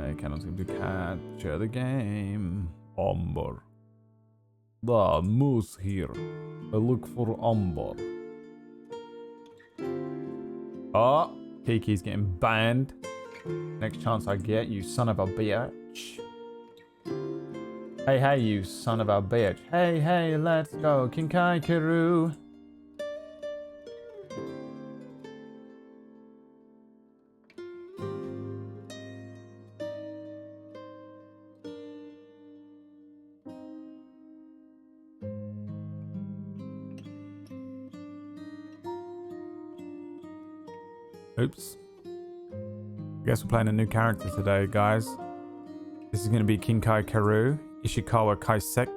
I cannot seem to capture the game. Umber. The moose here. I look for Umber. Oh, Kiki's getting banned. Next chance I get, you son of a bitch. Hey, hey, you son of a bitch. Hey, hey, let's go. Kinkai Karoo. Oops. I guess we're playing a new character today, guys. This is going to be Kinkai Karoo, Ishikawa Kaisek.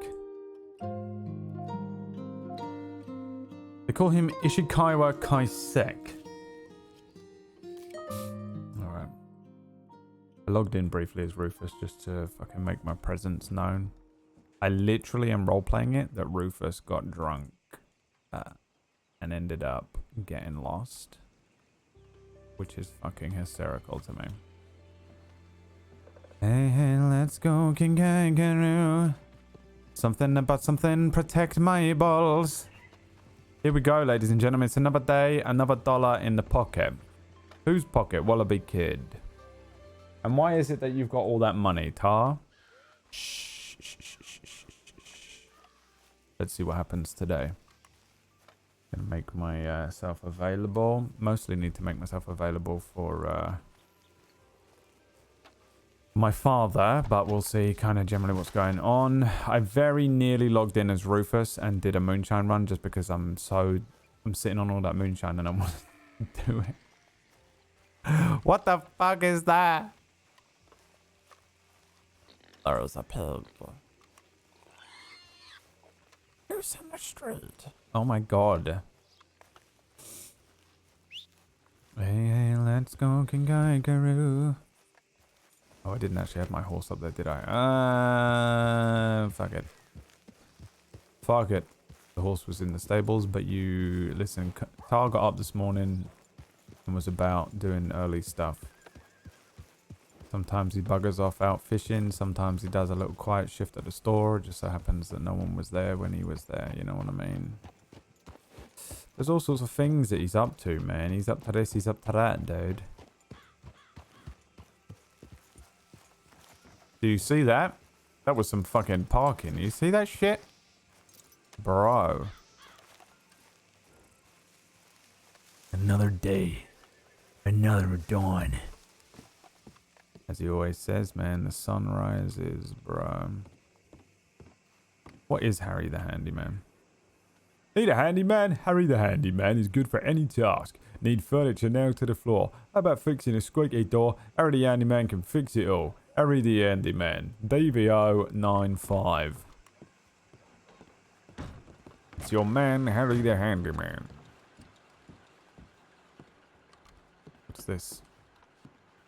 They call him Ishikawa Kaisek. Alright. I logged in briefly as Rufus just to fucking make my presence known. I literally am role-playing it that Rufus got drunk and ended up getting lost. Which is fucking hysterical to me. Hey, hey, let's go, Kinkai Karoo. Something about something, protect my balls. Here we go, ladies and gentlemen. It's another day, another dollar in the pocket. Whose pocket? Wallaby Kid. And why is it that you've got all that money, Tar? Shh, shh, shh, shh, shh, shh. Let's see what happens today. Gonna make myself available. Mostly need to make myself available for my father, but we'll see kind of generally what's going on. I very nearly logged in as Rufus and did a moonshine run just because I'm sitting on all that moonshine and I want to do it. What the fuck is that? There is a pig. Who's on the street? Oh my god. Hey, hey, let's go, Kinkai Karoo. Oh, I didn't actually have my horse up there, did I? Fuck it. Fuck it. The horse was in the stables, but you... Listen, Tar got up this morning and was about doing early stuff. Sometimes he buggers off out fishing. Sometimes he does a little quiet shift at the store. It just so happens that no one was there when he was there. You know what I mean? There's all sorts of things that he's up to, man. He's up to this, he's up to that, dude. Do you see that? That was some fucking parking. You see that shit? Bro. Another day. Another dawn. As he always says, man, the sun rises, bro. What is Harry the Handyman? Need a handyman? Harry the Handyman is good for any task. Need furniture nailed to the floor. How about fixing a squeaky door? Harry the Handyman can fix it all. Harry the Handyman. DVO95. It's your man, Harry the Handyman. What's this?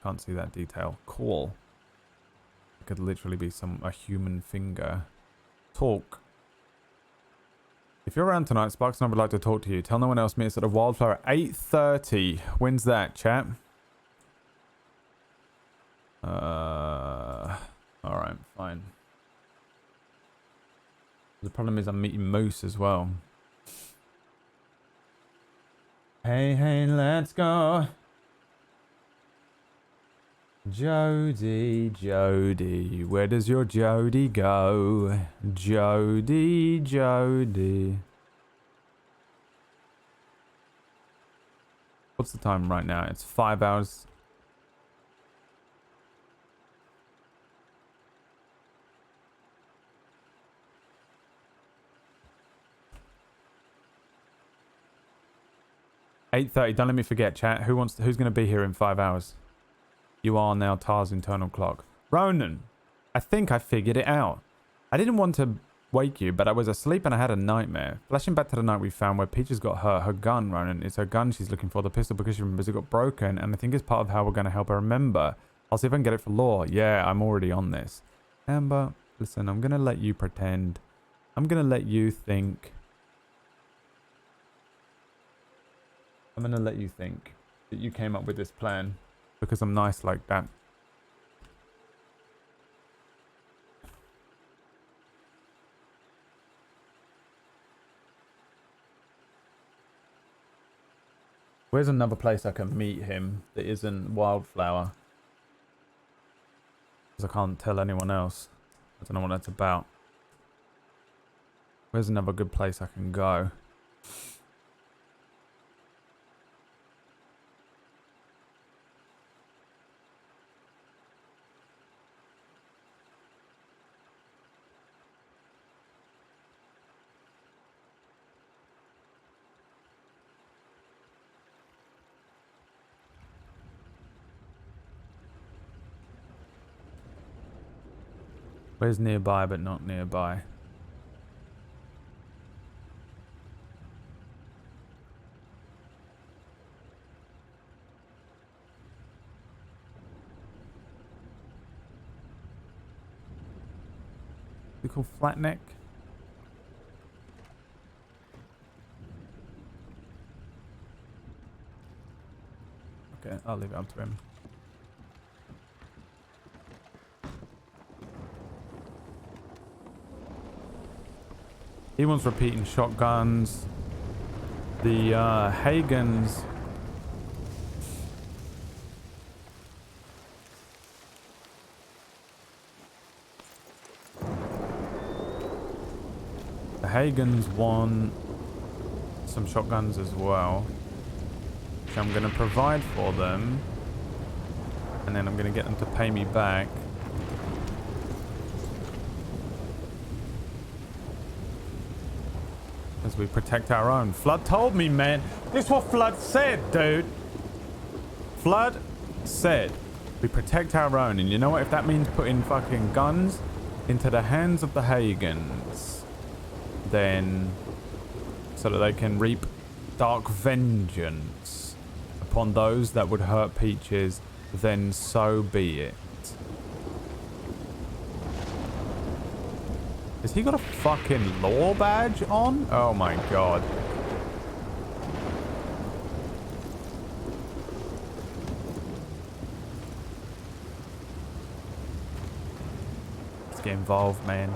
Can't see that detail. Cool. It could literally be a human finger. Talk. If you're around tonight, Sparks and I would like to talk to you. Tell no one else. Meet us at the Wildflower at 8:30. When's that, chat? Alright, fine. The problem is I'm meeting Moose as well. Hey, hey, let's go. Jody, Jody, where does your Jody go? Jody, Jody. What's the time right now? It's 5 hours. $8:30. Don't let me forget, chat. Who's going to be here in 5 hours? You are now Tar's internal clock. Ronan, I think I figured it out. I didn't want to wake you, but I was asleep and I had a nightmare. Flashing back to the night we found where Peaches got hurt. Her gun, Ronan, it's her gun she's looking for. The pistol because she remembers it got broken. And I think it's part of how we're going to help her remember. I'll see if I can get it for lore. Yeah, I'm already on this. Amber, listen, I'm going to let you pretend. I'm going to let you think. I'm going to let you think that you came up with this plan. Because I'm nice like that. Where's another place I can meet him that isn't Wildflower? Because I can't tell anyone else. I don't know what that's about. Where's another good place I can go? Where's nearby but not nearby? Is it called Flatneck? Okay, I'll leave it up to him. He wants repeating shotguns. The Hagans. The Hagans want some shotguns as well. So I'm going to provide for them. And then I'm going to get them to pay me back. As we protect our own. Flood told me, man. This is what Flood said, dude. Flood said we protect our own. And you know what? If that means putting fucking guns into the hands of the Hagans, then so that they can reap dark vengeance upon those that would hurt Peaches, then so be it. Has he got a fucking law badge on? Oh my god. Let's get involved, man.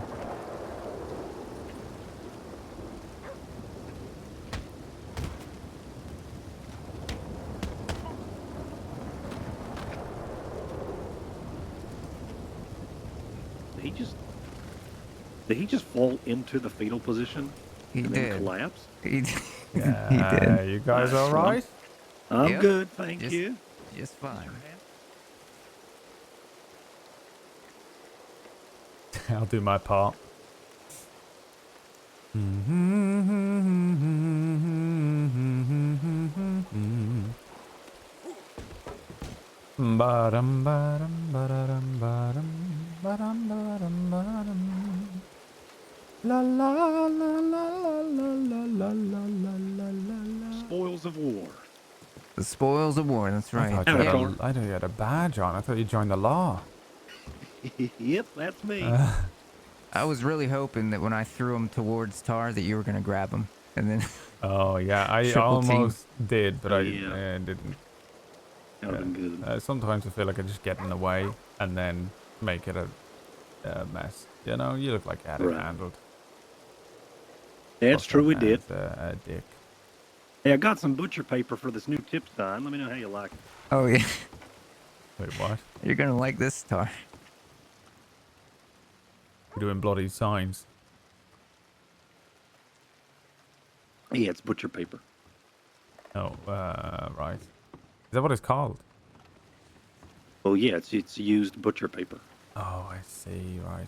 Did he just fall into the fetal position? He and did. Then collapse? He did. Yeah, He did. you guys all right? I'm Yep. good, thank you. Just fine. I'll do my part. Ba-dum, ba-dum, ba-da-dum, ba-dum, ba-dum, ba-dum, ba-dum. La la la la la la la la la la la. Spoils of war. The spoils of war, that's right. I thought you had a badge on. I thought you joined the law. Yep, that's me. I was really hoping that when I threw him towards Tar that you were going to grab him. And then... Oh, yeah. I Triple team. almost did, but I Yeah. didn't. That would have been good. Sometimes I feel like I just get in the way and then make it a mess. You know, you look like you had it Right. handled. That's true, we did. A dick. Hey, I got some butcher paper for this new tip sign. Let me know how you like it. Oh, yeah. Wait, what? You're going to like this, Tar. We're doing bloody signs. Yeah, it's butcher paper. Oh, right. Is that what it's called? Oh, yeah, it's used butcher paper. Oh, I see, right.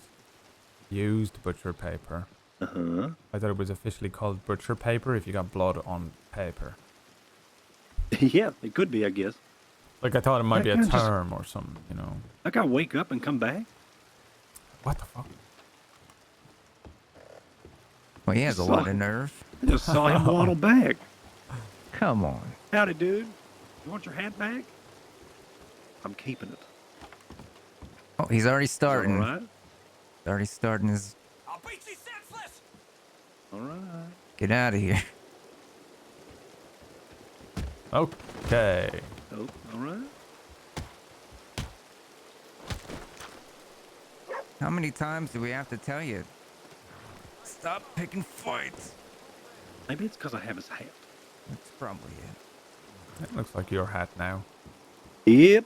Used butcher paper. Uh-huh. I thought it was officially called butcher paper if you got blood on paper. Yeah, it could be, I guess. Like, I thought it might be a That just- term or something, you know. I gotta wake up and come back. What the fuck? Well, he has a lot of nerve. I just saw him waddle back. Come on. Howdy, dude. You want your hat back? I'm keeping it. Oh, he's already Is that starting. all right? Already starting his... I'll beat you senseless! All right. Get out of here. Okay. Oh, all right. How many times do we have to tell you? Stop picking fights. Maybe it's because I have his hat. That's probably it. It looks like your hat now. Yep.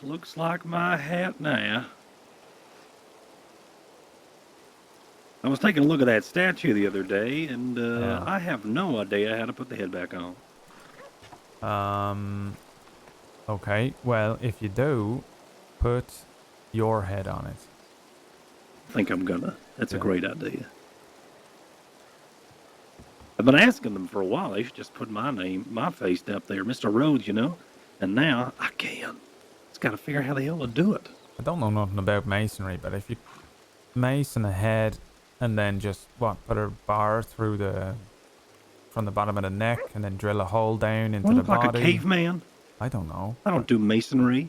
Looks like my hat now. I was taking a look at that statue the other day, and Yeah. I have no idea how to put the head back on. Okay. Well, if you do, put your head on it. I think I'm gonna. That's a Yeah. great idea. I've been asking them for a while. They should just put my face up there, Mr. Rhodes, you know. And now I can. Just got to figure out how the hell to do it. I don't know nothing about masonry, but if you mason a head and then just put a bar through from the bottom of the neck and then drill a hole down into I the look like body. a caveman. I don't know. I don't do masonry.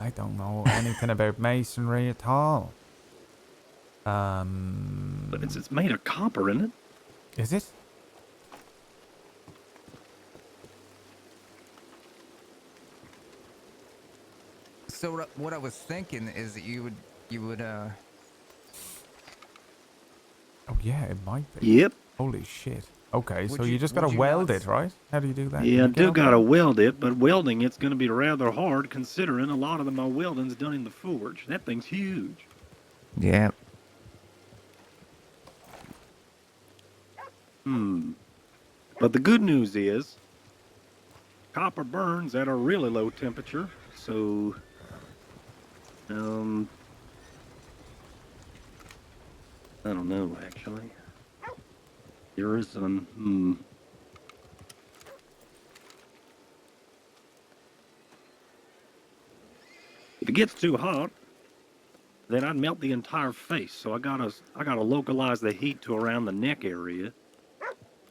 I don't know anything about masonry at all. But it's made of copper, isn't it? Is it? So what I was thinking is that you would Oh yeah, it might be. Yep. Holy shit. Okay, Would so you just would gotta you weld not it, right? How do you do that? Yeah, I Can you get do up gotta there? weld it, but welding it's gonna be rather hard considering a lot of my welding's done in the forge. That thing's huge. Yeah. But the good news is, copper burns at a really low temperature, so I don't know actually. There is some If it gets too hot, then I'd melt the entire face. So I gotta localize the heat to around the neck area.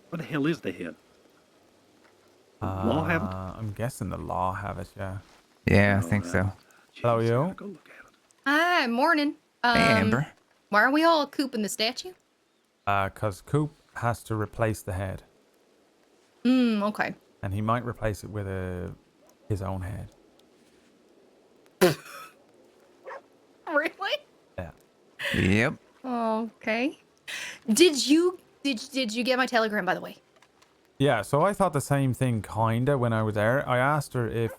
What the hell is the head? Law have it? I'm guessing the law have it, yeah. Yeah, I think so. Jeez, Hello, you? gotta go look at it. Hi, morning. Hey, Amber. Why are we all cooping the statue? 'Cause Coop has to replace the head. Okay. And he might replace it with his own head. Really? Yeah. Yep. Okay. Did you get my telegram, by the way? Yeah, so I thought the same thing kinda when I was there. I asked her if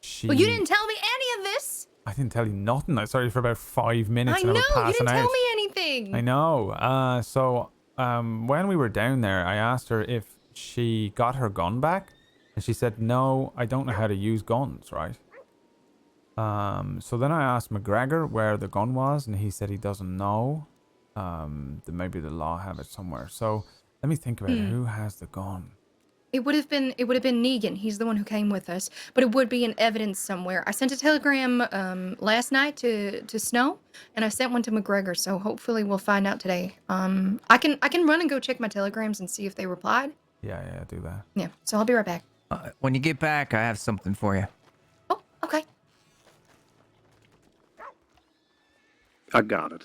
she Well, you didn't tell me any of this. I didn't tell you nothing. I saw you for about 5 minutes I and I know was you passing didn't out. tell me anything. I know. So when we were down there, I asked her if she got her gun back, and she said, "No, I don't know how to use guns." Right. So then I asked McGregor where the gun was, and he said he doesn't know. Maybe the law have it somewhere. So let me think about it. Who has the gun? It would have been Negan. He's the one who came with us, but it would be in evidence somewhere. I sent a telegram last night to Snow, and I sent one to McGregor. So hopefully we'll find out today. I can run and go check my telegrams and see if they replied. Yeah, do that. Yeah. So I'll be right back. When you get back, I have something for you. Oh, okay. I got it.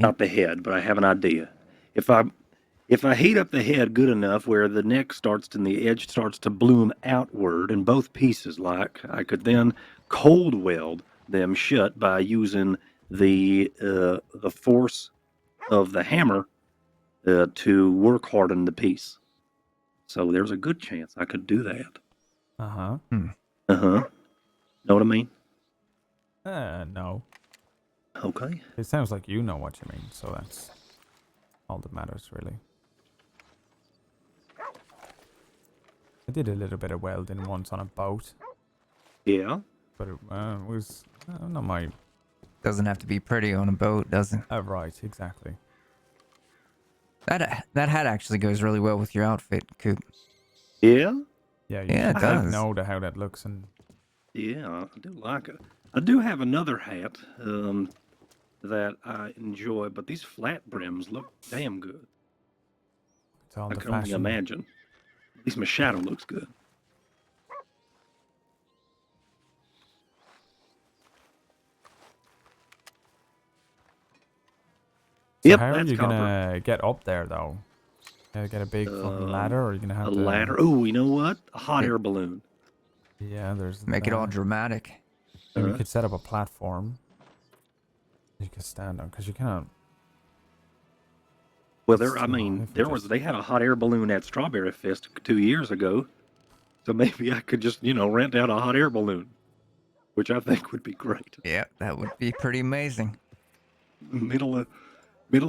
Not the head, but I have an idea. If I heat up the head good enough where the neck starts and the edge starts to bloom outward in both pieces, like I could then cold weld them shut by using the force of the hammer to work harden the piece. So there's a good chance I could do that. Uh-huh. Know what I mean? No. Okay. It sounds like you know what you mean, so that's all that matters, really. I did a little bit of welding once on a boat, Yeah. but it was not my... Doesn't have to be pretty on a boat, does it? right, exactly. That hat actually goes really well with your outfit, Coop. Yeah. Yeah, you Yeah, it should does. know how that looks, and Yeah, I do like it. I do have another hat that I enjoy, but these flat brims look damn good. it's all I the can only fashion. imagine. At least my shadow looks good. So Yep, how are that's you copper. gonna get up there, though? Get a big fucking ladder, or are you gonna have A to... ladder. Oh, you know what? A hot air balloon. Yeah, there's Make it all that. dramatic. Maybe you Uh-huh. could set up a platform you could stand on, because you cannot... Well, It's too hot if you they had a hot air balloon at Strawberry Fest 2 years ago, So maybe I could just, rent out a hot air balloon, which I think would be great. Yeah, that would be pretty amazing. Middle of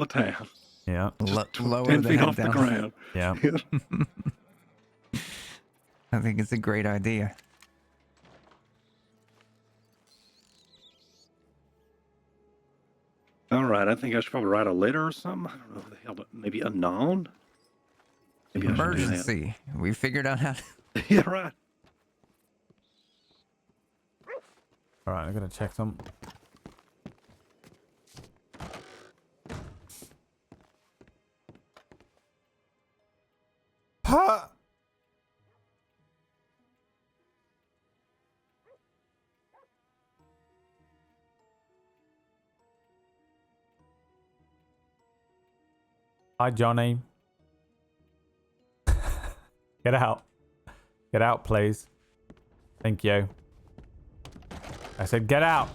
town, Yeah. just Lower 10 the feet head off the down. ground. Yeah. I think it's a great idea. All right, I think I should probably write a letter or something. I don't know the hell, maybe unknown. Maybe I should do that. Emergency. We figured out how to. Yeah, right. All right, I gotta check some. Ha! Hi, Johnny. Get out. Get out, please. Thank you. I said get out.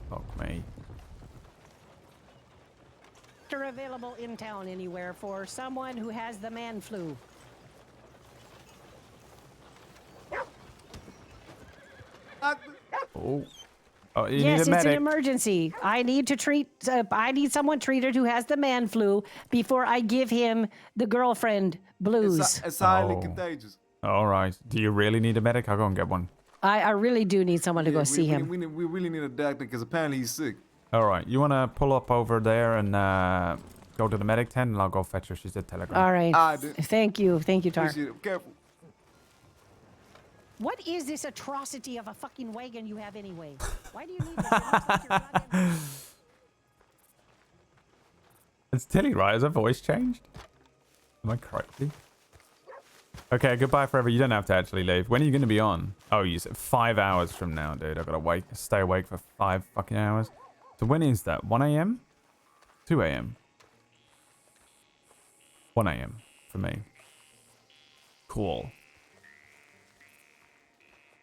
Fuck me. Doctor available in town anywhere for someone who has the man flu. Oh. Oh, you need Yes, a it's an medic. emergency. I need to treat. I need someone treated who has the man flu before I give him the girlfriend blues. It's highly Oh. contagious. All right. Do you really need a medic? I'll go and get one. I really do need someone to go see him. We really need a doctor because apparently he's sick. All right. You want to pull up over there and go to the medic tent, and I'll go fetch her. She's at Telegram. All right. I do. Thank you, Tar. Appreciate it. Careful. What is this atrocity of a fucking wagon you have anyway? Why do you need this? It looks like you're goddamn- It's Tilly, right? Has her voice changed? Am I crazy? Okay, goodbye forever. You don't have to actually leave. When are you going to be on? Oh, you said 5 hours from now, dude. I've got to stay awake for 5 fucking hours. So when is that? 1 a.m.? 2 a.m.? 1 a.m. for me. Cool.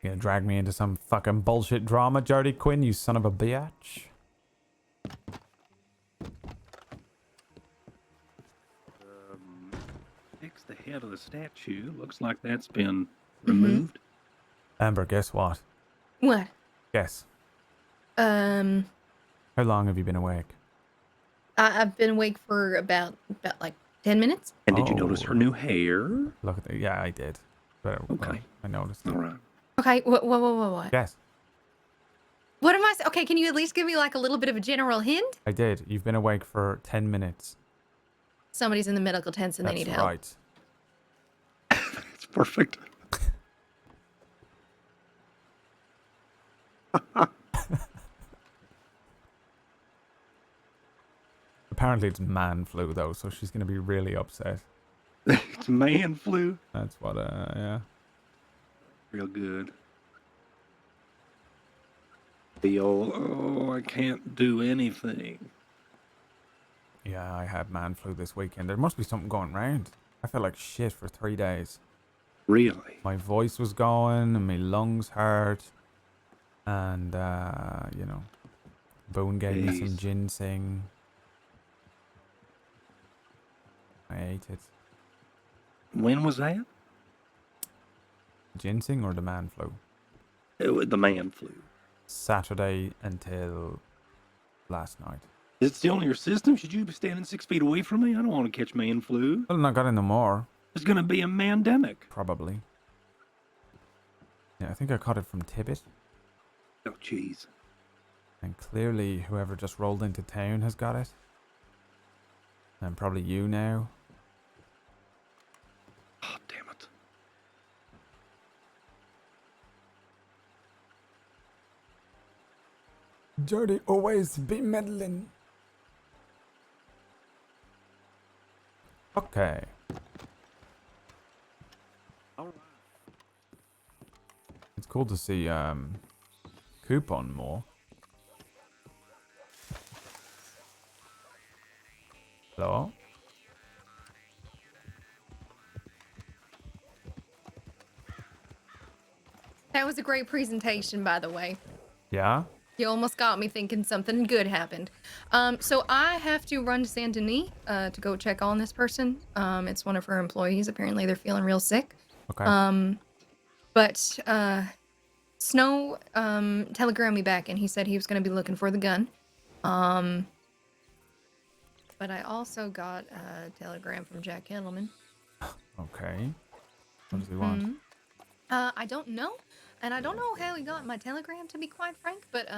You gonna drag me into some fucking bullshit drama, Jody Quinn, you son of a bitch? Fix the head of the statue. Looks like that's been removed. Amber, guess what? What? Guess. How How long have you been awake? I've been awake for about like 10 minutes. And did you notice Oh. her new hair? Look at that. Yeah, I did. But, Okay. I noticed. All right. Okay, what? Guess. What am I? Okay, can you at least give me like a little bit of a general hint? I did. You've been awake for 10 minutes. Somebody's in the medical tents and they That's need help. right. It's perfect. Apparently it's man flu, though, so she's going to be really upset. It's man flu. That's what, yeah. Real good. The old, oh, I can't do anything. Yeah, I had man flu this weekend. There must be something going round. I felt like shit for 3 days. Really? My voice was going and my lungs hurt. And, you know, Boone gave me some Jeez. ginseng. I ate it. When was that? Ginseng or the man flu? The man flu. Saturday until last night. Is it still in your system? Should you be standing 6 feet away from me? I don't want to catch man flu. Well, not got any more, There's going to be a mandemic. probably. Yeah, I think I caught it from Tibbet. Oh, jeez. And clearly whoever just rolled into town has got it. And probably you now. Oh, damn it. Jody always be meddling. Okay. It's cool to see Coupon more. Hello? That was a great presentation, by the way. Yeah? You almost got me thinking something good happened. So I have to run to Saint Denis to go check on this person. It's one of her employees. Apparently they're feeling real sick. Okay. But Snow telegrammed me back, and he said he was going to be looking for the gun. But I also got a telegram from Jack Kettleman. Okay. What does he want? I don't know, and I don't know how he got my telegram, to be quite frank. But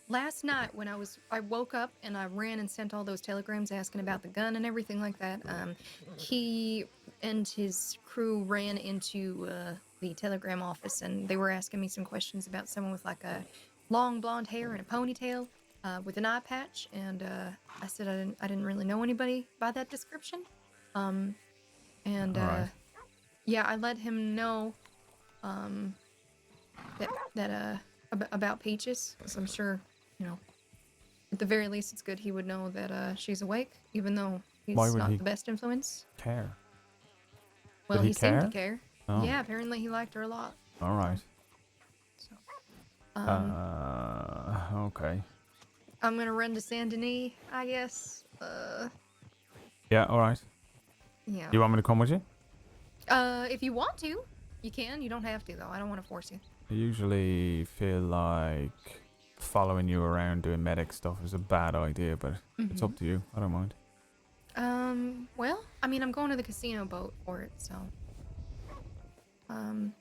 last night when I woke up and I ran and sent all those telegrams asking about the gun and everything like that. He and his crew ran into the telegram office, and they were asking me some questions about someone with like a long blonde hair and a ponytail with an eye patch. And I said I didn't really know anybody by that description. And Alright. yeah, I let him know about Peaches, because I'm sure, you know, at the very least it's good he would know that she's awake, even though he's Why would not he the best influence. Care. Well, Did he he seemed to care? care. Oh. Yeah, apparently he liked her a lot. Alright. So, Okay. I'm gonna run to Saint Denis, I guess. Yeah, alright. Yeah. You want me to come with you? If you want to, you can. You don't have to, though. I don't want to force you. I usually feel like following you around doing medic stuff is a bad idea, but it's up to you. I don't mind. Well, I mean, I'm going to the casino boat for it, so.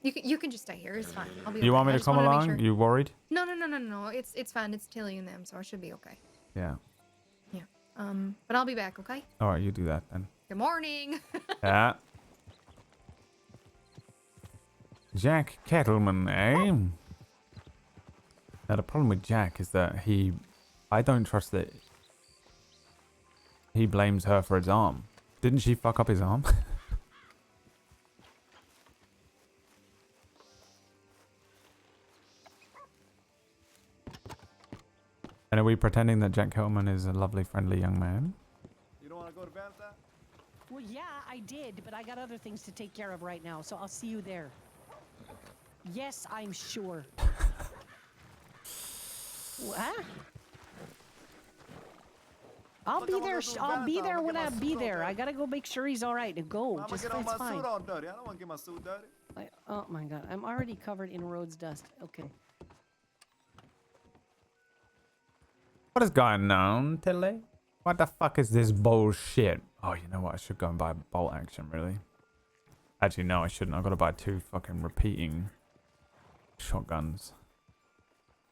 You can just stay here. It's fine. I'll be okay. You want me I to just come wanted make along? sure. You worried? No. It's fine. It's Tilly and them, so I should be okay. Yeah. Yeah. But I'll be back, okay? Alright, you do that then. Good morning. Yeah. Jack Kettleman, eh? Now the problem with Jack is that I don't trust that he blames her for his arm. Didn't she fuck up his arm? And are we pretending that Jack Kettleman is a lovely, friendly young man? You don't want to go to Valentine? Well, yeah, I did, but I got other things to take care of right now, so I'll see you there. Yes, I'm sure. What? I'll be there. I'll be there when I be there. I gotta go make sure he's all right to go. I'm Just gonna get all it's my fine. suit all dirty. I don't want to get my suit dirty. Oh my god, I'm already covered in road's dust. Okay. What is going on, Tilly? What the fuck is this bullshit? Oh, you know what? I should go and buy a bolt action, really. Actually, no, I shouldn't. I've got to buy 2 fucking repeating shotguns.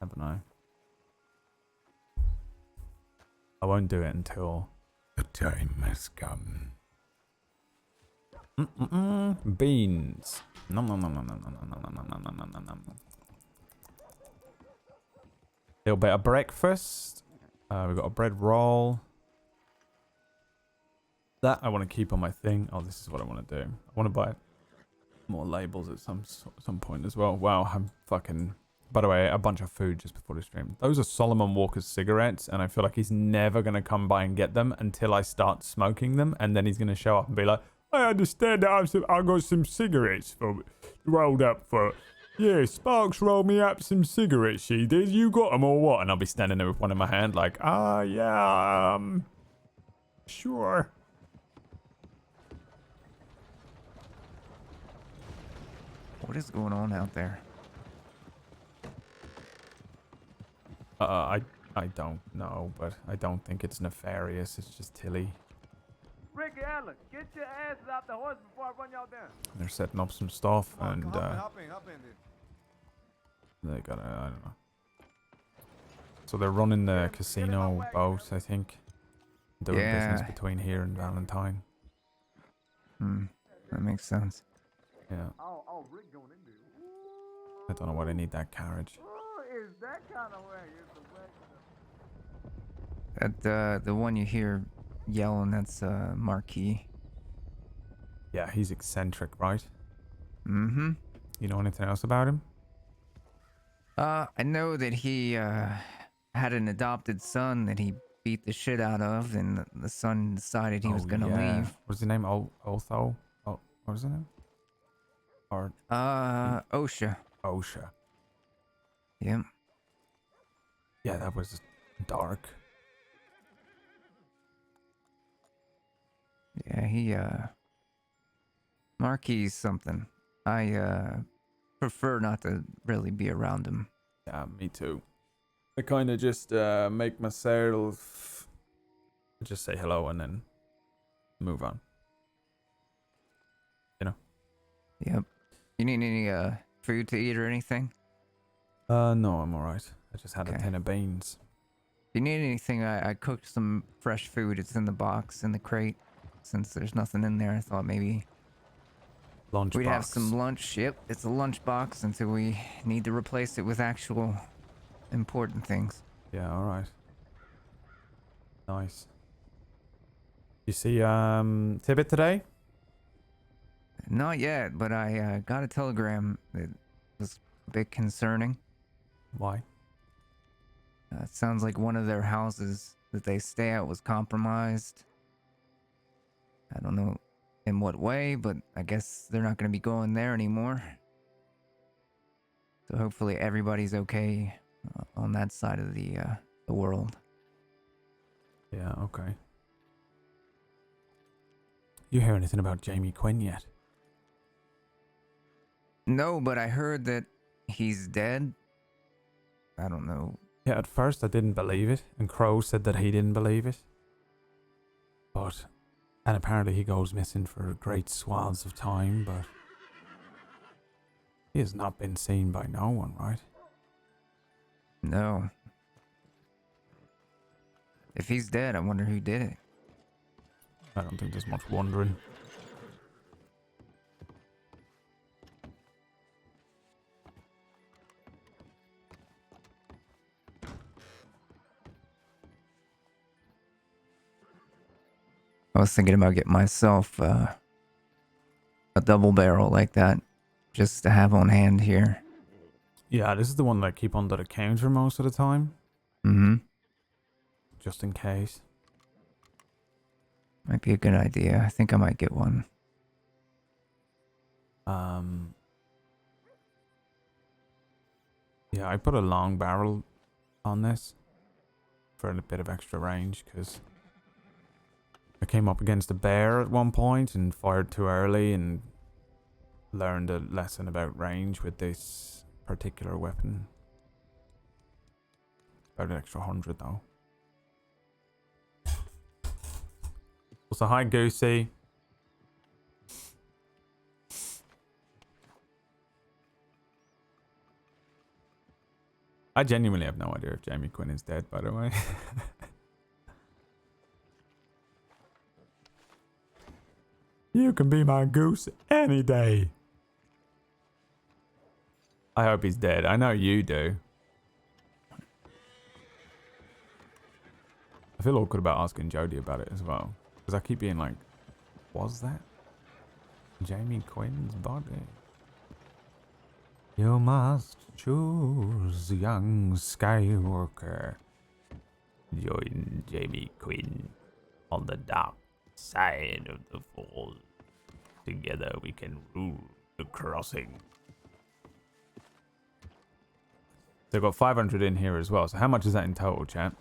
Haven't I? I won't do it until the time has come. Beans. Nom nom nom nom nom nom nom nom nom nom nom nom nom. Little bit of breakfast. We've got a bread roll. That I want to keep on my thing. Oh, this is what I want to do. I want to buy more labels at some point as well. Wow, I'm fucking... By the way, a bunch of food just before the stream. Those are Solomon Walker's cigarettes, and I feel like he's never going to come by and get them until I start smoking them, and then he's going to show up and be like, I understand that I got some cigarettes rolled up for... Yeah, Sparks rolled me up some cigarettes, she did. You got them or what? And I'll be standing there with one in my hand like, yeah, sure. What is going on out there? I don't know, but I don't think it's nefarious. It's just Tilly. Ricky Allen, get your asses out the horse before I run y'all down. They're setting up some stuff, Come on, and hop in there. they gotta, I don't know. So they're running the casino boat, I think. Doing business between here and Valentine. That makes sense. Yeah. Oh, Rick going in there. I don't know why they need that carriage. Oh, is that kind of way? It's a way. The one you hear yelling, that's Marquis. Yeah, he's eccentric, right? Mm-hmm. You know anything else about him? I know that he had an adopted son that he beat the shit out of, and the son decided he was gonna leave. What's his name? Otho? Oh, what was his name? Or OSHA. OSHA. Yep. Yeah, that was dark. Yeah, he Marquis something. I prefer not to really be around him. Yeah, me too. I kind of just make myself just say hello and then move on. You know? Yep. You need any food to eat or anything? No, I'm alright. I just had a Okay. tin of beans. If you need anything, I cooked some fresh food. It's in the box, in the crate. Since there's nothing in there, I thought maybe Lunch we'd have box. some lunch. Yep, it's a lunch box until we need to replace it with actual important things. Yeah, alright. Nice. You see Tibbet today? Not yet, but I got a telegram that was a bit concerning. Why? It sounds like one of their houses that they stay at was compromised. I don't know in what way, but I guess they're not going to be going there anymore. So hopefully everybody's okay on that side of the world. Yeah, okay. You hear anything about Jamie Quinn yet? No, but I heard that he's dead. I don't know. Yeah, at first I didn't believe it, and Crow said that he didn't believe it. And apparently he goes missing for great swaths of time, but he has not been seen by no one, right? No. If he's dead, I wonder who did it. I don't think there's much wondering. I was thinking about getting myself a double barrel like that, just to have on hand here. Yeah, this is the one that I keep under the counter most of the time, Mm-hmm. just in case. Might be a good idea. I think I might get one. Yeah, I put a long barrel on this for a bit of extra range, because I came up against a bear at one point and fired too early and learned a lesson about range with this particular weapon. About an extra 100 though. So hi Goosey. I genuinely have no idea if Jamie Quinn is dead, by the way. You can be my goose any day. I hope he's dead. I know you do. I feel awkward about asking Jodie about it as well. Because I keep being like, was that Jamie Quinn's body? You must choose, young Skywalker. Join Jamie Quinn on the dark side of the Force. Together we can rule the crossing. They've got 500 in here as well. So how much is that in total, chat?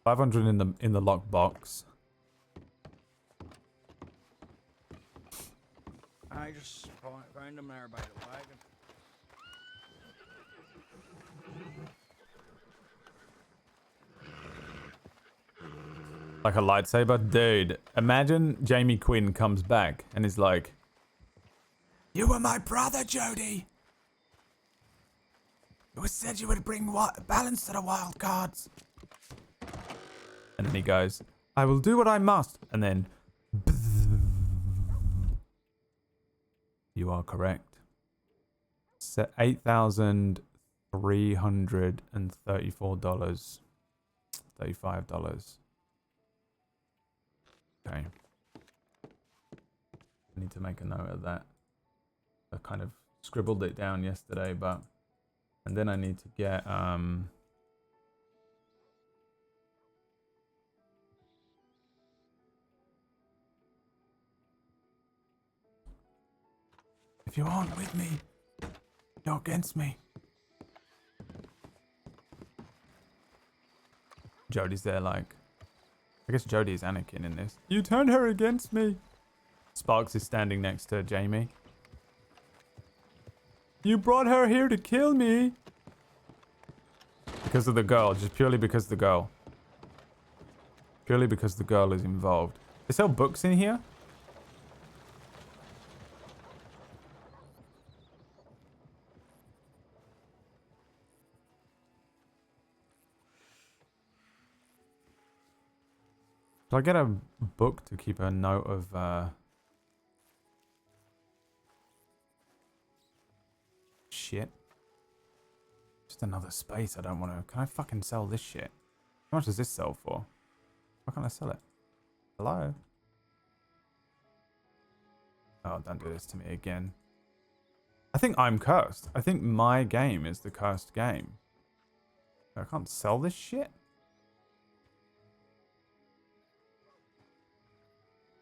500 in the lockbox. I just found him there by the wagon. Like a lightsaber? Dude, imagine Jamie Quinn comes back and is like, "You were my brother, Jodie. It was said you would bring balance to the wild cards." And then he goes, "I will do what I must." And then, you are correct. $8,334. $35. Okay. I need to make a note of that. I kind of scribbled it down yesterday, but... And then I need to get, if you aren't with me, you're against me. Jody's there like... I guess Jody is Anakin in this. You turned her against me. Sparks is standing next to Jamie. You brought her here to kill me. Because of the girl. Just purely because of the girl. Purely because the girl is involved. They sell books in here? Do I get a book to keep a note of, shit? Just another space I don't want to... Can I fucking sell this shit? How much does this sell for? Why can't I sell it? Hello? Oh, don't do this to me again. I think I'm cursed. I think my game is the cursed game. I can't sell this shit?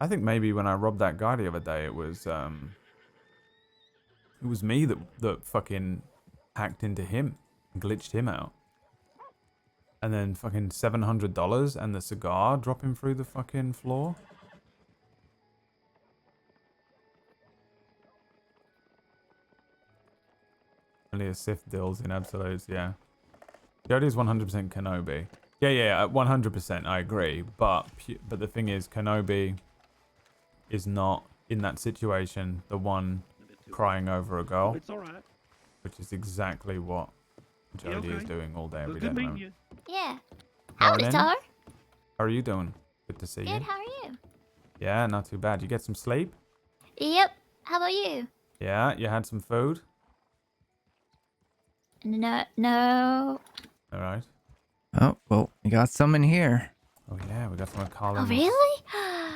I think maybe when I robbed that guy the other day, it was me that fucking hacked into him and glitched him out. And then fucking $700 and the cigar dropping through the fucking floor. Only a Sith deals in absolutes, yeah. Jody's 100% Kenobi. Yeah, 100%, I agree. But the thing is, Kenobi is not, in that situation, the one crying over a girl. It's all right. Which is exactly what Jody is doing all day, every day. Good meeting you. Yeah. Howdy, Morning. Tar. How are you doing? Good to see you. Good, how are you? Yeah, not too bad. You get some sleep? Yep. How about you? Yeah, you had some food? No. Alright. Oh, well, we got some in here. Oh yeah, we got some of Oh, Colin's really?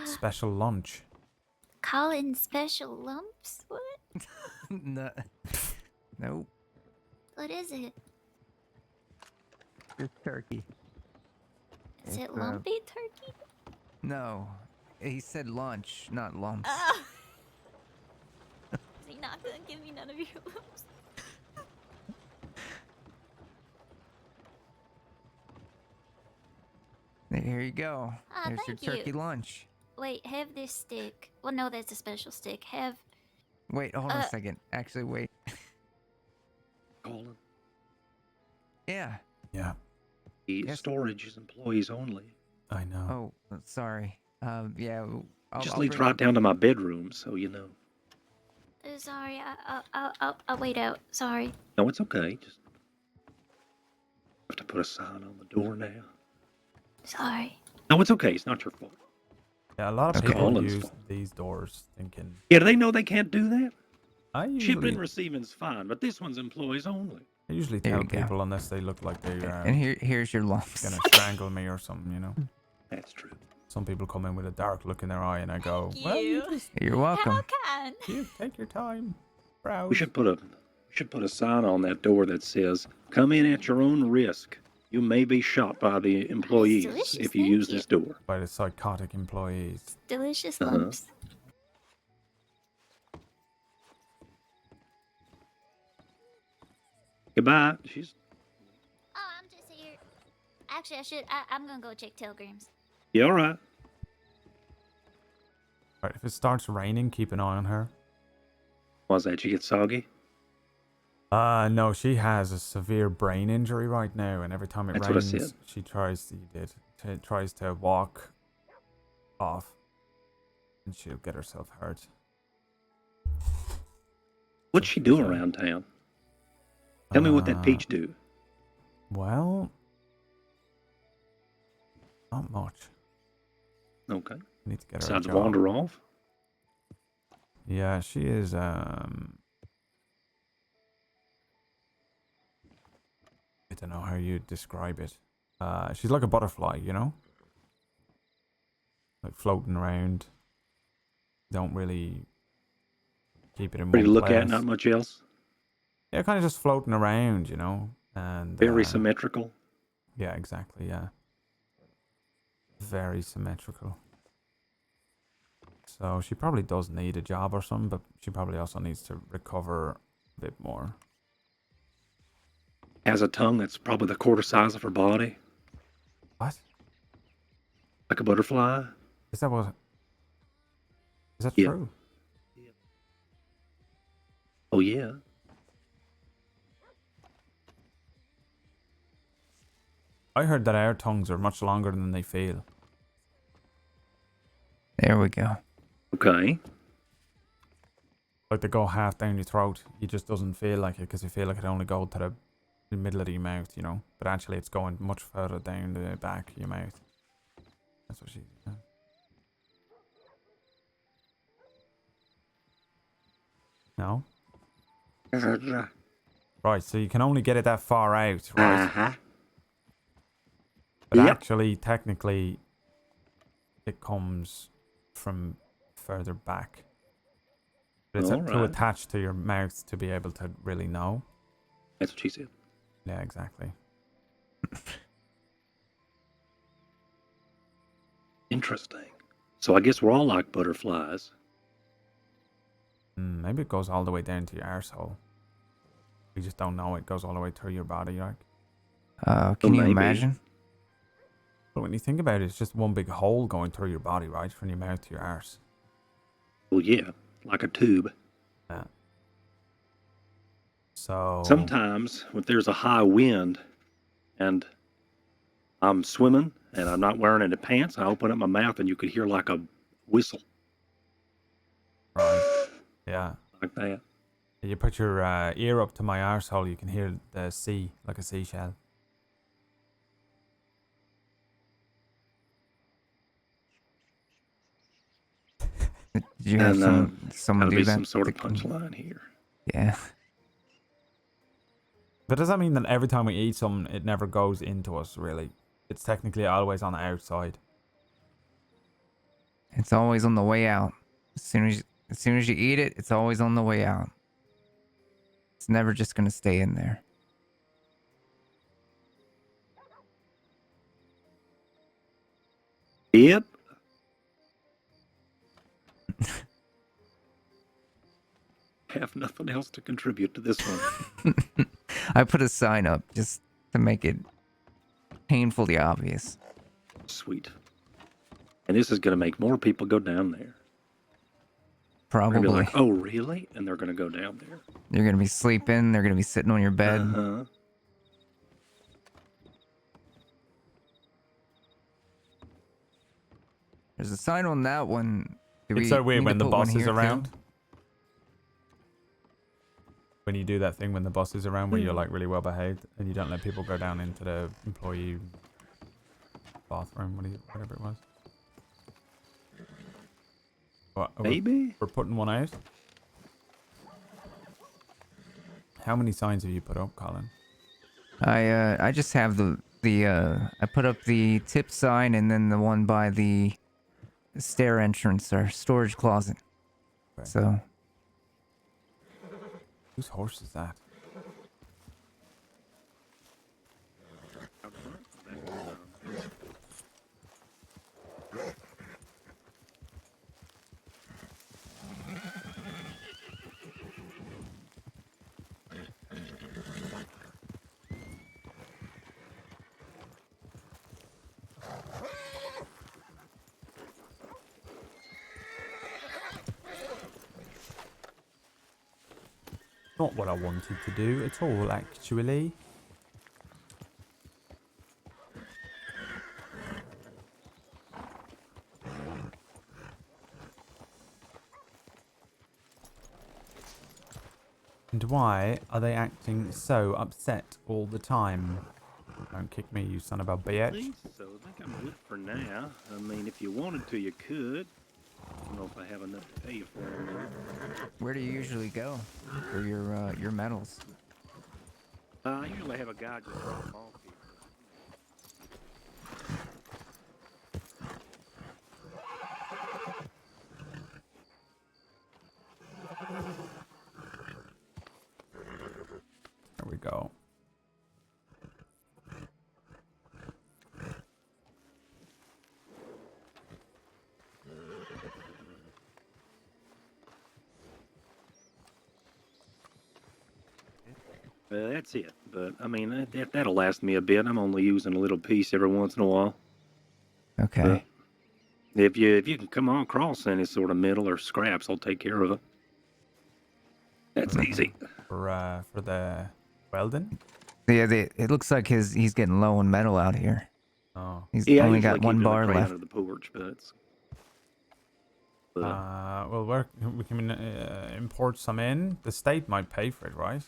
special lunch. Calling special lumps? What? No. Nope. What is it? It's turkey. Is it It's, lumpy turkey? No. He said lunch, not lumps. Oh. Is he not gonna give me none of your lumps? Here you go. Ah, Here's your thank you. turkey lunch. Wait, have this stick. Well, no, that's a special stick. Have. Wait, hold on a second. Actually, wait. Colin, Yeah. Yeah, the Yes. storage is employees only. I know. Oh, sorry. Yeah. I'll Just I'll leads bring- right down to my bedroom, so you know. Sorry, I'll wait out. Sorry. No, it's okay. Just have to put a sign on the door now. Sorry. No, it's okay. It's not your fault. Yeah, a lot of That's people Colin's use fault. these doors thinking... Yeah, do they know they can't do that? I Shipping usually, and receiving's fine, but this one's employees only. I usually There tell you go. people unless they look like they're And here's your lumps. gonna strangle me or something, you know? That's true. Some people come in with a dark look in their eye and I go, Thank well, you. You're welcome. How kind. you take your time. Browse. We should put a sign on that door that says, "Come in at your own risk. You may be shot by the employees delicious, if you thank use you. this door." By the psychotic employees. Delicious Uh-huh. lumps. Goodbye. She's Oh, I'm just here. Actually, I'm gonna go check telegrams. yeah, all right. Right, if it starts raining, keep an eye on her. Was that you get soggy? No, she has a severe brain injury right now, and every time it That's what I rains, said. she tries tries to walk off, and she'll get herself hurt. What's she doing around town? Tell me what that peach do. Well, not much. Okay. I need to get her a Besides job. wander off. Yeah, she is. I don't know how you describe it. She's like a butterfly, you know, like floating around. Don't really keep it in Pretty to one look place. at, not much else. Yeah, kind of just floating around, you know, and Very symmetrical. Yeah, exactly. Yeah, very symmetrical. So she probably does need a job or something, but she probably also needs to recover a bit more. Has a tongue that's probably the quarter size of her body. What? like a butterfly? Is that what? Is that Yeah. true? Oh yeah. I heard that our tongues are much longer than they feel. There we go. Okay. Like they go half down your throat. It just doesn't feel like it because you feel like it only goes to the middle of your mouth, you know. But actually, it's going much further down the back of your mouth. That's what she said. No? Right, so you can only get it that far out, right? Uh-huh. But Yep. actually, technically, it comes from further back. But it's All too right. attached to your mouth to be able to really know. That's what she said. Yeah, exactly. Interesting. So I guess we're all like butterflies. Maybe it goes all the way down to your arsehole. We just don't know it goes all the way through your body, like. Can you maybe. imagine? But when you think about it, it's just one big hole going through your body, right? From your mouth to your arse. Well, yeah, like a tube. Yeah. So... Sometimes when there's a high wind and I'm swimming and I'm not wearing any pants, I open up my mouth and you could hear like a whistle Right. Yeah. like that. You put your ear up to my arsehole, you can hear the sea, like a seashell. Did you have someone gotta do be that? some sort of punchline here. Yeah. But does that mean that every time we eat something, it never goes into us, really? It's technically always on the outside. It's always on the way out. As soon as you eat it, it's always on the way out. It's never just gonna stay in there. Yep. Have nothing else to contribute to this one. I put a sign up just to make it painfully obvious. Sweet. And this is going to make more people go down there. They're Probably. gonna be like, oh, really? And they're going to go down there. You're gonna be sleeping. They're gonna be sitting on your bed. Uh-huh. There's a sign on that one. It's so weird need when to the put one boss is here, too? around. When you do that thing when the boss is around where you're like really well behaved and you don't let people go down into the employee bathroom, whatever it was. What, Maybe? we're putting one out? How many signs have you put up, Colin? I just have I put up the tip sign and then the one by the stair entrance or storage closet. Okay. So Whose horse is that? Not what I wanted to do at all, actually. And why are they acting so upset all the time? Don't kick me, you son of a I bitch. think so. I think I'm good for now. I mean, if you wanted to, you could. I don't know if I have enough to pay you for them. where do you usually go for your medals? I usually have a guy just drop them off here. There we go. That's it. But, I mean, that'll last me a bit. I'm only using a little piece every once in a while. Okay. If you can come on across any sort of metal or scraps, I'll take care of it. That's easy. For the welding. Yeah, it looks like he's getting low on metal out here. Oh. He's Yeah, I only usually got one keep it in the bar crate left. under the porch, but it's. Well, we can import some in. The state might pay for it, right?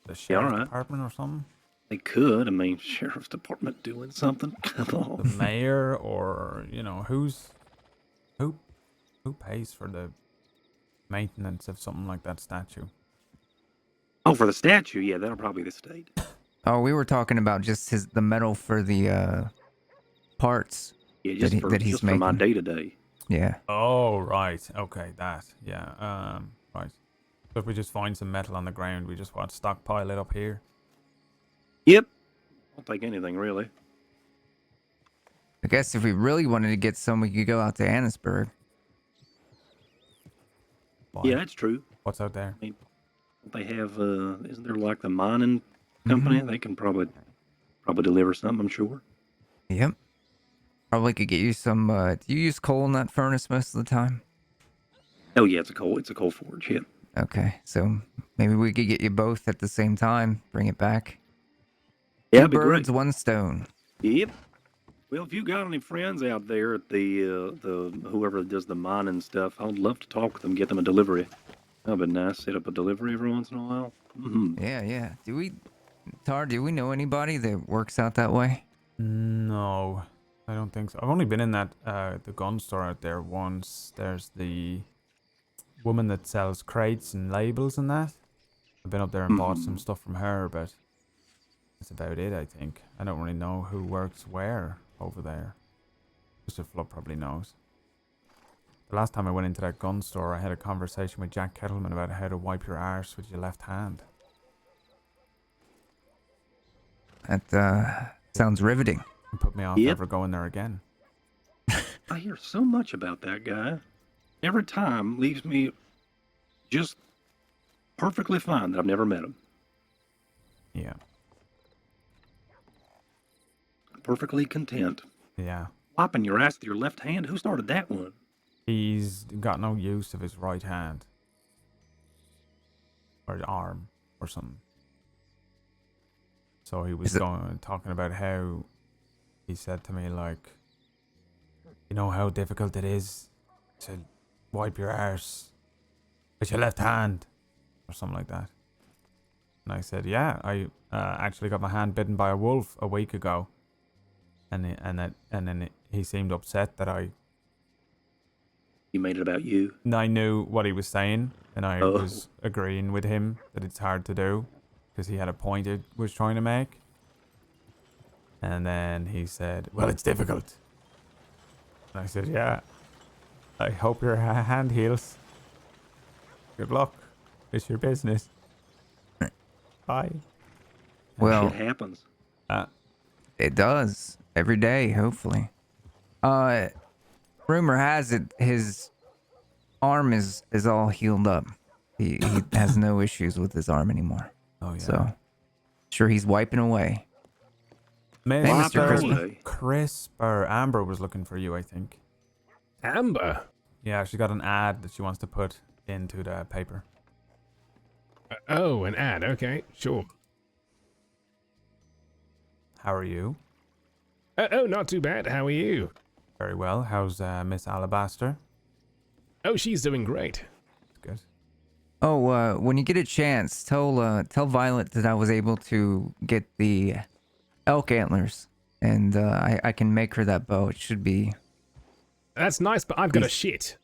The sheriff's alright. department or something. They could. I mean, sheriff's department doing something. Come The on. mayor, or who pays for the maintenance of something like that statue? Oh, for the statue, yeah, that'll probably be the state. Oh, we were talking about just the metal for the parts Yeah, just that he's just for my making. day to day. Yeah. Oh, right. Okay, that. Yeah. Right. So if we just find some metal on the ground, we just want to stockpile it up here. Yep. I'll take anything really. I guess if we really wanted to get some, we could go out to Annisburg. Why? Yeah, that's true. What's out there? I mean, don't they have? Isn't there like the mining company? They can probably deliver something. I'm sure. Yep. Probably could get you some. Do you use coal in that furnace most of the time? Oh yeah, it's a coal forge. Yeah. Okay, so maybe we could get you both at the same time. Bring it back. Yeah, Two it'd be great. birds, one stone. Yep. Well, if you got any friends out there at the whoever does the mining stuff, I'd love to talk with them, get them a delivery. That'd be nice. Set up a delivery every once in a while. Mm-hmm. Yeah. Do we know anybody that works out that way? No, I don't think so. I've only been in that the gun store out there once. There's the woman that sells crates and labels and that. I've been up there and bought some stuff from her, but that's about it, I think. I don't really know who works where over there. Mr. Flood probably knows. The last time I went into that gun store, I had a conversation with Jack Kettleman about how to wipe your arse with your left hand. That sounds riveting. It put me off Yep. ever going there again. I hear so much about that guy. Every time leaves me just perfectly fine that I've never met him. Yeah. Perfectly content. Yeah. Wiping your ass with your left hand? Who started that one? He's got no use of his right hand. Or arm. Or something. So he was talking about how he said to me, like, you know how difficult it is to wipe your arse with your left hand, or something like that. And I said, yeah, I actually got my hand bitten by a wolf a week ago, and then he seemed upset that You made it about you. I knew what he was saying, and I Oh. was agreeing with him that it's hard to do, because he had a point he was trying to make. And then he said, well, it's difficult. And I said, yeah, I hope your hand heals. Good luck. It's your business. Bye. Well, Shit happens. it does every day, hopefully. Rumor has it his arm is all healed up. He has no issues with his arm anymore. Oh, yeah. So, sure, he's wiping away. Miss Hey, Mr. Crispy. Crisper. Amber was looking for you, I think. Amber? Yeah, she got an ad that she wants to put into the paper. Oh, an ad. Okay, sure. How are you? Oh, not too bad. How are you? Very well. How's Miss Alabaster? Oh, she's doing great. Good. Oh, when you get a chance, tell Violet that I was able to get the elk antlers, and I can make her that bow. It should be. That's nice, but I've got a shit.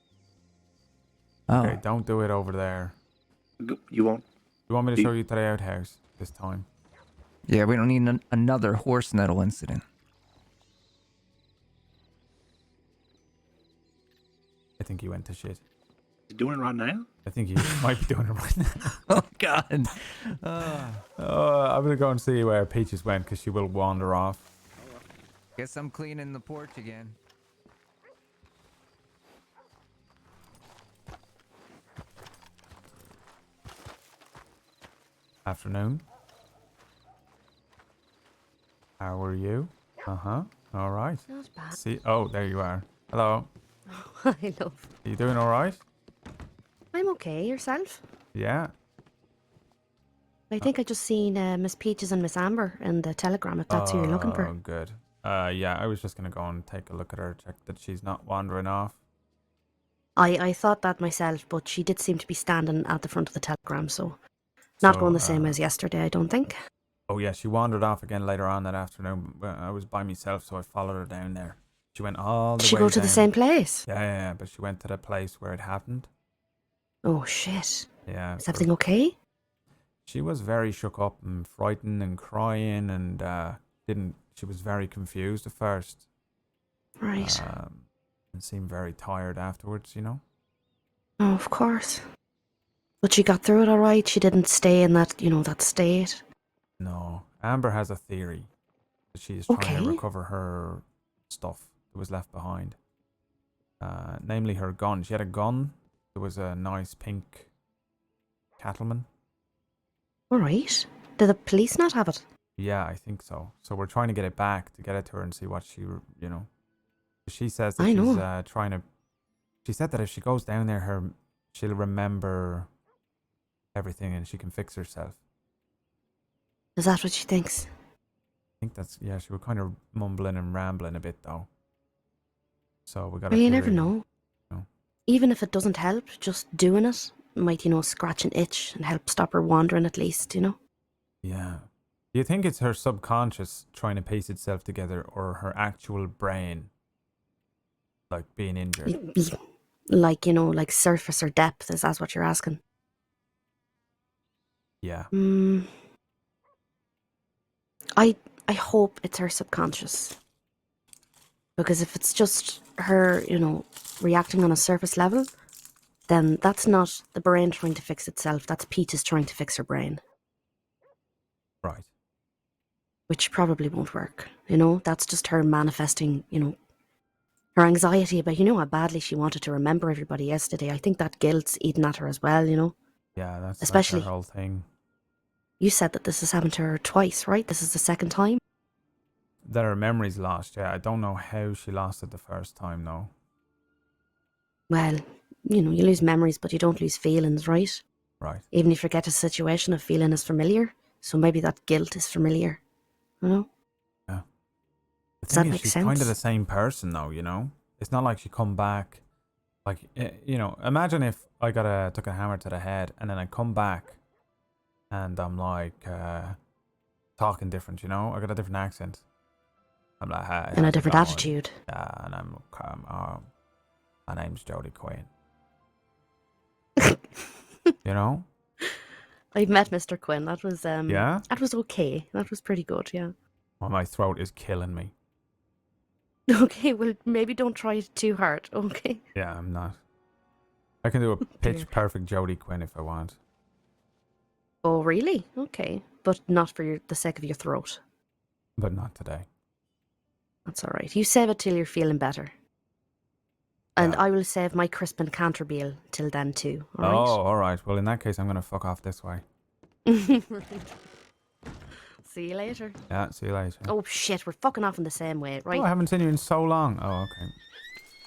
Oh, Okay, don't do it over there. You won't? You want me to show you to the outhouse this time? yeah, we don't need another horse nettle incident. I think he went to shit. You doing it right now? I think he might be doing it right now. Oh God. I'm gonna go and see where Peaches went, because she will wander off. Guess I'm cleaning the porch again. Afternoon. How are you? Uh-huh. All right. Not bad. See, oh, there you are. Hello. I love. Are you doing all right? I'm okay. Yourself? Yeah. I think I just seen Miss Peaches and Miss Amber in the telegram. If that's who you're looking for. Oh, good. Yeah, I was just gonna go and take a look at her, check that she's not wandering off. I thought that myself, but she did seem to be standing at the front of the telegram, so not going the same as yesterday, I don't think. Oh yeah, she wandered off again later on that afternoon. I was by myself, so I followed her down there. She went all the Did she way go to the down. same place? Yeah, but she went to the place where it happened. Oh shit. Yeah. Is everything okay? She was very shook up and frightened and crying and she was very confused at first. Right. And seemed very tired afterwards, you know? Oh, of course. But she got through it all right. She didn't stay in that, that state. No. Amber has a theory that she is trying to recover her stuff that was left behind. Namely her gun. She had a gun. There was a nice pink cattleman. All right. Did the police not have it? Yeah, I think so. So we're trying to get it back to get it to her and see what she, She says that she's trying to. She said that if she goes down there, she'll remember everything and she can fix herself. Is that what she thinks? I think that's She was kind of mumbling and rambling a bit though. So we got. Well, you never know. Even if it doesn't help, just doing it might, scratch an itch and help stop her wandering at least, Yeah. Do you think it's her subconscious trying to piece itself together, or her actual brain, like being injured? Like, like surface or depth, is that what you're asking? Yeah. I hope it's her subconscious. Because if it's just her, reacting on a surface level, then that's not the brain trying to fix itself. That's Peaches trying to fix her brain. Right. Which probably won't work. That's just her manifesting, her anxiety about, how badly she wanted to remember everybody yesterday. I think that guilt's eating at her as well, Yeah, that's especially her whole thing. You said that this has happened to her twice, right? This is the second time? That her memory's lost, yeah. I don't know how she lost it the first time, though. Well, you lose memories, but you don't lose feelings, right? Right. Even if you forget a situation, a feeling is familiar. So maybe that guilt is familiar, Yeah. Does that make she's sense? kind of the same person, though, It's not like she come back, like, imagine if I took a hammer to the head, and then I come back, and I'm like, talking different, I got a different accent. I'm like, hi. And a how's it different going? attitude. Yeah, and I'm my name's Jodie Quinn. I've met Mr. Quinn. That was Yeah? That was okay. That was pretty good, yeah. Well, my throat is killing me. Okay, well maybe don't try it too hard, okay? Yeah, I'm not. I can do a pitch perfect Jodie Quinn if I want. Oh really? Okay. But not for the sake of your throat. But not today. That's alright. You save it till you're feeling better. And Yeah. I will save my crisp and Canterbury till then too, alright? Oh, alright. Well, in that case, I'm going to fuck off this way. See you later. Yeah, see you later. Oh shit, we're fucking off in the same way, right? Oh, I haven't seen you in so long. Oh,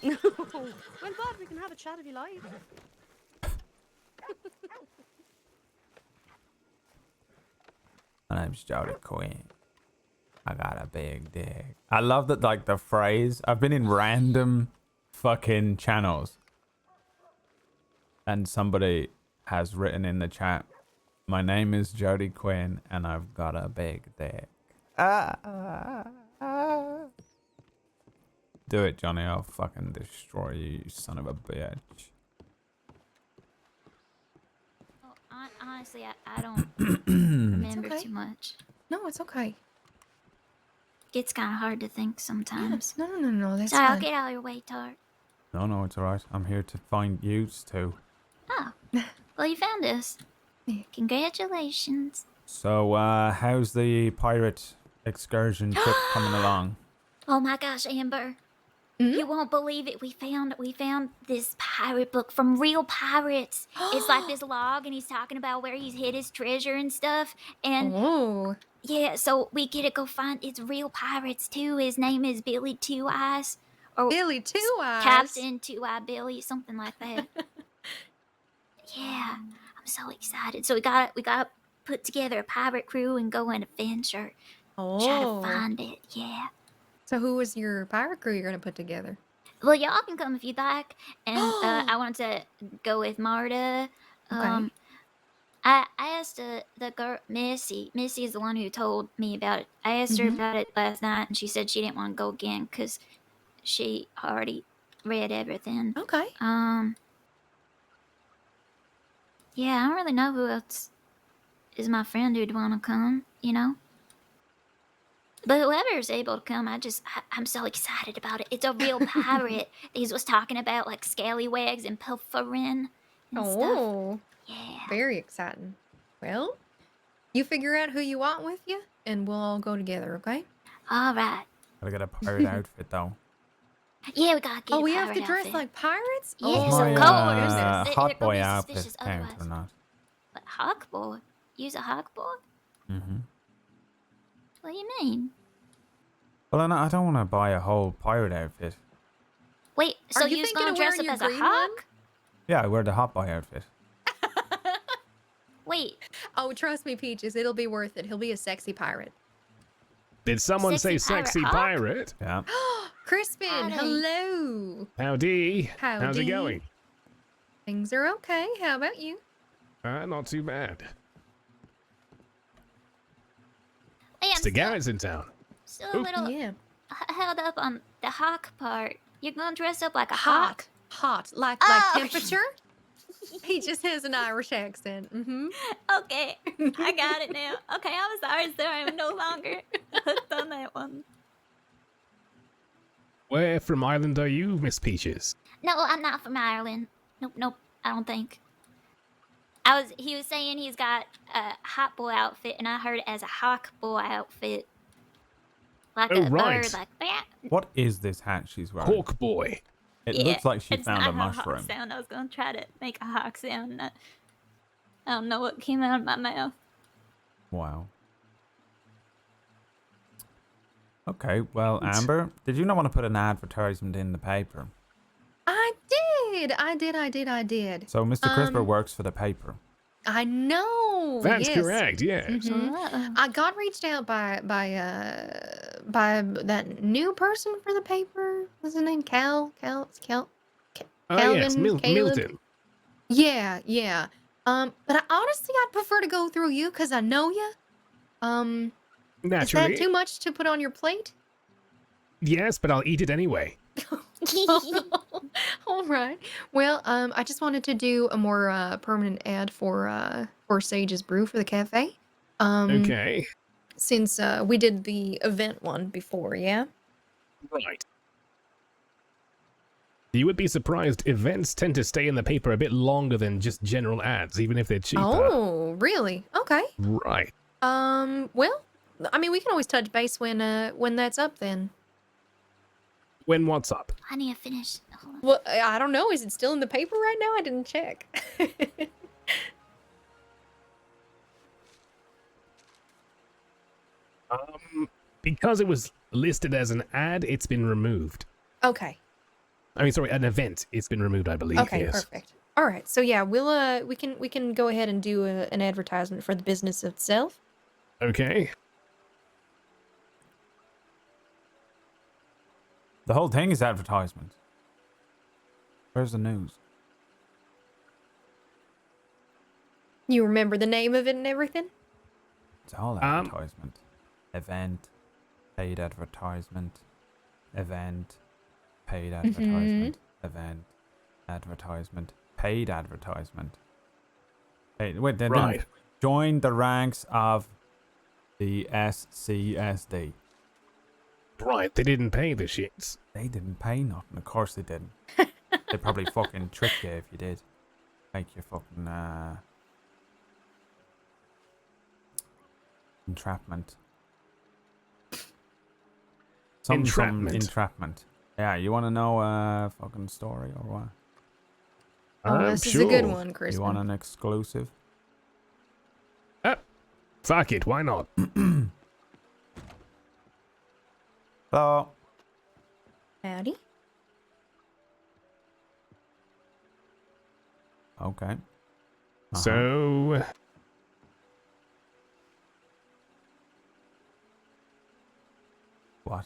okay. Well, God, we can have a chat if you like. My name's Jodie Quinn. I got a big dick. I love that, like, the phrase. I've been in random fucking channels. And somebody has written in the chat, my name is Jodie Quinn and I've got a big dick. Do it, Johnny. I'll fucking destroy you, you son of a bitch. Well, honestly, I don't remember okay. too much. No, it's okay. It's kind of hard to think sometimes. No, that's Sorry, I'll fine. get out of your way, Tart. No, it's alright. I'm here to find yous too. Oh, well, you found us. Congratulations. So, how's the pirate excursion trip coming along? Oh my gosh, Amber. You won't believe it. We found this pirate book from real pirates. It's like this log, and he's talking about where he's hid his treasure and stuff. And yeah, so we get to go find. It's real pirates too. His name is Billy Two Eyes, or Billy Two Eyes. Captain Two Eye Billy, something like that. Yeah, I'm so excited. So we got to put together a pirate crew and go on an adventure. Try to find it. Yeah. So who was your pirate crew you're gonna put together? Well, y'all can come if you'd like. And I wanted to go with Marta. Okay. I asked the girl Missy. Missy is the one who told me about it. I asked her about it last night, and she said she didn't want to go again because she already read everything. Okay. Yeah, I don't really know who else is my friend who'd want to come. You know. But whoever's able to come, I'm so excited about it. It's a real pirate. These was talking about like scallywags and pilfering and stuff. Yeah. Very exciting. Well, you figure out who you want with you, and we'll all go together, okay? All right. Gotta get a pirate outfit though. Yeah, we gotta get a we have pirate to dress outfit. like pirates? Yes, My of course. hot They're boy gonna be outfit suspicious count otherwise. or not? But hawk boy? Use a hawk boy? Mm-hmm. What do you mean? Well, I don't want to buy a whole pirate outfit. Wait, so Are you you're thinking gonna of dress wearing up your as a green one? hawk? Yeah, I wear the hot boy outfit. Wait, Oh, trust me, Peaches, it'll be worth it. He'll be a sexy pirate. Did someone say Sexy sexy pirate pirate? Yeah. Crispin, Howdy. hello. Howdy. How's Howdy. it going? Things are okay. How about you? Not too bad. hey, I'm Mr. Garrett's in town. still a little Yeah. held up on the hawk part. You're gonna dress up like a hawk? Hot. Like Oh. temperature? He just has an Irish accent. Mm-hmm. Okay, I got it now. Okay, I'm sorry, sir. I'm no longer hooked on that one. Where from Ireland are you, Miss Peaches? No, I'm not from Ireland. Nope. I don't think. He was saying he's got a hot boy outfit, and I heard it as a hawk boy outfit. Like Oh, a right. bird, like that. What is this hat she's wearing? Hawk boy. It Yeah, looks like she it's found not a mushroom. hawk sound. I was gonna try to make a hawk sound. And I don't know what came out of my mouth. Wow. Okay, well, Amber, did you not want to put an advertisement in the paper? I did. So Mr. Crisper works for the paper. I know. That's yes. correct, yes. Mhm. I got reached out by that new person for the paper. What's his name? Cal. Oh, yes, Calvin, Caleb? Milton. Yeah. But I'd prefer to go through you because I know you. Is Naturally. that too much to put on your plate? Yes, but I'll eat it anyway. All right. Well, I just wanted to do a more permanent ad for Sage's Brew for the cafe. Okay. Since we did the event one before, yeah. Right. You would be surprised, events tend to stay in the paper a bit longer than just general ads, even if they're cheaper. Oh, really? Okay. Right. Well, I mean, we can always touch base when that's up then. When what's up? I need to finish. Hold on. Well, I don't know. Is it still in the paper right now? I didn't check. Because it was listed as an ad, it's been removed. Okay. I mean, sorry, an event. It's been removed, I believe. Okay, yes. perfect. All right. So yeah, we'll we can go ahead and do an advertisement for the business itself. Okay. The whole thing is advertisement. Where's the news? You remember the name of it and everything? It's all advertisement. Event, paid advertisement, event, paid advertisement, event, advertisement, paid advertisement. Hey, wait, they Right. didn't join the ranks of the SCSD. Right, they didn't pay the shits. They didn't pay nothing. Of course they didn't. They probably fucking tricked you if you did. Make you fucking entrapment. Some entrapment. Yeah, you want to know a fucking story or what? Oh, this is a good one, Chris. You want an exclusive? Fuck it, why not? Hello. Howdy. Okay. So, What?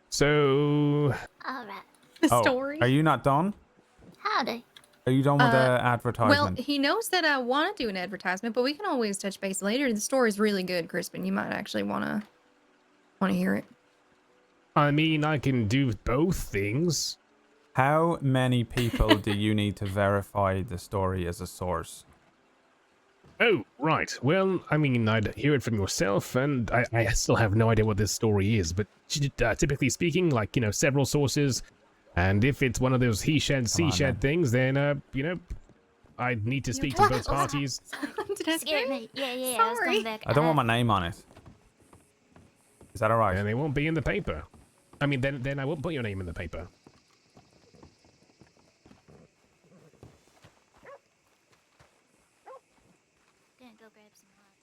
so All right. The Oh, story. are you not done? Howdy. Are you done with the Well, advertisement? he knows that I want to do an advertisement, but we can always touch base later. The story's really good, Crispin. You might actually want to hear it. I mean, I can do both things. How many people do you need to verify the story as a source? Oh, right. Well, I mean, I'd hear it from yourself, and I still have no idea what this story is, but typically speaking, like, you know, several sources, and if it's one of those he shed, she shed things, then, you know, I'd need to speak to both parties. Did I Scared scare me. Yeah, I was Sorry. coming back. I don't want my name on it. Is that alright? And they won't be in the paper. I mean, then I won't put your name in the paper. Gonna go grab some water.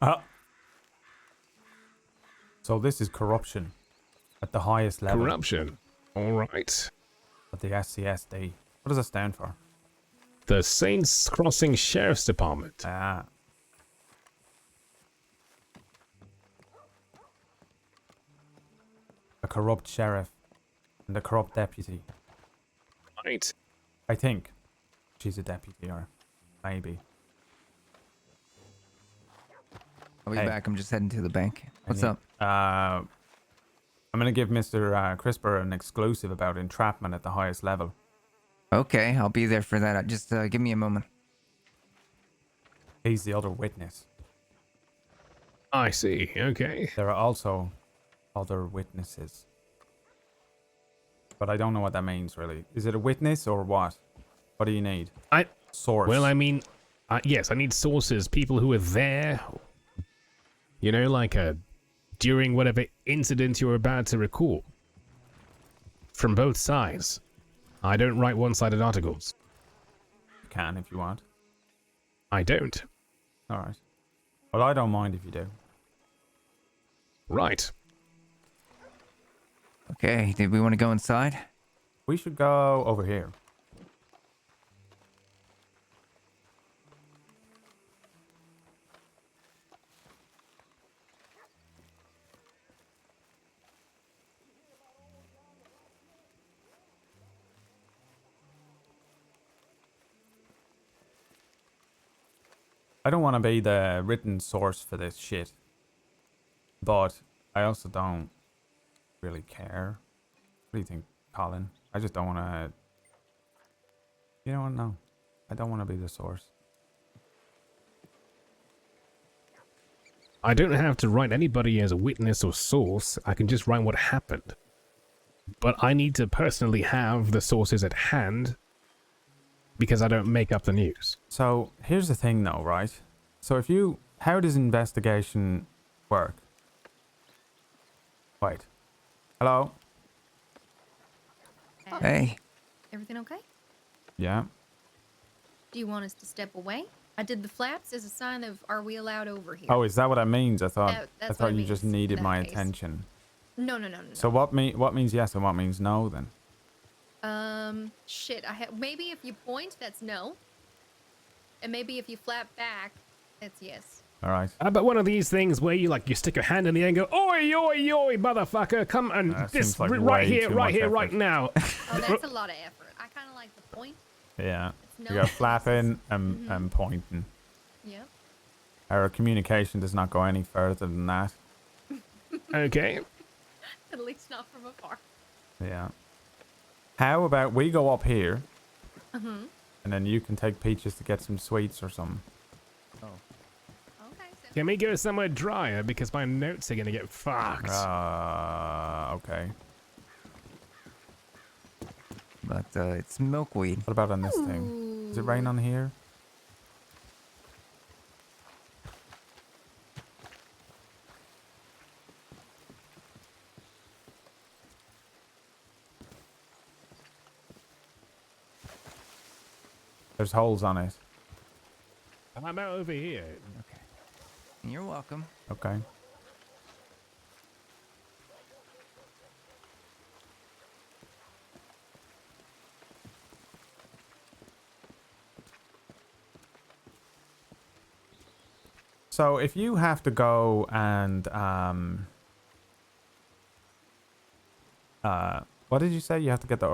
Oh. So this is corruption at the highest level. Corruption. All right. At the SCSD. What does that stand for? The Saints Crossing Sheriff's Department. Ah. A corrupt sheriff and a corrupt deputy. Right. I think she's a deputy, or maybe. I'll be Hey. back. I'm just heading to the bank. What's up? I'm gonna give Mr. Crisper an exclusive about entrapment at the highest level. Okay, I'll be there for that. Just give me a moment. He's the other witness. I see. Okay. There are also other witnesses. But I don't know what that means, really. Is it a witness or what? What do you need? Source. Well, I mean, yes, I need sources, people who were there. You know, like during whatever incident you're about to recall. From both sides. I don't write one-sided articles. You can if you want. I don't. Alright. Well, I don't mind if you do. Right. Okay, did we want to go inside? We should go over here. I don't want to be the written source for this shit. But I also don't really care. What do you think, Colin? I just don't want to... You know what? No. I don't want to be the source. I don't have to write anybody as a witness or source. I can just write what happened. But I need to personally have the sources at hand because I don't make up the news. So, here's the thing though, right? So if you... How does investigation work? Wait. Hello? Hey. Everything okay? Yeah. Do you want us to step away? I did the flaps as a sign of, are we allowed over here? Oh, is that what that means? I thought That's I what thought it you just means in needed that my case. attention. No. So what means yes and what means no then? Shit. Maybe if you point, that's no. And maybe if you flap back, that's yes. All right. How about one of these things where you stick your hand in the air and go, oi, oi, oi, motherfucker, come and this seems like right way here, too right much here, effort. right now. Oh, that's a lot of effort. I kind of like the point. Yeah. It's You no go flapping and, Mhm. and pointing. Yep. Our communication does not go any further than that. Okay. At least not from afar. Yeah. How about we go up here Mm-hmm. and then you can take Peaches to get some sweets or something. Okay. So Can we go somewhere drier because my notes are going to get fucked. Okay. But it's milkweed. What about on this thing? Does it rain on here? There's holes on it. I'm out over here. You're welcome. Okay. So if you have to go and what did you say? You have to get the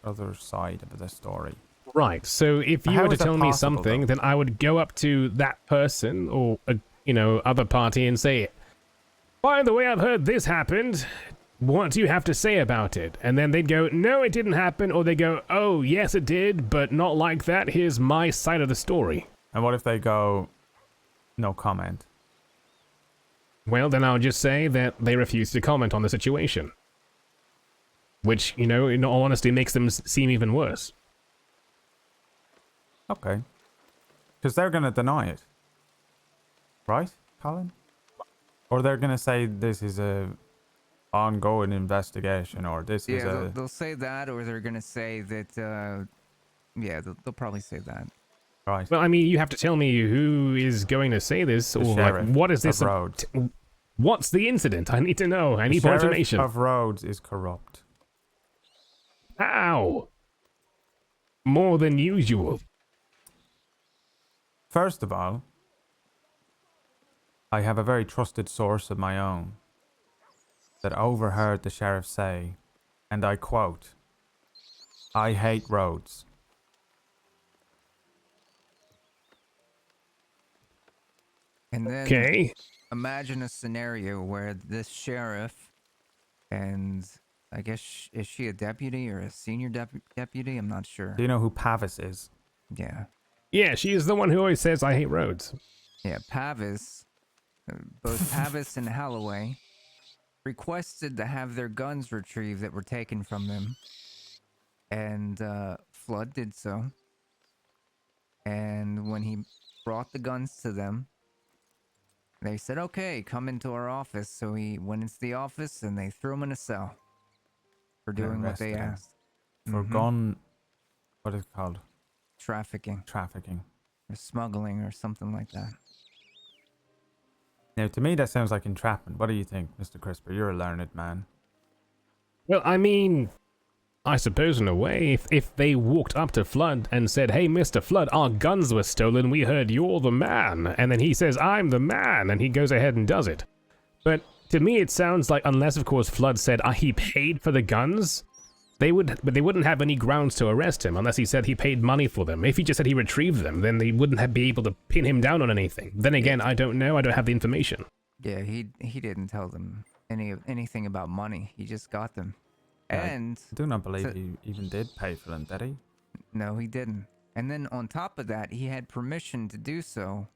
other side of the story. Right. So if you How were to is that tell me possible, something, though? then I would go up to that person or other party and say, "By the way, I've heard this happened. What do you have to say about it?" And then they'd go, "No, it didn't happen," or they go, "Oh, yes, it did, but not like that. Here's my side of the story." And what if they go, no comment? Well, then I'll just say that they refuse to comment on the situation. Which, in all honesty, makes them seem even worse. Okay. Because they're going to deny it. Right, Colin? Or they're going to say this is a ongoing investigation, or this is Yeah, a... they'll say that, or they're gonna say that. Yeah, they'll probably say that. Right. Well, I mean, you have to tell me who is going to say this, The or sheriff what is this? of Rhodes. What's the incident? I need to know. I The need more sheriff information. of Rhodes is corrupt. How? More than usual. First of all, I have a very trusted source of my own that overheard the sheriff say, and I quote, "I hate Rhodes." And then Okay. imagine a scenario where this sheriff, and I guess is she a deputy or a senior deputy? I'm not sure. Do you know who Pavis is? Yeah. Yeah, she is the one who always says, "I hate roads." Yeah, Pavis, both Pavis and Holloway, requested to have their guns retrieved that were taken from them. And Flood did so. And when he brought the guns to them, they said, "Okay, come into our office." So he went into the office and they threw him in a cell for doing what they arrested him. asked. For gun... What is it called? Trafficking. Trafficking. Or smuggling or something like that. Now, to me, that sounds like entrapment. What do you think, Mr. Crisper? You're a learned man. Well, I mean, I suppose in a way, if they walked up to Flood and said, "Hey, Mr. Flood, our guns were stolen, we heard you're the man," and then he says, "I'm the man," and he goes ahead and does it. But to me, it sounds like, unless of course Flood said he paid for the guns, they wouldn't have any grounds to arrest him unless he said he paid money for them. If he just said he retrieved them, then they wouldn't be able to pin him down on anything. Then again, I don't know. I don't have the information. Yeah, he didn't tell them anything about money. He just got them. And I do not believe he even did pay for them, did he? no, he didn't. And then on top of that, he had permission to do so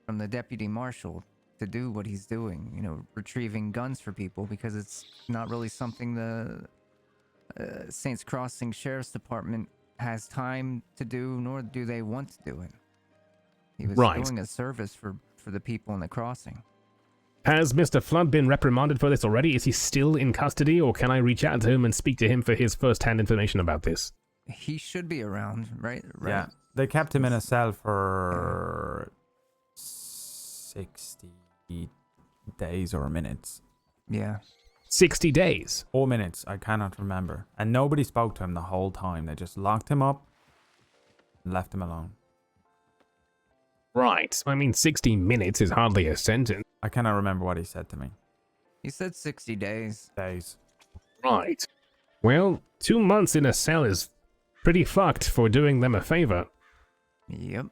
from the deputy marshal to do what he's doing, retrieving guns for people, because it's not really something the Saints Crossing Sheriff's Department has time to do, nor do they want to do it. He was Right. doing a service for the people in the crossing. Has Mr. Flood been reprimanded for this already? Is he still in custody, or can I reach out to him and speak to him for his first-hand information about this? He should be around, right? Yeah. They kept him in a cell for 60 days or minutes. Yeah. 60 days. Or minutes, I cannot remember. And nobody spoke to him the whole time. They just locked him up and left him alone. Right. I mean, 60 minutes is hardly a sentence. I cannot remember what he said to me. He said 60 days. Days. Right. Well, 2 months in a cell is pretty fucked for doing them a favor. Yep.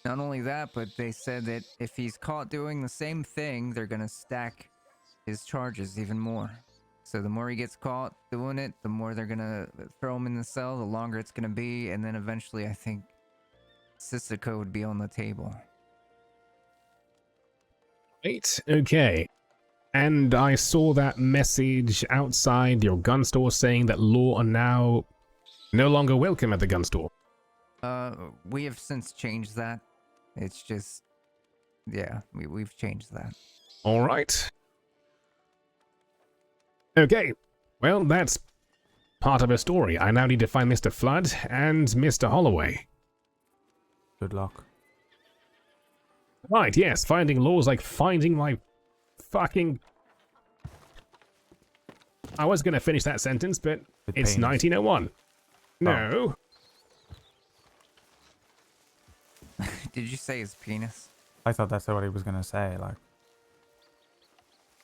Not only that, but they said that if he's caught doing the same thing, they're gonna stack his charges even more. So the more he gets caught doing it, the more they're gonna throw him in the cell, the longer it's gonna be, and then eventually I think Sissoko would be on the table. Right, okay. And I saw that message outside your gun store saying that law are now no longer welcome at the gun store. We have since changed that. It's just, yeah, we've changed that. Alright. Okay, well, that's part of a story. I now need to find Mr. Flood and Mr. Holloway. Good luck. Right, yes, finding laws like finding my fucking... I was gonna finish that sentence, but With it's penis. 1901. No. Did you say his penis? I thought that's what he was gonna say. Like,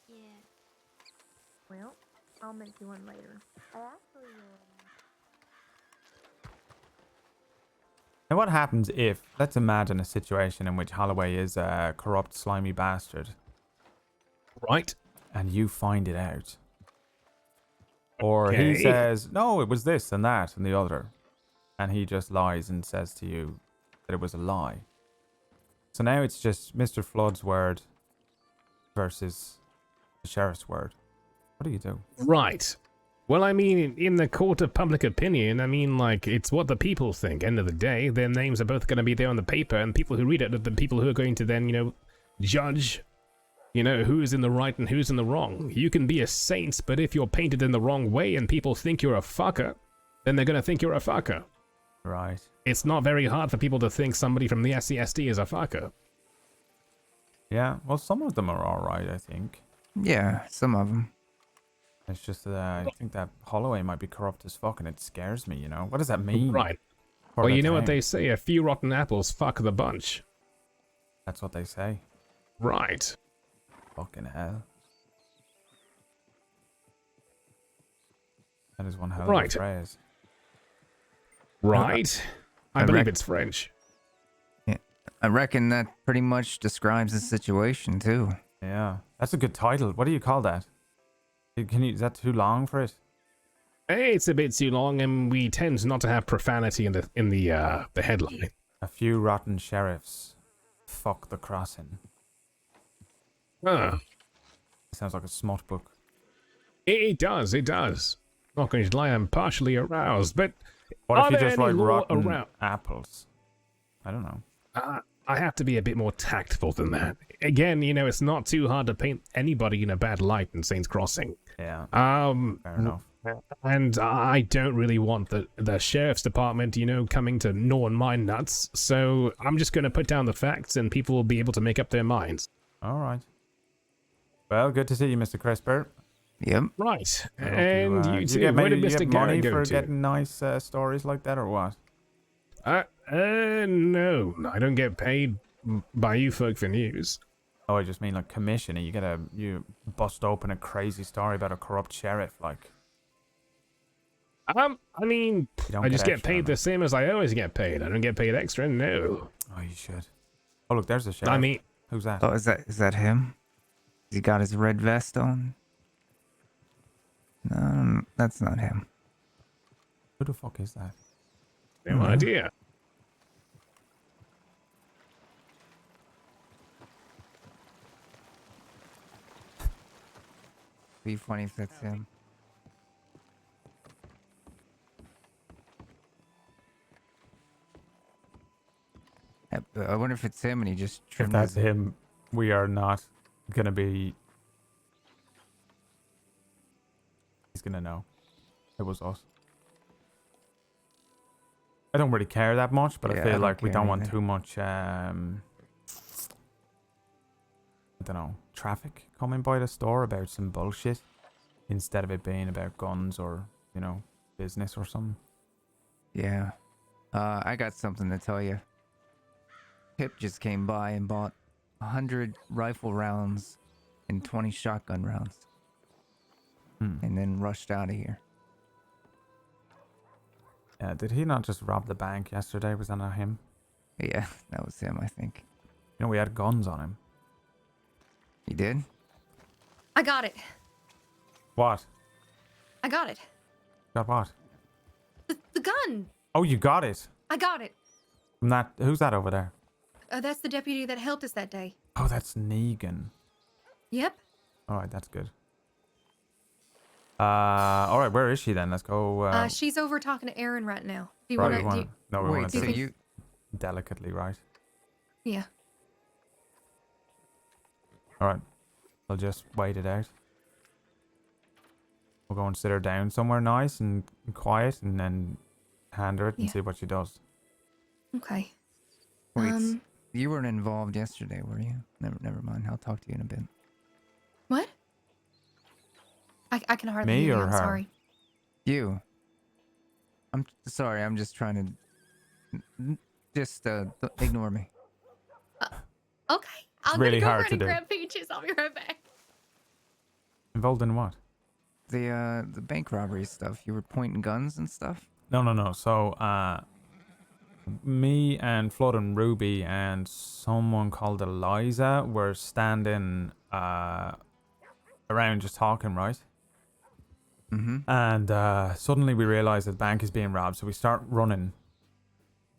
Yeah. Well, I'll make you one later. I actually, now what happens if? Let's imagine a situation in which Holloway is a corrupt, slimy bastard, Right. and you find it out, or he Okay. says, "No, it was this and that and the other," and he just lies and says to you that it was a lie. So now it's just Mr. Flood's word versus the sheriff's word. What do you do? Right. Well, I mean, in the court of public opinion, I mean, like, it's what the people think. End of the day, their names are both going to be there on the paper, and people who read it are the people who are going to then, judge, who's in the right and who's in the wrong. You can be a saint, but if you're painted in the wrong way and people think you're a fucker, then they're going to think you're a fucker. Right. It's not very hard for people to think somebody from the SCSD is a fucker. Yeah, well, some of them are alright, I think. Yeah, some of them. It's just that I think that Holloway might be corrupt as fuck, and it scares me, What does that mean? Right. for Well, the you know what town? they say, a few rotten apples fuck the bunch. That's what they say. Right. Fucking hell. That is one hell of Right. a phrase. Right. I believe it's French. Yeah, I reckon that pretty much describes the situation too. Yeah, that's a good title. What do you call that? Is that too long for it? It's a bit too long, and we tend not to have profanity in the headline. A few rotten sheriffs. Fuck the crossing. Ah, Sounds like a smut book. it does. It does. Not going to lie, I'm partially aroused, but What are if you there just any write law rotten around? apples? I don't know. I have to be a bit more tactful than that. Again, it's not too hard to paint anybody in a bad light in Saints Crossing. Yeah, fair enough. And I don't really want the sheriff's department, coming to gnaw on my nuts. So I'm just going to put down the facts, and people will be able to make up their minds. All right. Well, good to see you, Mr. Crisper. Yep. Right. I hope And you do too. get, Where maybe, did you Mr. get Gary money go for to? getting nice stories like that, or what? No. I don't get paid by you folk for news. Oh, I just mean like commission. You bust open a crazy story about a corrupt sheriff, like. I mean, You don't I just get extra paid on the it. same as I always get paid. I don't get paid extra, no. Oh, you should. Oh, look, there's the sheriff. I mean, Who's that? Oh, is that him? Has he got his red vest on? No, that's not him. Who the fuck is that? no idea. Be funny if that's him. I wonder if it's him and he just If trimmed that's his... him, we are not gonna be. He's gonna know. It was us. I don't really care that much, but Yeah, I I feel don't like we care don't want either. too much. I don't know, traffic coming by the store about some bullshit, instead of it being about guns or business or something. Yeah. I got something to tell you. Pip just came by and bought 100 rifle rounds and 20 shotgun rounds. And then rushed out of here. Yeah, did he not just rob the bank yesterday? Was that not him? Yeah, that was him, I think. We had guns on him. He did? I got it. What? I got it. Got what? The gun. Oh, you got it. I got it. From that, who's that over there? That's the deputy that helped us that day. Oh, that's Negan. Yep. All right, that's good. All right, where is she then? Let's go. She's over talking to Aaron right now. Do you right, want to? no, we Wait, want to so do you... it delicately, right? Yeah. All right, we'll just wait it out. We'll go and sit her down somewhere nice and quiet, and then hand her it and Yeah. see what she does. Okay. Wait, you weren't involved yesterday, were you? Never mind. I'll talk to you in a bit. What? I can hardly Me hear you. or I'm her? sorry. You. I'm sorry. I'm just trying to... Just ignore me. Okay. I'm really gonna go hard run to and do. grab peaches. I'll be right back. Involved in what? The bank robbery stuff. You were pointing guns and stuff. No. So, me and Flood and Ruby and someone called Eliza were standing around just talking, right? Mm-hmm. And suddenly we realize that the bank is being robbed, so we start running.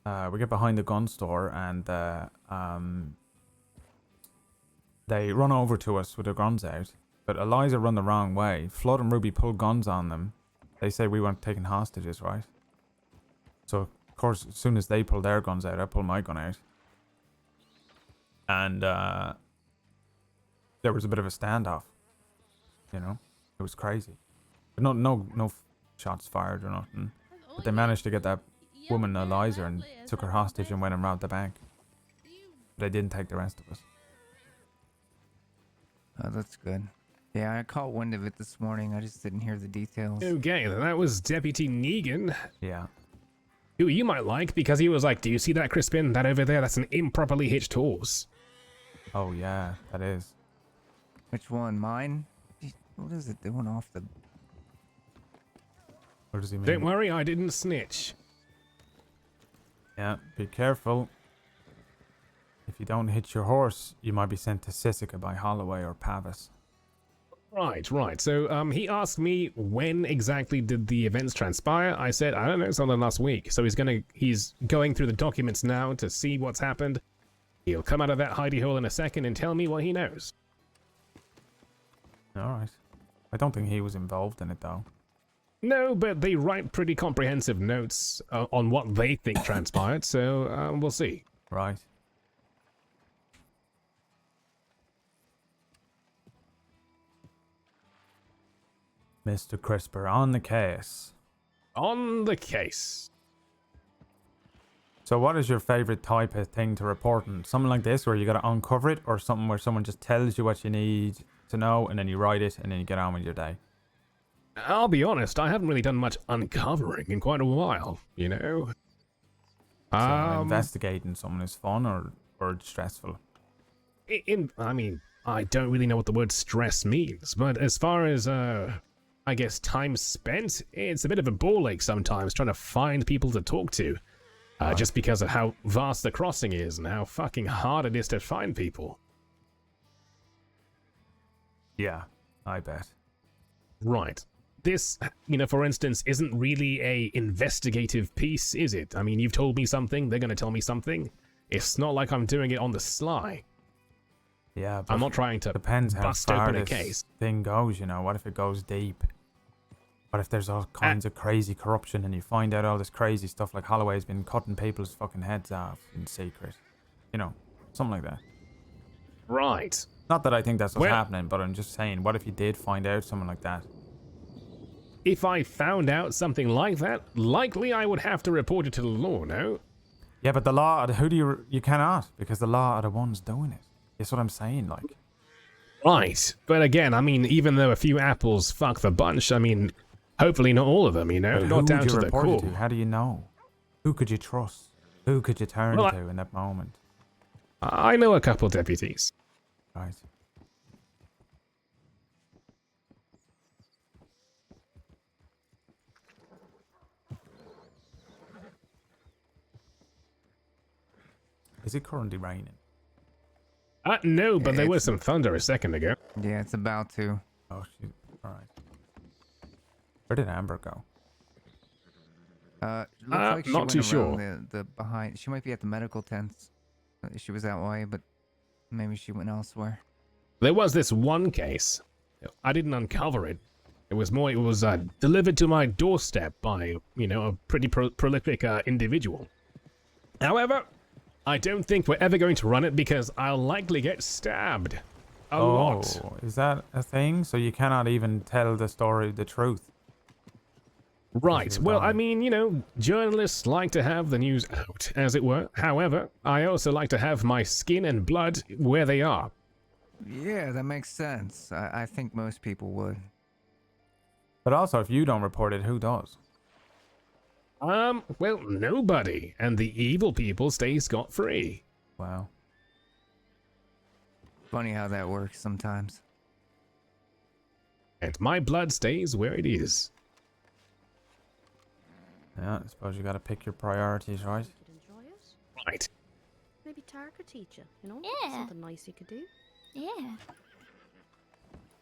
We get behind the gun store, and they run over to us with their guns out. But Eliza run the wrong way. Flood and Ruby pull guns on them. They say we weren't taking hostages, right? So, of course, as soon as they pull their guns out, I pull my gun out. And there was a bit of a standoff. You know? It was crazy. But no shots fired or nothing. But they managed to get that woman, Eliza, and took her hostage and went and robbed the bank. But they didn't take the rest of us. Oh, that's good. Yeah, I caught wind of it this morning. I just didn't hear the details. Okay, that was Deputy Negan. Yeah. Who you might like, because he was like, do you see that, Crispin? That over there, that's an improperly hitched horse. Oh, yeah, that is. Which one? Mine? What is it doing off the... What does he mean? Don't worry, I didn't snitch. Yeah, be careful. If you don't hit your horse, you might be sent to Sisika by Holloway or Pavis. Right. So, he asked me when exactly did the events transpire. I said, I don't know, sometime last week. So he's going through the documents now to see what's happened. He'll come out of that hidey hole in a second and tell me what he knows. Alright. I don't think he was involved in it, though. No, but they write pretty comprehensive notes on what they think transpired, so we'll see. Right. Mr. Crisper, on the case. On the case. So what is your favorite type of thing to report on? Something like this where you got to uncover it, or something where someone just tells you what you need to know and then you write it and then you get on with your day? I'll be honest, I haven't really done much uncovering in quite a while, you know? So investigating someone is fun or stressful? I mean, I don't really know what the word stress means, but as far as, I guess, time spent, it's a bit of a ball ache sometimes trying to find people to talk to. Just because of how vast the crossing is and how fucking hard it is to find people. Yeah, I bet. Right. This, for instance, isn't really a investigative piece, is it? I mean, you've told me something, they're going to tell me something. It's not like I'm doing it on the sly. Yeah, but I'm not trying to depends how bust far open a this case. thing goes, What if it goes deep? What if there's all kinds of crazy corruption and you find out all this crazy stuff like Holloway's been cutting people's fucking heads off in secret? Something like that. Right. Not that I think that's what's happening, but I'm just saying, what if you did find out something like that? If I found out something like that, likely I would have to report it to the law, no? Yeah, but the law, you cannot, because the law are the ones doing it. That's what I'm saying, like. Right. But again, I mean, even though a few apples fuck the bunch, I mean, hopefully not all of them, But not down to the report it core. to? How do you know? Who could you trust? Who could you turn to in that moment? I know a couple deputies. Right. Is it currently raining? No, but there was some thunder a second ago. Yeah, it's about to. Oh, shit. Alright. Where did Amber go? Looks like she not went too around sure. The behind. She might be at the medical tents. She was that way, but maybe she went elsewhere. There was this one case. I didn't uncover it. It was delivered to my doorstep by, a pretty prolific individual. However, I don't think we're ever going to run it because I'll likely get stabbed. A lot. Is that a thing? So you cannot even tell the truth? Right. Well, I mean, journalists like to have the news out, as it were. However, I also like to have my skin and blood where they are. Yeah, that makes sense. I think most people would. But also, if you don't report it, who does? Well, nobody. And the evil people stay scot-free. Wow. Funny how that works sometimes. And my blood stays where it is. Yeah, I suppose you gotta pick your priorities, right? You could enjoy it. Right. Maybe Tar could teach you, you know? Yeah. Something nice you could do. Yeah.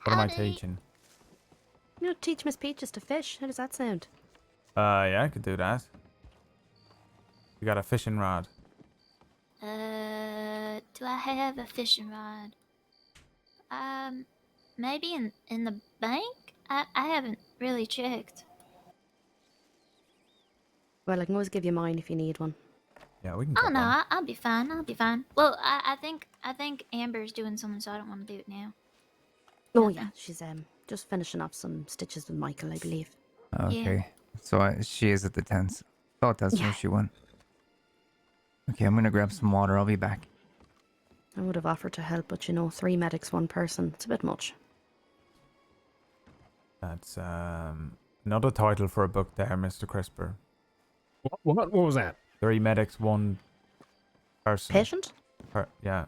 What am I Howdy. teaching? You know, teach Miss Peaches to fish. How does that sound? Yeah, I could do that. You got a fishing rod. Do I have a fishing rod? Maybe in the bank? I haven't really checked. Well, I can always give you mine if you need one. Yeah, we can Oh get no, one. I'll be fine. I'll be fine. Well, I think Amber's doing something, so I don't want to do it now. Oh yeah, she's just finishing up some stitches with Michael, I believe. Okay. So she is at the tents. Thought that's Yeah. where she went. Okay, I'm gonna grab some water. I'll be back. I would have offered to help, but you know, 3 medics, 1 person. It's a bit much. That's another title for a book there, Mr. Crisper. What was that? 3 medics, 1 person. Patient? Yeah.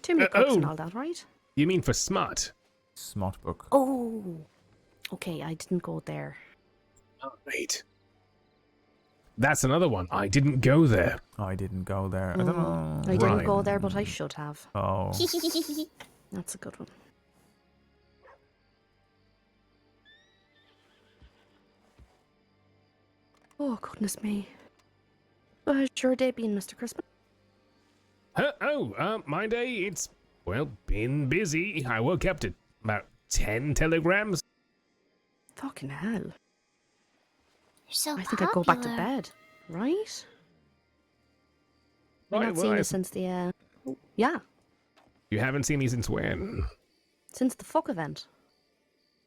Too many cooks and oh. all that, right? You mean for smut? Smut book. Oh. Okay, I didn't go there. Oh, wait. That's another one. I didn't go there. I didn't go there. I don't know. I didn't Right. go there, but I should have. Oh. That's a good one. Oh, goodness me. How's your day been, Mr. Crispin? My day, it's, well, been busy. I woke up to about 10 telegrams. Fucking hell. You're so I think I'd go back to popular. bed, right? I've Right, not well, seen I- you since the, yeah, You haven't seen me since when? since the fuck event.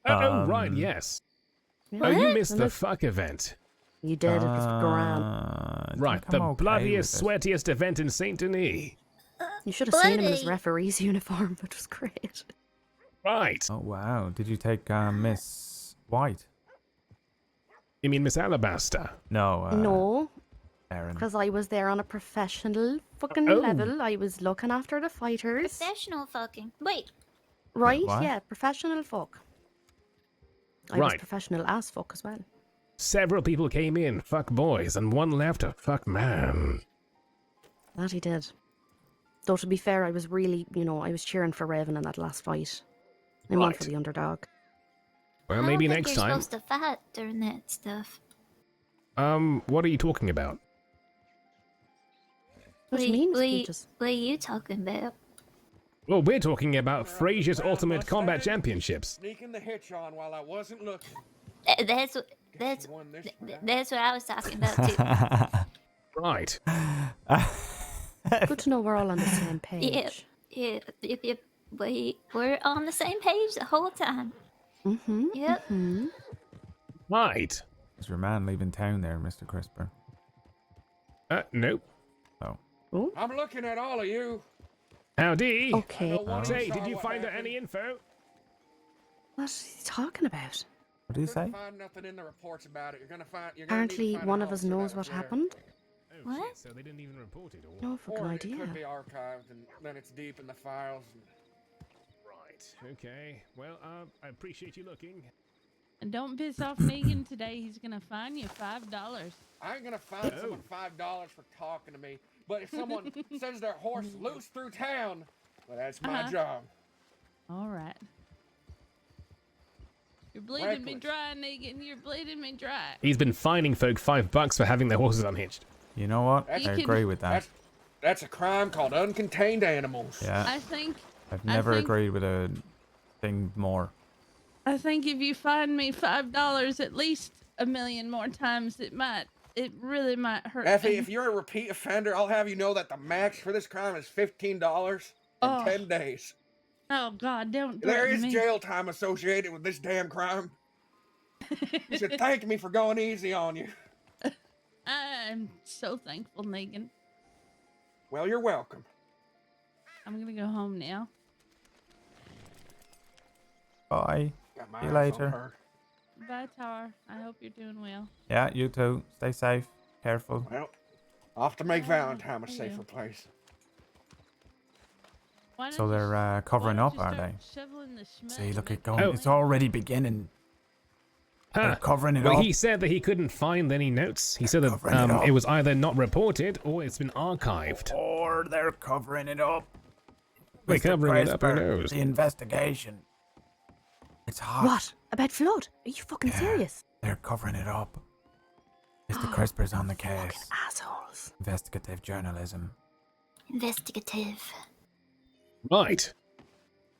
Right, yes. Yeah. Oh, you missed And the it- fuck event. You did, it was grand. I Right, think the I'm okay bloodiest, with it. sweatiest event in Saint Denis. You should have seen him in his Bloody. referee's uniform, which was great. Right. Oh, wow. Did you take Miss White? You mean Miss Alabaster? No. No, Aaron. because I was there on a professional fucking Oh. level. I was looking after the fighters. Professional fucking. Wait, Right? What? Yeah, professional fuck. I was Right. professional as fuck as well. Several people came in, fuck boys, and one left a fuck man. That he did. Though to be fair, I was really, I was cheering for Raven in that last fight. I'm on for Right. the underdog. Well, I don't maybe think next you're time. supposed to fight during that stuff. What are you talking about? What do you mean, Miss What Peaches? are you talking about? Well, we're talking about Frazier's Ultimate Combat Championships. Sneaking the hitch on while I wasn't looking. That's what I was talking about too. Right. Good to know we're all on the same page. Yep. We were on the same page the whole time. Mm-hmm. Yep. Mm-hmm. Right. Is your man leaving town there, Mr. Crisper? Nope. Oh. I'm looking at all of you. Howdy. Okay. I know one of Say, you did saw you what find happened. any info? What is he talking about? What do you say? Couldn't find nothing in the reports about it. You're gonna need Apparently, to find one out of us who knows that what was there. happened. Oh, What? shit, so they didn't even report it all. No fucking Or idea. it could be archived and then it's deep in the files. Right. Okay. Well, I appreciate you looking. And don't piss off Negan today. He's gonna fine you $5. I ain't gonna find someone $5 for talking to me, but if someone sends their horse loose through town, well, that's my job. All right. You're bleeding me Reckless. dry, Negan. You're bleeding me dry. He's been fining folk $5 for having their horses unhinged. You know what? I You can- agree with that. That's a crime called uncontained animals. Yeah. I think I've never think- agreed with a thing more. if you fine me $5 at least a million more times, it really might hurt. Effie, me. if you're a repeat offender, I'll have you know that the max for this crime is $15 in Oh. 10 days. Oh God, don't There threaten is me. jail time associated with this damn crime. You should thank me for going easy on you. I'm so thankful, Negan. Well, you're welcome. I'm gonna go home now. Bye. Got my See you eyes on later. her. Bye, Tar. I hope you're doing well. Yeah, you too. Stay safe. Careful. Well, off to make Valentine a I safer will. place. Why So don't you they're why covering don't up, you are start they? shoveling the schmut See, and look make it going. Oh. It's already beginning. They're Huh. covering it Well, up. he said that he couldn't find any notes. He said that covering it up. it was either not reported or it's been archived. Or they're covering it up. They're Mr. covering it up, who Crisper, knows? The investigation. It's hot. What? About Flood? Are you fucking Yeah. serious? They're covering it up. Mr. Crisper's on the Fucking case. assholes. Investigative journalism. Investigative. Right.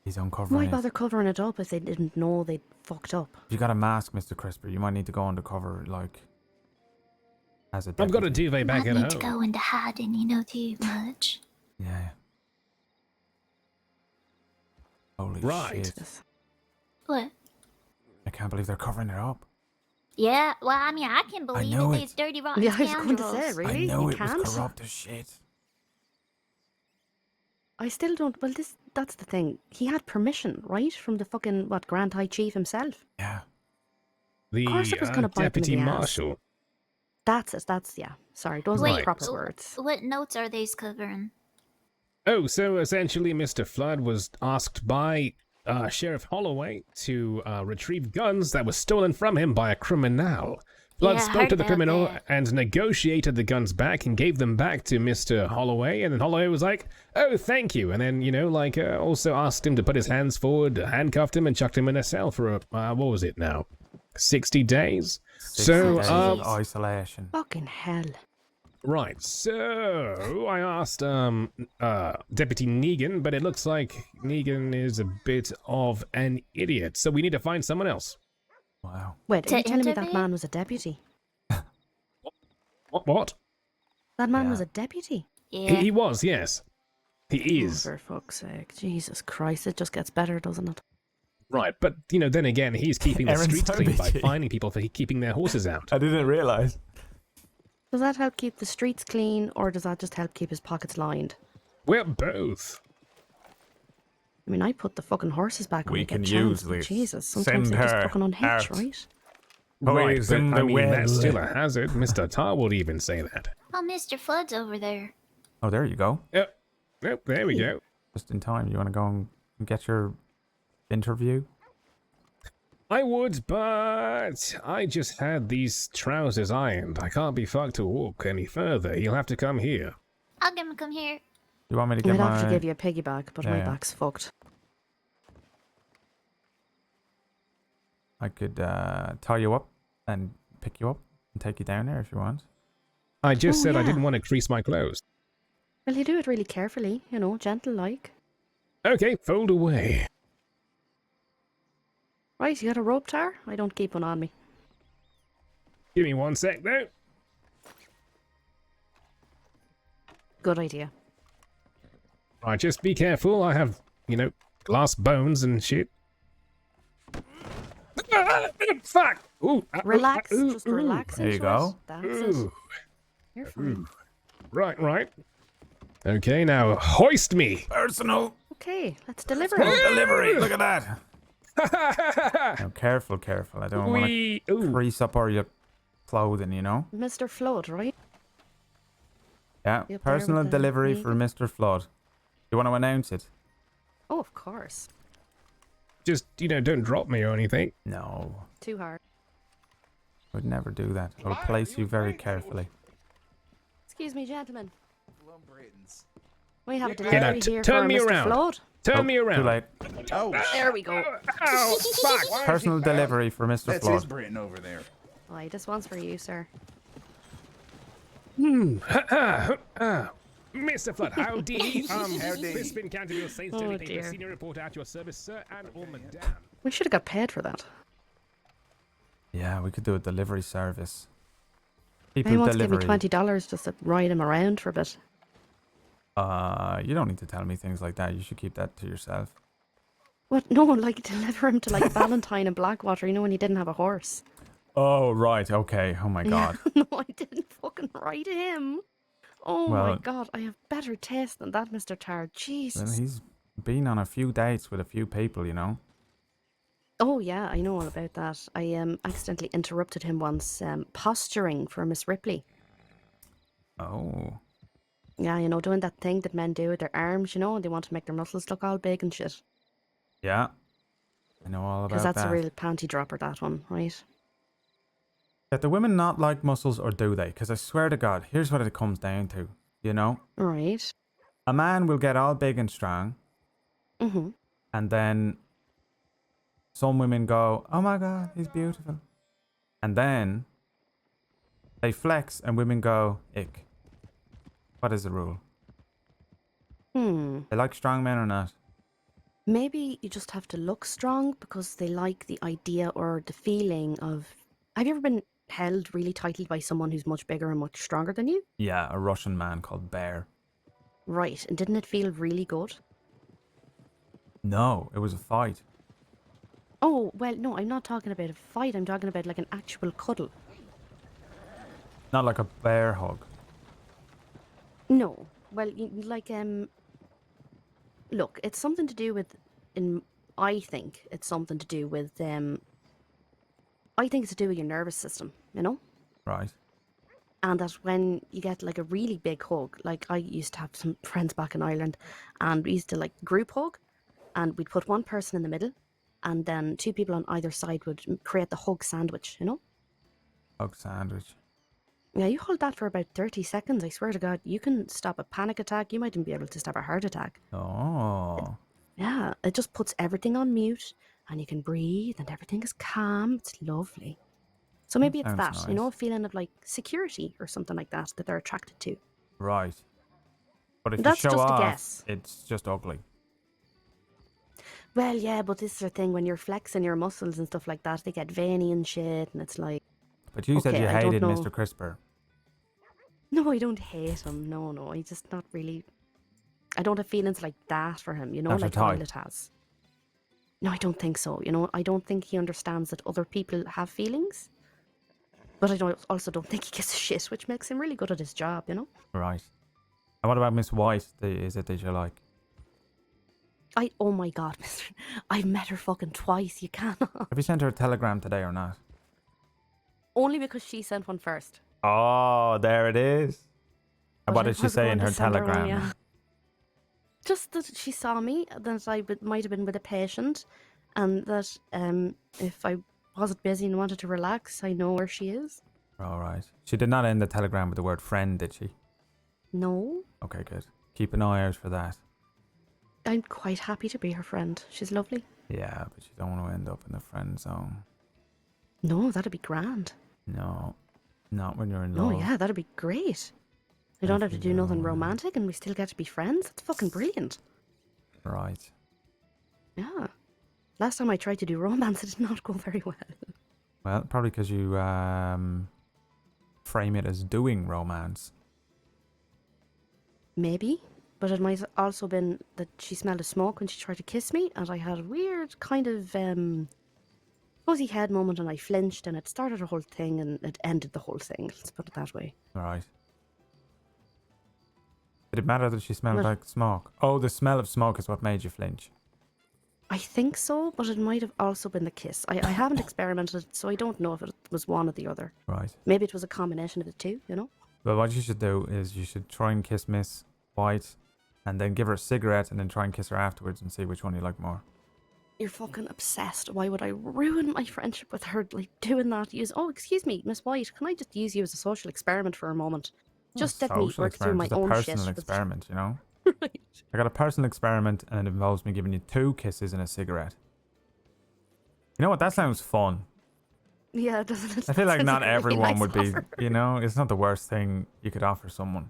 He's uncovering Why it. bother covering it up if they didn't know they'd fucked up? If you got a mask, Mr. Crisper, you might need to go undercover, like, as a I've got a deputy. duvet back Might at need home. to go into hiding, you know too much. Yeah. Holy Right. shit. What? I can't believe they're covering it up. Yeah, well, I mean, I can believe know it. it. These dirty, rotten Yeah, I was scoundrels. going to say, really? I know You it can't? was corrupt as shit. I still don't. Well, that's the thing. He had permission, right? From the fucking, Grand High Chief himself. Yeah. The course it was gonna bite them in deputy the ass. marshal. That's it. Yeah. Sorry, those are Wait, the proper w- words. What notes are these covering? Oh, so essentially Mr. Flood was asked by Sheriff Holloway to retrieve guns that were stolen from him by a criminal. Flood Yeah, I spoke heard to the about criminal that. and negotiated the guns back and gave them back to Mr. Holloway, and then Holloway was like, oh, thank you, and then, also asked him to put his hands forward, handcuffed him, and chucked him in a cell for, what was it now? 60 days? 60 days of So, isolation. Fucking hell. right, so I asked Deputy Negan, but it looks like Negan is a bit of an idiot, so we need to find someone else. Wow. Wait, To are you telling me that interview? man was a deputy? What? That man Yeah. was a deputy? Yeah. He was, yes. He Oh, is. for fuck's sake. Jesus Christ, it just gets better, doesn't it? Right, but, then again, he's keeping the Aaron's streets so clean by bitchy. finding people for keeping their horses out. I didn't realize. Does that help keep the streets clean, or does that just help keep his pockets lined? Well, both. I mean, I put the fucking horses back when We I get can chance, use but this. Jesus, sometimes Send they just her fucking unhitch, out. right? Right, Boys but, in I the mean, that's well. still a hazard. Mr. Tar would even say that. Oh, Mr. Flood's over there. Oh, there you go. Yep, there we go. Just in time. You want to go and get your interview? I would, but I just had these trousers ironed. I can't be fucked to walk any further. You'll have to come here. I'll get him to come here. You want me to I get might my... have to give you a piggyback, but my Yeah. back's fucked. I could tie you up and pick you up and take you down there if you want. I just Oh, said I yeah. didn't want to crease my clothes. Well, you do it really carefully, gentle-like. Okay, fold away. Right, you got a rope, Tar? I don't keep one on me. Give me 1 sec, though. Good idea. Right, just be careful. I have, glass bones and shit. Fuck! Ooh, Relax, ooh, just ooh. relax There you into go. it. That's Ooh. it. You're fine. Right. Okay, now hoist me. Personal Okay, let's deliver. delivery. Look at that. Now, careful. I don't want to Ooh. crease up all your clothing, Mr. Flood, right? Yeah, You up there personal with the delivery for Negan? Mr. Flood. You want to announce it? Oh, of course. Just, don't drop me or anything. No, Too hard. would never do that. I'll place you very carefully. Excuse me, gentlemen. We have a Get delivery out. here Turn for me Mr. around. Flood. Turn me around. Too late. There we go. Ow, fuck. Personal delivery for Mr. That's his Flood. Britain over there. Why, this one's for you, sir. Mr. Flood, howdy. Howdy. Crispin Canterville, Saints Oh, Daily Paper, dear. senior reporter at your service, sir, and or madame. We should have got paid for that. Yeah, we could do a delivery service. He People wants to give me delivery. $20 just to ride him around for a bit. You don't need to tell me things like that. You should keep that to yourself. What? No, like deliver him to like Valentine and Blackwater, when he didn't have a horse. Oh, right. Okay. Oh, my God. No, I didn't fucking ride him. Oh my Well- God, I have better taste than that, Mr. Tar. Well, Jesus. he's been on a few dates with a few people, Oh yeah, I know all about that. I accidentally interrupted him once posturing for Miss Ripley. Oh. Yeah, you know, doing that thing that men do with their arms, you know, and they want to make their muscles look all big and shit. Yeah. I know all Because about that's that. a real panty dropper, that one, right? Yeah, do women not like muscles or do they? Because I swear to God, here's what it comes down to, you know? Right. A man will get all big and strong, Mm-hmm. and then some women go, oh my God, he's beautiful. And then they flex and women go, ick. What is the rule? They like strong men or not? Maybe you just have to look strong because they like the idea or the feeling of... Have you ever been held really tightly by someone who's much bigger and much stronger than you? Yeah, a Russian man called Bear. Right, and didn't it feel really good? No, it was a fight. Oh, well, no, I'm not talking about a fight. I'm talking about like an actual cuddle. Not like a bear hug. No. Well, like, look, it's something to do with, I think it's something to do with, I think it's to do with your nervous system, you know? Right. And that when you get like a really big hug, like I used to have some friends back in Ireland, and we used to like group hug, and we'd put one person in the middle, and then two people on either side would create the hug sandwich, you know? Hug sandwich. Yeah, you hold that for about 30 seconds, I swear to God, you can stop a panic attack, you might even be able to stop a heart attack. Oh. Yeah, it just puts everything on mute, and you can breathe, and everything is calm, it's lovely. So maybe it's Sounds that, nice. you know, a feeling of like security or something like that that they're attracted to. Right. But if That's you show just a off, guess. it's just ugly. Well, yeah, but this is the thing, when you're flexing your muscles and stuff like that, they get veiny and shit, and it's like... But you said okay, you I don't hated know. Mr. Crisper. No, I don't hate him. No, I just not really... I don't have feelings like that for him, you know, Not your like type. Violet has. No, I don't think so, you know. I don't think he understands that other people have feelings. But I also don't think he gives a shit, which makes him really good at his job, you know? Right. And what about Miss White? Is it that you like? Oh my God, mister. I've met her fucking twice, you cannot. Have you sent her a telegram today or not? Only because she sent one first. Oh, there it is. And But what I did she was say going in to her send her one, telegram? yeah. Just that she saw me, that I might have been with a patient, and that if I wasn't busy and wanted to relax, I know where she is. All right. She did not end the telegram with the word friend, did she? No. Okay, good. Keep an eye out for that. I'm quite happy to be her friend. She's lovely. Yeah, but you don't want to end up in the friend zone. No, that'd be grand. No. Not when you're in No, love. yeah, that'd be great. I don't have to do nothing romantic and we still get to be friends. That's fucking brilliant. Right. Yeah. Last time I tried to do romance, it did not go very well. Well, probably because you frame it as doing romance. Maybe. But it might have also been that she smelled of smoke when she tried to kiss me, and I had a weird kind of fuzzy head moment, and I flinched, and it started a whole thing, and it ended the whole thing. Let's put it that way. Right. Did it matter that she smelled What? like smoke? Oh, the smell of smoke is what made you flinch. I think so, but it might have also been the kiss. I haven't experimented, so I don't know if it was one or the other. Right. Maybe it was a combination of the two, you know? Well, what you should do is you should try and kiss Miss White, and then give her a cigarette, and then try and kiss her afterwards and see which one you like more. You're fucking obsessed. Why would I ruin my friendship with her, like, doing that? Oh, excuse me, Miss White, can I just use you as a social experiment for a moment? Just let me Social work through my experiment, own it's a personal shit. experiment, you know? Right. I got a personal experiment, and it involves me giving you 2 kisses and a cigarette. You know what? That sounds fun. Yeah, doesn't it? I feel like Sounds not a really everyone nice would be, offer. you know, it's not the worst thing you could offer someone.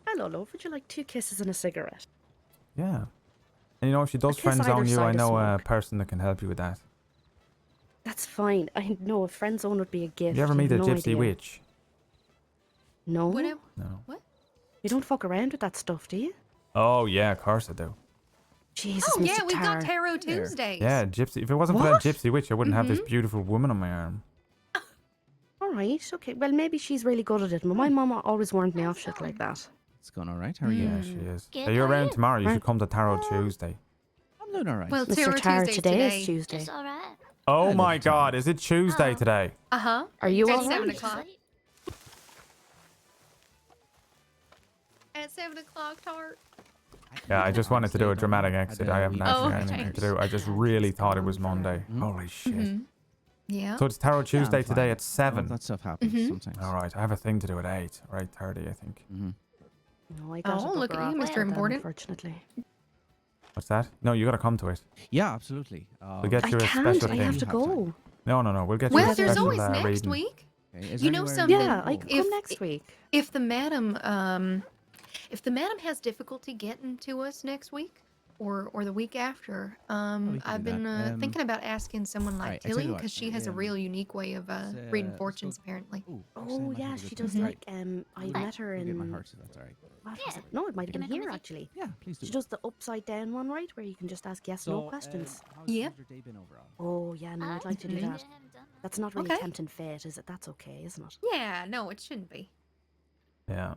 Hello, love. Would you like 2 kisses and a cigarette? Yeah. And you know, if she does kiss friend either zone you, side I of know a smoke. person that can help you with that. That's fine. I know a friend zone would be a gift. You ever meet a have no gypsy idea. witch? No. Whatever. No. What? You don't fuck around with that stuff, do you? Oh, yeah, of course I do. Jesus, Oh, Mr. yeah, we've got Tar. Tarot Tuesdays. Yeah, gypsy. If it wasn't for What? that gypsy witch, I wouldn't have this beautiful woman on my arm. All right, okay. Well, maybe she's really good at it, but my mama always warned me off shit like that. It's going all right. How are you? Yeah, she is. Good, Are you how are around you? tomorrow? You Right. should come to Tarot Tuesday. I'm doing all right. Well, Tarot Mr. Tar, Tuesdays today is Tuesday. Just all right. Oh I my live in town. god, is it Tuesday Oh. today? Uh-huh. Are you At all 7 right? o'clock. at 7 o'clock, Tart? Yeah, I just wanted to do a dramatic exit. I haven't actually Oh, anything okay. to do. I just really thought it was Monday. Holy shit. Mhm. Yeah. So it's Tarot Tuesday today fine. at 7. That stuff happens Mhm. sometimes. All right, I have a thing to do at 8 or 8:30, I think. No, I got Oh, to look bugger at you, off Mr. till then, Important. unfortunately. What's that? No, you got to come to it. Yeah, absolutely. We'll get I you a can't. special I thing. have to go. No, we'll get you Well, a there's special always next reading. week. Okay, is You there know anywhere something? Yeah, I can come next week. If the madam has difficulty getting to us next week or the week after, we can I've do been that. thinking about asking someone like Alright, I tell Tilly you what, because she has a real unique way of reading fortunes, apparently. Oh yeah, she does like I met her in. Get my heart, so that's all right. What was it? No, it might have been here actually. Yeah, please do. She does the upside down one, right, where you can just ask yes no So, questions. how's Yep. your day been overall? Oh yeah, no, I'd like to do Mhm. that. That's not really Okay. tempting fate, is it? That's okay, isn't it? Yeah, no, it shouldn't be. Yeah.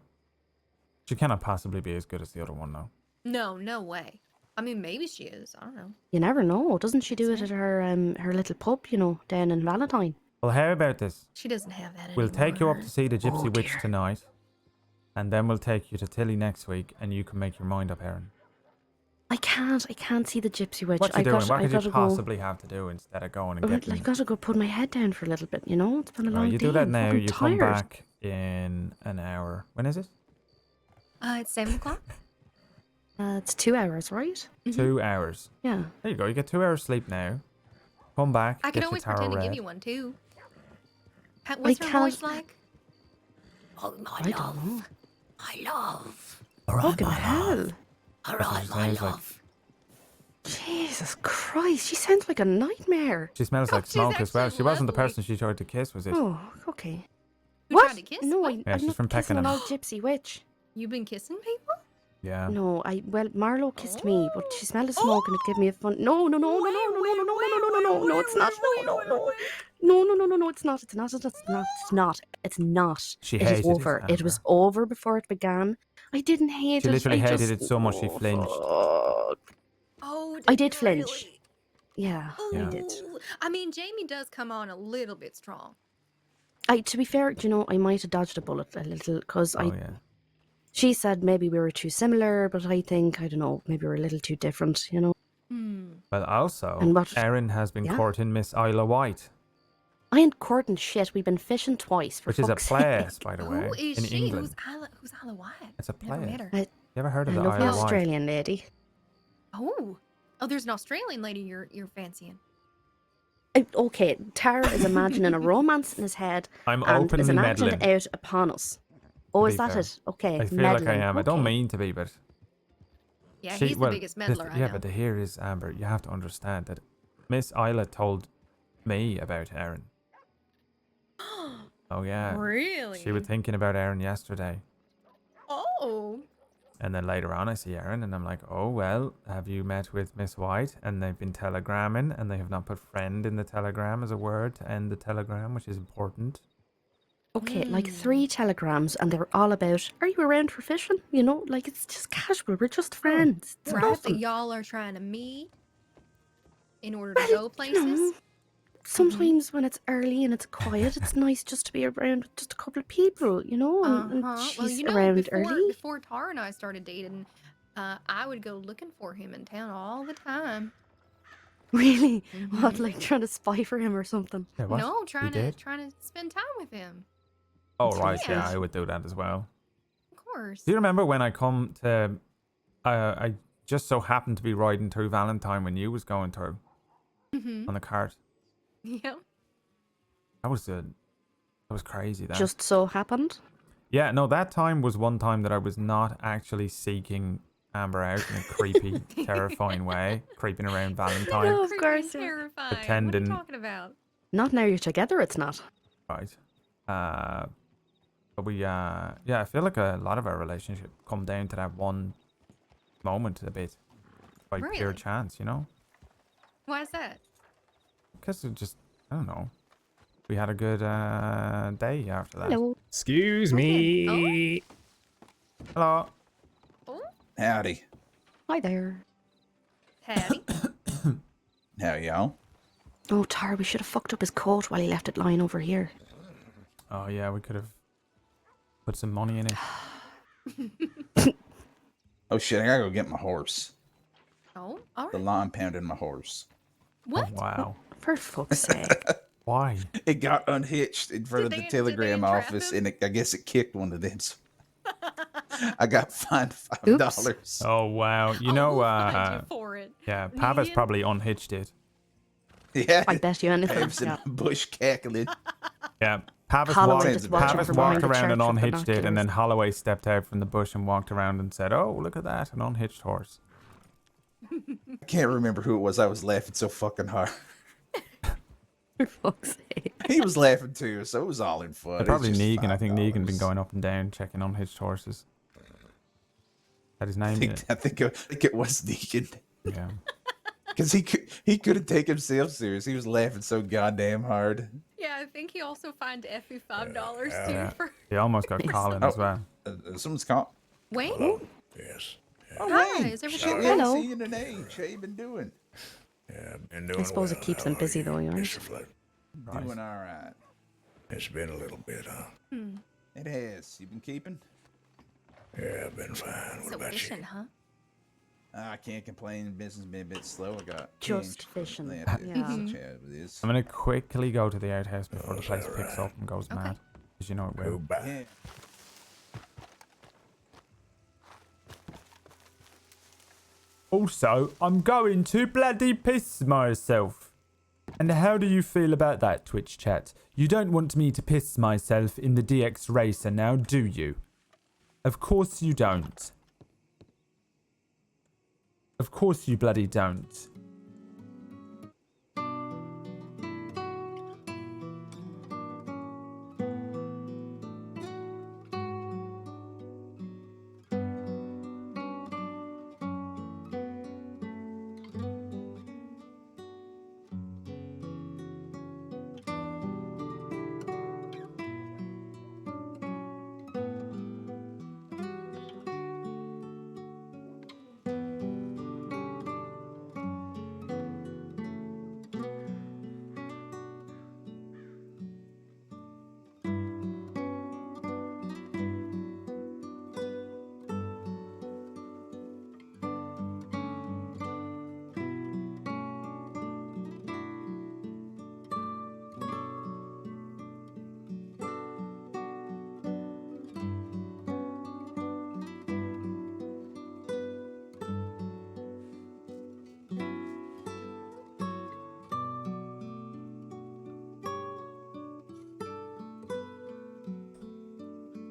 She cannot possibly be as good as the other one, though. No, no way. I mean, maybe she is. I don't know. You never know. Doesn't she do it at her little pub, down in Valentine? Well, how about this? She doesn't have that We'll take you up anymore. to see the Gypsy Oh, Witch dear. tonight, and then we'll take you to Tilly next week, and you can make your mind up, Erin. I can't see the Gypsy Witch. What you I doing? got, What I could you gotta possibly have to do instead of going and go. I getting... gotta go put my head down for a little bit. It's been a long you day. do that I'm now. fucking You come tired. back in an hour. When is it? It's 7 o'clock. It's 2 hours, right? 2 hours. Yeah. There you go. You get 2 hours sleep now. Come back. I get could your always tarot pretend to read. give you one too. What's her can't- voice like? Oh my I don't know. my love. Fucking hell. All That's what she sounds like. Jesus Christ, she sounds like a nightmare. She smells like she's smoke as well. actually She wasn't the lovely. person she tried to kiss, was it? Oh, okay. Who What? tried to kiss? No, What? Yeah, I'm she's not from kissing an Peckenham. old gypsy witch. You've been kissing people? Yeah. No, Marlo kissed me, but she smelled of smoke and it gave me a fun. No, it's not. No, it's not. It's not. She It is hated it, over. It Amber. was over before it began. I didn't hate She it. literally I hated just- it so much she Oh, flinched. fuck. Oh, I did you flinch. really? Yeah, Yeah. I did. Ooh. I mean, Jamie does come on a little bit strong. To be fair, I might have dodged a bullet a little because Oh, yeah. she said maybe we were too similar, but I think, I don't know, maybe we're a little too different, Well, also, And what- Erin has been Yeah. courting Miss Isla White, I ain't courting shit. We've been fishing twice, for which is a fuck's place, sake. by the way, Who is in she? England. Who's Isla White? It's a Never place. met her. You ever heard A of the lovely Isla White? Australian lady. Oh, there's an Australian lady you're fancying. Okay, Tar is imagining a romance in his head I'm and is openly enacting meddling. it out upon us. Oh, to is be that fair. it? Okay, I feel like I meddling. am. I don't Okay. mean to be, but... Yeah, She- he's well, the biggest meddler I yeah, know. but here is, Amber, you have to understand that Miss Isla told me about Erin. Oh, yeah. Really? She was thinking about Erin yesterday. Oh. And then later on, I see Erin, and I'm like, oh, well, have you met with Miss White? And they've been telegramming, and they have not put friend in the telegram as a word to end the telegram, which is important. Okay, like 3 telegrams, and they're all about, are you around for fishing? Like it's just casual. We're just friends. It's Right, that nothing. y'all are trying to meet in order to go places. Sometimes when it's early and it's quiet, it's nice just to be around with just a couple of people, and Well, she's around early. before Tar and I started dating, I would go looking for him in town all the time. Really? What, like trying to spy for him or something? Yeah, what? No, You trying did? to spend time with him. Oh, right, yeah, Yeah. I would do that as well. Of course. Do you remember when I come to... I just so happened to be riding through Valentine when you was going through Mhm. on the cart. Yeah. That was crazy, that. Just so happened. Yeah, no, that time was one time that I was not actually seeking Amber out in a creepy, terrifying way, creeping around Valentine. No, of Creepy course. and terrifying. Pretending- What are you talking about? Not now you're together, it's not. Right. But we, yeah, I feel like a lot of our relationship come down to that one moment a bit. By pure Really? chance, Why is that? Because it just, I don't know. We had a good day after that. Hello. Excuse me. Hello. Oh, Howdy. Hi there. Hattie. How y'all? Oh, Tar, we should have fucked up his coat while he left it lying over here. Oh, yeah, we could have put some money in it. Oh shit! I gotta go get my horse. Oh, all The right. lawn pounded my horse. What? Oh, wow. For fuck's sake. Why? It got unhitched in front of the telegram office, and I guess it kicked one of them. So I got fined $5. Oh, wow. You Oh, know, we'll find you for it. yeah, Pavis Negan? probably unhitched it. Yeah. I bet you anything. Pavis in Yeah. the bush cackling. Yeah, Pavis Holloway walked, just watching Pavis from walked behind the around and church with unhitched it, and then binoculars. Holloway stepped out from the bush and walked around and said, "Oh, look at that, an unhitched horse." I can't remember who it was. I was laughing so fucking hard. For fuck's sake. He was laughing too, so it was all in fun. Probably It's just Negan. I think Negan $5. been going up and down checking unhitched horses. That his name? I think it was Negan. Yeah. Because he couldn't take himself serious. He was laughing so goddamn hard. Yeah, I think he also fined Effie $5 too Yeah. for He almost got Colin as well. Someone's called. Wayne. Yes. Oh, Hi, Wayne. is everything Shit, okay? we haven't Hello. seen you in an age. How you been doing? Yeah, I've been doing I suppose well. it keeps How them are busy you, though, yours. Mr. Flood? Doing all right. It's been a little bit, huh? Hmm. It has. You been keeping? Yeah, I've been fine. What So about fishing, you? huh? I can't complain. Business been a bit slow. I got Just pinched, fishing. but Yeah. such as it is. I'm gonna quickly go to the outhouse before the place picks up and goes mad, because you know it will. Yeah. Also, I'm going to bloody piss myself. And how do you feel about that, Twitch chat? You don't want me to piss myself in the DX Racer now, do you? Of course you don't. Of course you bloody don't.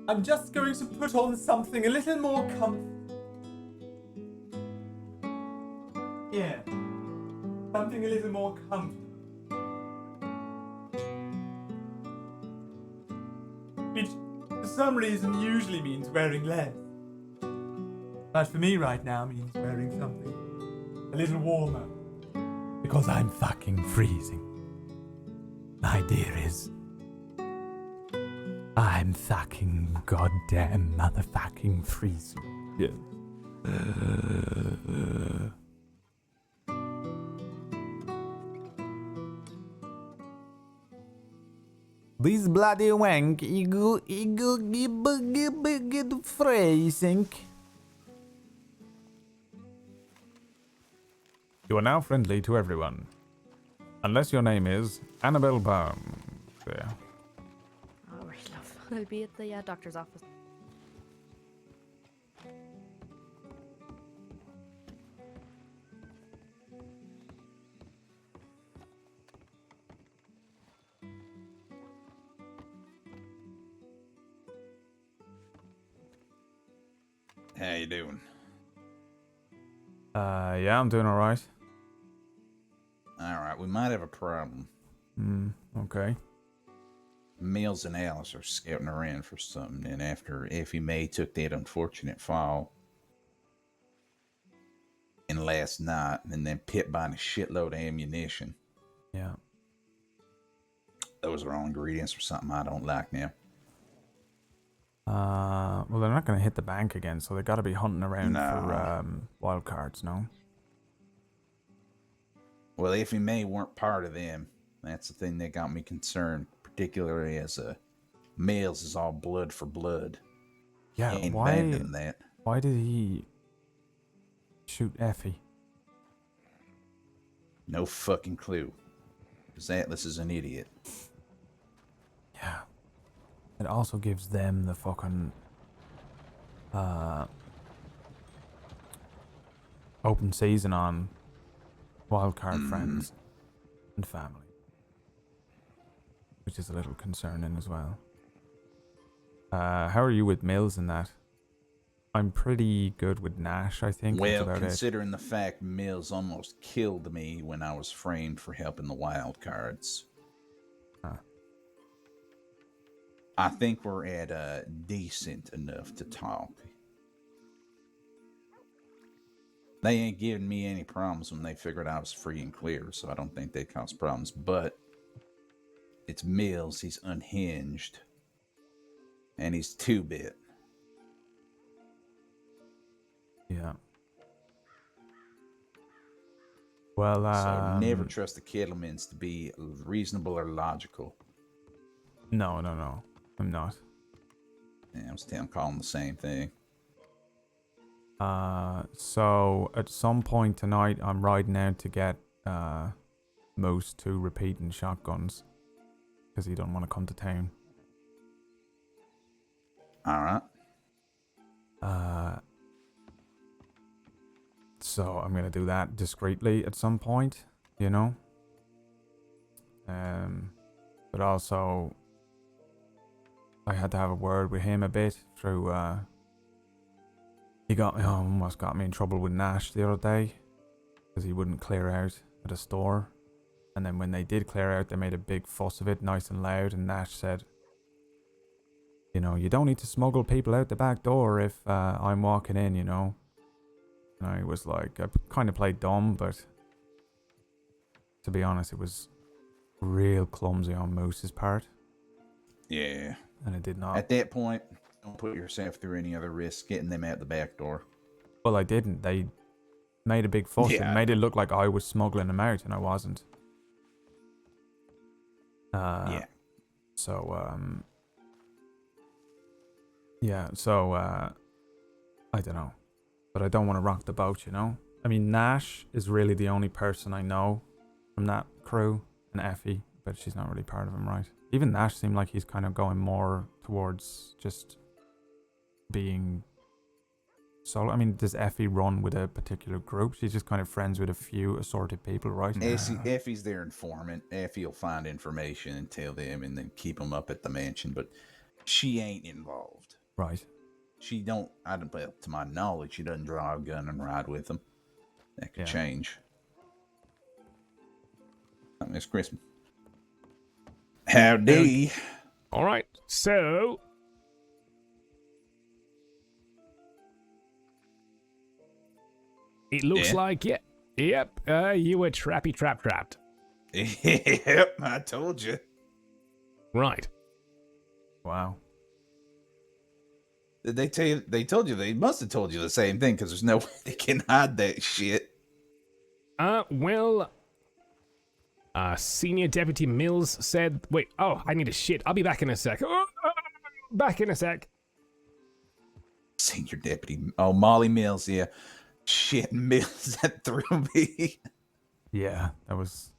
I'm just going to put on something a little more Yeah. Something a little more comfortable. Which, for some reason, usually means wearing less. But for me right now means wearing something a little warmer. Because I'm fucking freezing. My dear is. I'm fucking goddamn motherfucking freezing. Yeah. This bloody wank, eagle, freezing. You are now friendly to everyone. Unless your name is Annabelle Baum. There. All right, love. I'll be at the doctor's office. How you doing? Yeah, I'm doing alright. Alright, we might have a problem. Okay. Mills and Alice are scouting around for something, and after Effie May took that unfortunate fall and last night, and then Pip buying a shitload of ammunition. Yeah. Those are all ingredients for something I don't like now. Well, they're not going to hit the bank again, so they got to be hunting around No. for wild cards, no? Well, Effie May weren't part of them. That's the thing that got me concerned, particularly as Mills is all blood for blood. Yeah, Ain't why? abandoned that. Why did he shoot Effie? No fucking clue. Because Atlas is an idiot. Yeah. It also gives them the fucking open season on wildcard friends and family, which is a little concerning as well. How are you with Mills and that? I'm pretty good with Nash, I think. Well, That's about considering the fact Mills almost killed me when I was framed for helping the wild cards. Huh. I think we're at decent enough to talk. They ain't giving me any problems when they figured I was free and clear, so I don't think they cause problems. But it's Mills, he's unhinged. And he's 2-bit. Yeah. Well, so never trust the Kettlemans to be reasonable or logical. No. I'm not. Yeah, I was calling the same thing. So at some point tonight, I'm riding out to get Moose to repeating shotguns because he don't want to come to town. All right. So I'm gonna do that discreetly at some point, you know. But also, I had to have a word with him a bit through. He almost got me in trouble with Nash the other day because he wouldn't clear out at a store, and then when they did clear out, they made a big fuss of it, nice and loud. And Nash said, "You know, you don't need to smuggle people out the back door if I'm walking in, you know." And I was like, I kind of played dumb, but to be honest, it was real clumsy on Moose's part. Yeah. And it did not. At that point, don't put yourself through any other risk getting them out the back door. Well, I didn't. They made a big fuss and made it look like I was smuggling them out, and I wasn't. Yeah. So, yeah, so, I don't know. But I don't want to rock the boat, you know? I mean, Nash is really the only person I know from that crew, and Effie, but she's not really part of him, right? Even Nash seemed like he's kind of going more towards just being solo. I mean, does Effie run with a particular group? She's just kind of friends with a few assorted people, right? Effie's their informant. Effie will find information and tell them and then keep them up at the mansion, but she ain't involved. Right. She don't, well, to my knowledge, she doesn't draw a gun and ride with them. That could change. Miss Christmas. Howdy. All right, so it looks like yep, you were trapped. Yep, I told you. Right. Wow. Did they tell you? They told you. They must have told you the same thing because there's no way they can hide that shit. Well, Senior Deputy Mills said, wait, I need a shit. I'll be back in a sec. Back in a sec. Senior Deputy, Molly Mills, yeah. Shit, Mills, that threw me. Yeah, that was...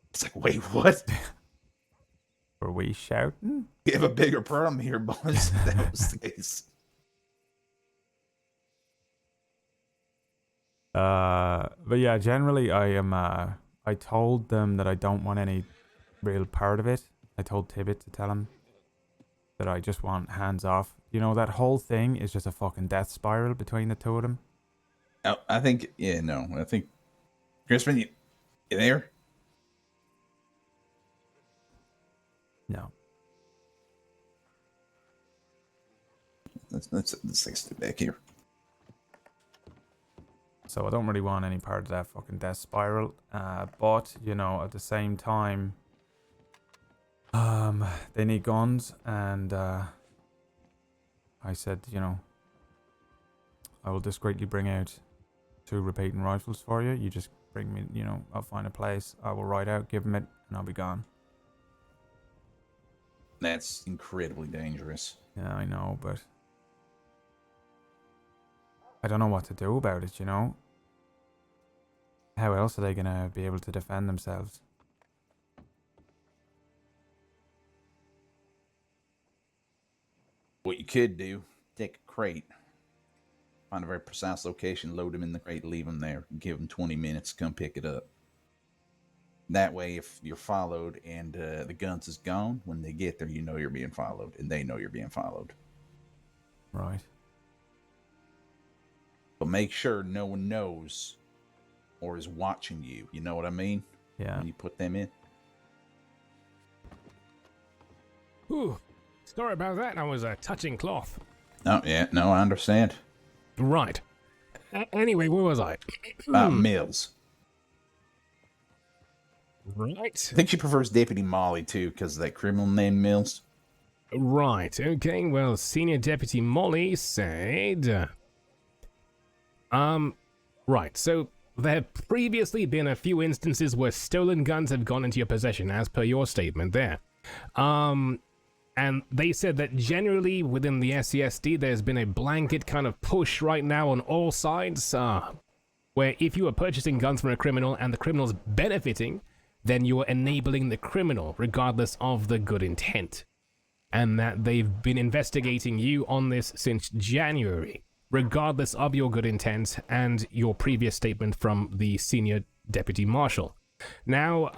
It's like, wait, what? Were we shouting? You have a bigger problem here, boys. That was the case. But yeah, generally I am, I told them that I don't want any real part of it. I told Tibbet to tell him that I just want hands off. You know, that whole thing is just a fucking death spiral between the two of them. Oh, I think, Crispin, you there? No. Let's stay back here. So I don't really want any part of that fucking death spiral. But, you know, at the same time, they need guns, and I said, you know, I will discreetly bring out 2 repeating rifles for you. You just bring me, you know, I'll find a place, I will ride out, give them it, and I'll be gone. That's incredibly dangerous. Yeah, I know, but I don't know what to do about it, you know? How else are they going to be able to defend themselves? What you could do, take a crate, find a very precise location, load them in the crate, leave them there, give them 20 minutes, come pick it up. That way, if you're followed and the guns is gone, when they get there, you know you're being followed, and they know you're being followed. Right. But make sure no one knows or is watching you. You know what I mean? Yeah. When you put them in. Whew. Sorry about that. I was touching cloth. Oh, yeah. No, I understand. Right. Anyway, where was I? Mills. Right. I think she prefers Deputy Molly, too, because of that criminal named Mills. Right. Okay. Well, Senior Deputy Molly said... Right. So, there have previously been a few instances where stolen guns have gone into your possession, as per your statement there. And they said that generally within the SCSD, there's been a blanket kind of push right now on all sides, where if you are purchasing guns from a criminal and the criminal's benefiting, then you are enabling the criminal, regardless of the good intent. And that they've been investigating you on this since January, regardless of your good intent and your previous statement from the Senior Deputy Marshal. Now,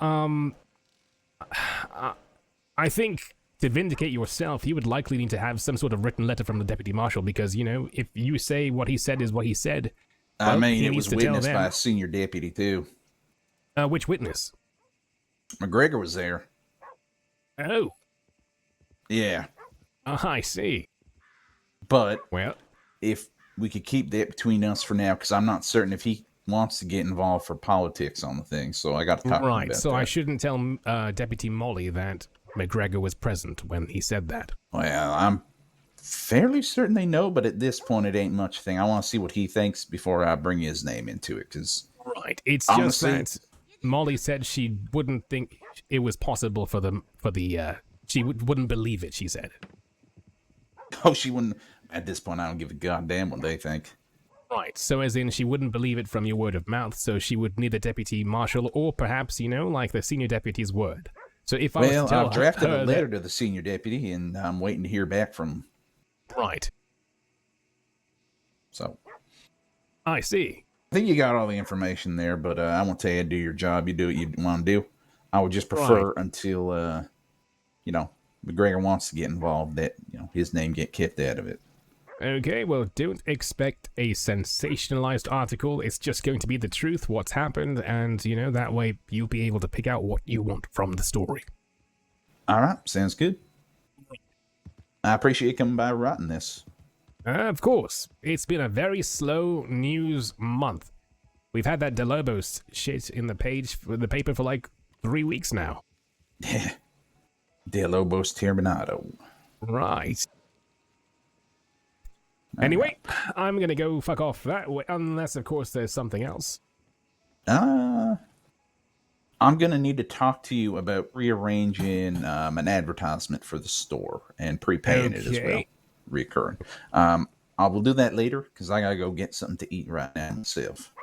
I think to vindicate yourself, you would likely need to have some sort of written letter from the Deputy Marshal, because, you know, if you say what he said is what he said... Well, I mean, he it needs was to tell witnessed them. by a senior deputy, too. Which witness? McGregor was there. Oh. Yeah. I see. But, well, if we could keep that between us for now, because I'm not certain if he wants to get involved for politics on the thing, so I got to talk to him right, about so that. I shouldn't tell Deputy Molly that McGregor was present when he said that. Well, I'm fairly certain they know, but at this point, it ain't much thing. I want to see what he thinks before I bring his name into it, because... Right, it's honestly, just that Molly said she wouldn't think it was possible for the she wouldn't believe it, she said. Oh, she wouldn't... At this point, I don't give a goddamn what they think. Right, so as in she wouldn't believe it from your word of mouth, so she would need the Deputy Marshal or perhaps, you know, like the Senior Deputy's word. So if I was to tell I've drafted her a letter to the senior deputy, and I'm waiting to hear back from him. Right. So. I see. I think you got all the information there, but I won't tell you to do your job. You do what you want to do. I would just prefer until, you know, McGregor wants to get involved, that, you know, his name get kept out of it. Okay, well, don't expect a sensationalized article. It's just going to be the truth, what's happened, and, you know, that way you'll be able to pick out what you want from the story. All right, sounds good. I appreciate you coming by writing this. Of course. It's been a very slow news month. We've had that DeLobos shit in the paper for like 3 weeks now. Yeah. DeLobos Terminado. Right. Anyway, I'm gonna go fuck off that way, unless, of course, there's something else. I'm gonna need to talk to you about rearranging an advertisement for the store and prepaying it as well, recurring. I will do that later because I gotta go get something to eat right now myself.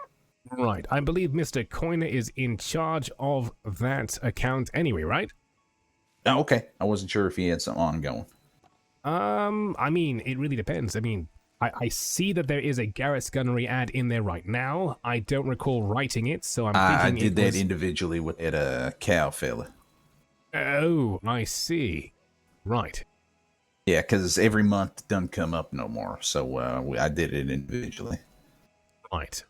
Right. I believe Mr. Coiner is in charge of that account anyway, right? Oh, okay. I wasn't sure if he had something ongoing. I mean, it really depends. I mean, I see that there is a Garrett's Gunnery ad in there right now. I don't recall writing it, so I'm thinking I did that individually with that cow fella. Oh, I see. Right. Yeah, because every month it doesn't come up no more, so I did it individually. Right.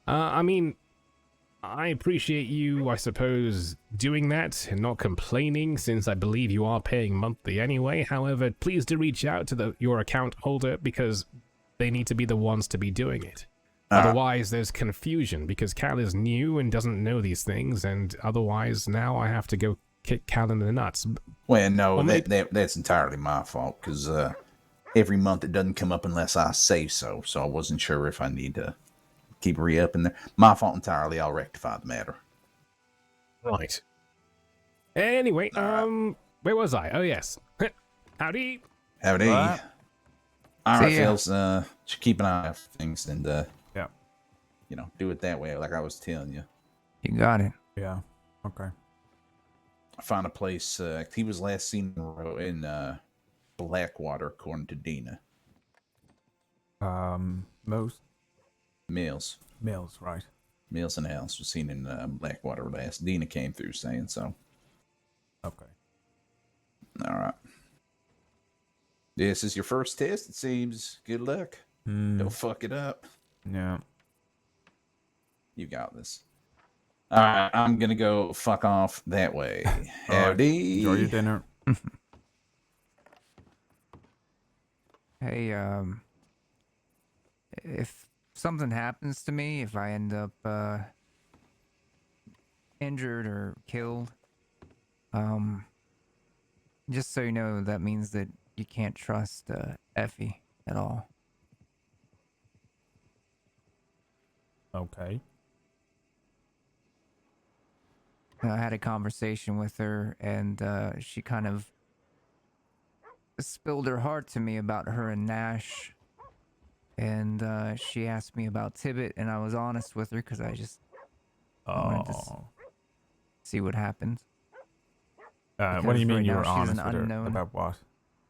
I mean, I appreciate you, I suppose, doing that and not complaining, since I believe you are paying monthly anyway. However, please do reach out to your account holder, because they need to be the ones to be doing it. Otherwise, there's confusion, because Cal is new and doesn't know these things, and otherwise now I have to go kick Cal in the nuts. Well, no, that's entirely my fault, because every month it doesn't come up unless I say so, so I wasn't sure if I need to keep re-upping there. My fault entirely. I'll rectify the matter. Right. Anyway, where was I? Oh, yes. Howdy. Howdy. All right, Phils. Just keep an eye on things and, yeah, you know, do it that way, like I was telling you. You got it. Yeah. Okay. I found a place. He was last seen in Blackwater, according to Dina. Most Mills. Mills, right? Mills and Alice was seen in Blackwater last. Dina came through saying so. Okay. All right. This is your first test, it seems. Good luck. Don't fuck it up. Yeah. You got this. All right, I'm gonna go fuck off that way. All right. Howdy. Enjoy your dinner. Hey, if something happens to me, if I end up injured or killed, just so you know, that means that you can't trust Effie at all. Okay. I had a conversation with her, and she kind of spilled her heart to me about her and Nash. And she asked me about Tibbet, and I was honest with her because I just wanted to see what happened. What do you Because mean right you now were she's honest an with her? unknown. About what?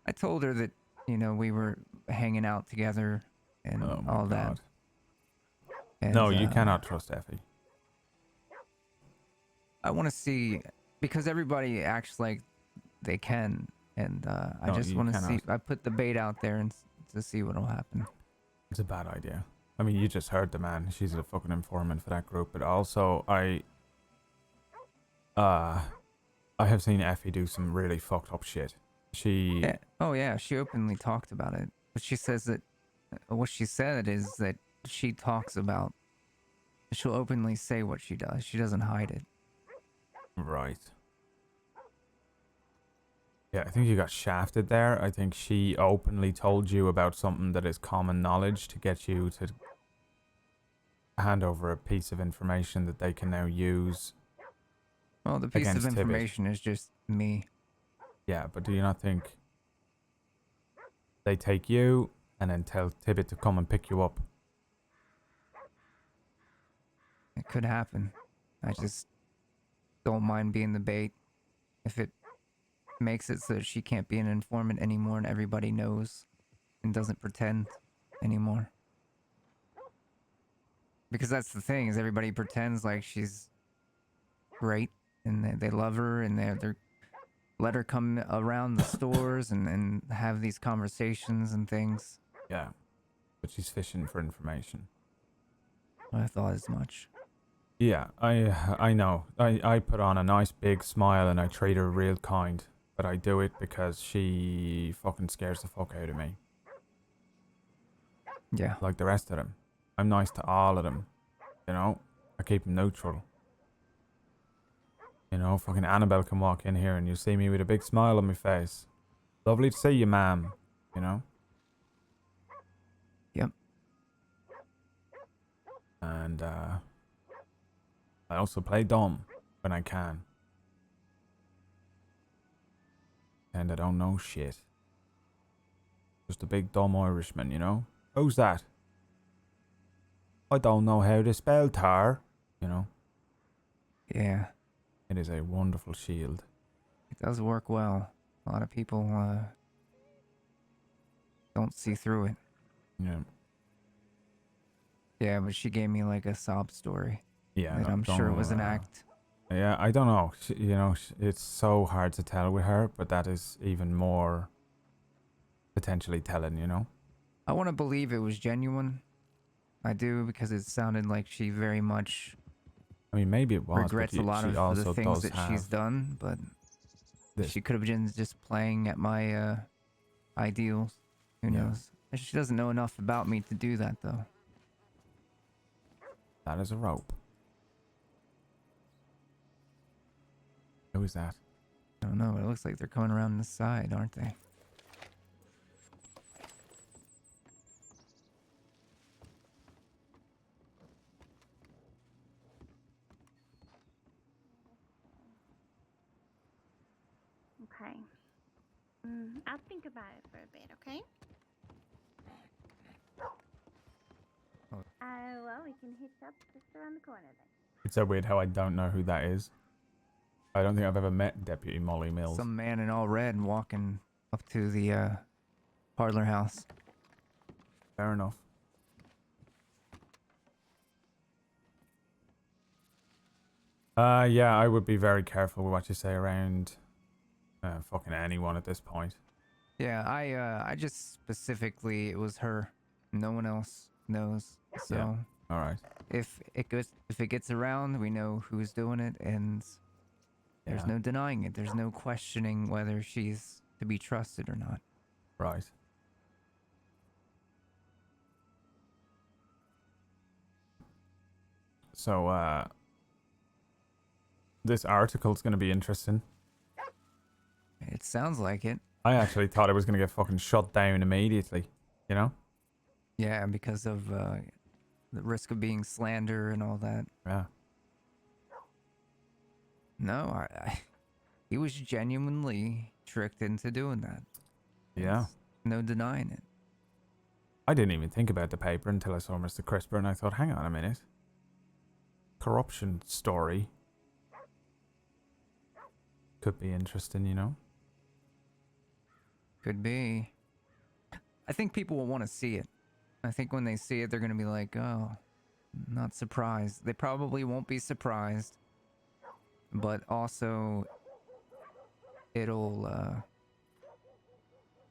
I told her that, you know, we were hanging out together and all that. And, No, you cannot trust Effie. I want to see, because everybody acts like they can, and I No, just you want to see. cannot. I put the bait out there and to see what will happen. It's a bad idea. I mean, you just heard the man. She's a fucking informant for that group. But also, I have seen Effie do some really fucked up shit. She... Yeah. Oh yeah, she openly talked about it. But she says that, what she said is that she talks about, she'll openly say what she does. She doesn't hide it. Right. Yeah, I think you got shafted there. I think she openly told you about something that is common knowledge to get you to hand over a piece of information that they can now use. Well, the piece of against Tibbet. information is just me. Yeah, but do you not think they take you and then tell Tibbet to come and pick you up? It could happen. I just don't mind being the bait. If it makes it so that she can't be an informant anymore and everybody knows and doesn't pretend anymore. Because that's the thing, is everybody pretends like she's great and they love her and they're let her come around the stores and have these conversations and things. Yeah, but she's fishing for information. I thought as much. Yeah, I know. I put on a nice big smile and I treat her real kind. But I do it because she fucking scares the fuck out of me. Yeah. Like the rest of them. I'm nice to all of them. You know? I keep them neutral. You know, fucking Annabelle can walk in here and you see me with a big smile on my face. Lovely to see you, ma'am. You know? Yep. And, I also play dumb when I can. And I don't know shit. Just a big dumb Irishman, you know? Who's that? I don't know how to spell tar, you know? Yeah. It is a wonderful shield. It does work well. A lot of people don't see through it. Yeah. Yeah, but she gave me like a sob story. Yeah. And I'm sure it was an act. Yeah, I don't know. You know, it's so hard to tell with her, but that is even more potentially telling, you know? I want to believe it was genuine. I do, because it sounded like she very much I mean, maybe it was, regrets but a lot she of also the things does that she's have done, but this. she could have been just playing at my ideals. Who Yeah. knows? She doesn't know enough about me to do that, though. That is a rope. Who is that? I don't know. It looks like they're coming around the side, aren't they? Okay. I'll think about it for a bit, okay? Oh. Well, we can hitch up just around the corner then. It's so weird how I don't know who that is. I don't think I've ever met Deputy Molly Mills. Some man in all red walking up to the parlor house. Fair enough. Yeah, I would be very careful with what you say around fucking anyone at this point. Yeah, I just specifically, it was her. No one else knows. So Yeah. All right. if it gets around, we know who's doing it, and there's Yeah. no denying it. There's no questioning whether she's to be trusted or not. Right. So, this article's going to be interesting. It sounds like it. I actually thought it was going to get fucking shut down immediately, you know? Yeah, because of the risk of being slander and all that. Yeah. No, he was genuinely tricked into doing that. Yeah. No denying it. I didn't even think about the paper until I saw Mr. Crisper and I thought, hang on a minute. Corruption story. Could be interesting, you know? Could be. I think people will want to see it. I think when they see it, they're going to be like, oh, not surprised. They probably won't be surprised. But also, it'll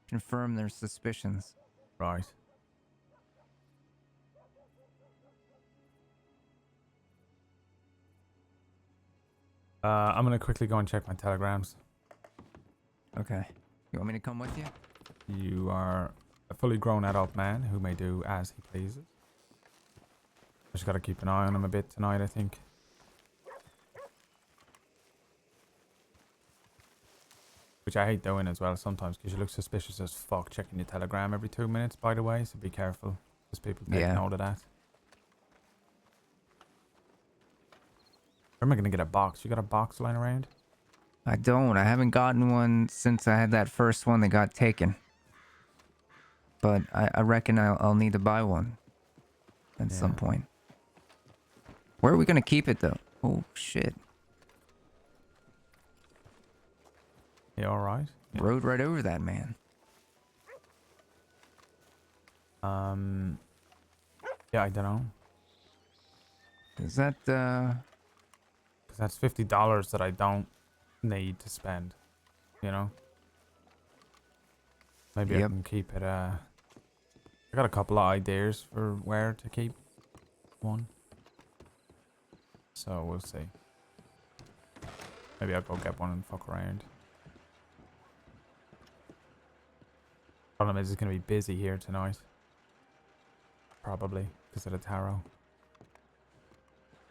confirm their suspicions. Right. I'm going to quickly go and check my telegrams. Okay. You want me to come with you? You are a fully grown adult man who may do as he pleases. Just gotta keep an eye on him a bit tonight, I think. Which I hate doing as well sometimes, because you look suspicious as fuck checking your telegram every 2 minutes, by the way, so be careful. Because people take note of that. Where am I gonna get a box? You got a box lying around? I don't. I haven't gotten one since I had that first one that got taken. But I reckon I'll need to buy one at some point. Where are we going to keep it, though? Oh, shit. You alright? Yeah. Rode right over that man. Yeah, I don't know. Is that, Because that's $50 that I don't need to spend, you know? Maybe I can keep it, I got a couple of ideas for where to keep one. So we'll see. Maybe I'll go get one and fuck around. Problem is it's going to be busy here tonight. Probably, because of the tarot.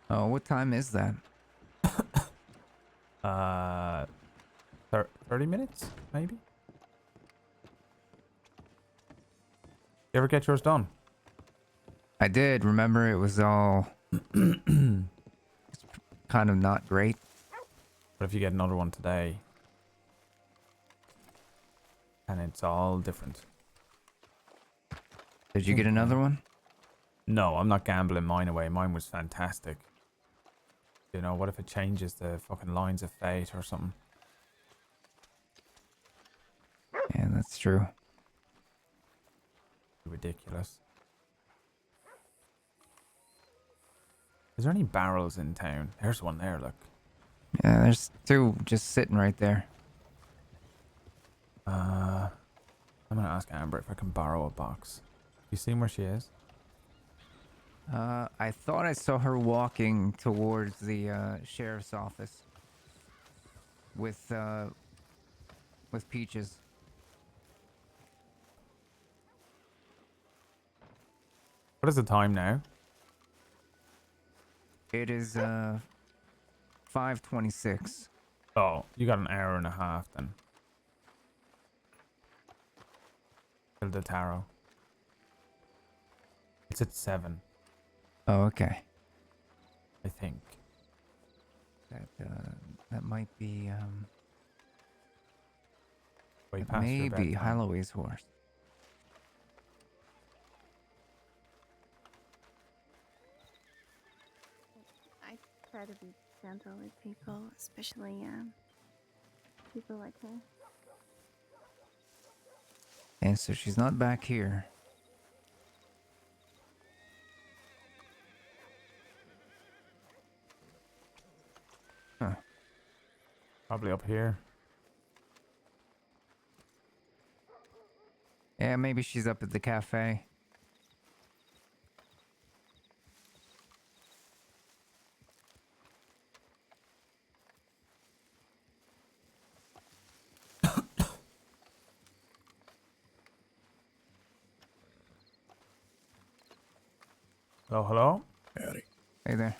Oh, what time is that? 30 minutes, maybe? You ever get yours done? I did. Remember, it was all kind of not great. But if you get another one today, and it's all different. Did you get another one? No, I'm not gambling mine away. Mine was fantastic. You know, what if it changes the fucking lines of fate or something? Yeah, that's true. Ridiculous. Is there any barrels in town? There's one there, look. Yeah, there's two just sitting right there. I'm gonna ask Amber if I can borrow a box. You seen where she is? I thought I saw her walking towards the sheriff's office with Peaches. What is the time now? It is 5:26. Oh, you got an hour and a half then. Till the tarot. It's at 7. Oh, okay. I think. That might be Way that past your may be bedtime. Holloway's horse. try to be gentle with people, especially people like her. And so she's not back here. Huh. Probably up here. Yeah, maybe she's up at the cafe. Hello, hello? Howdy. Hey there.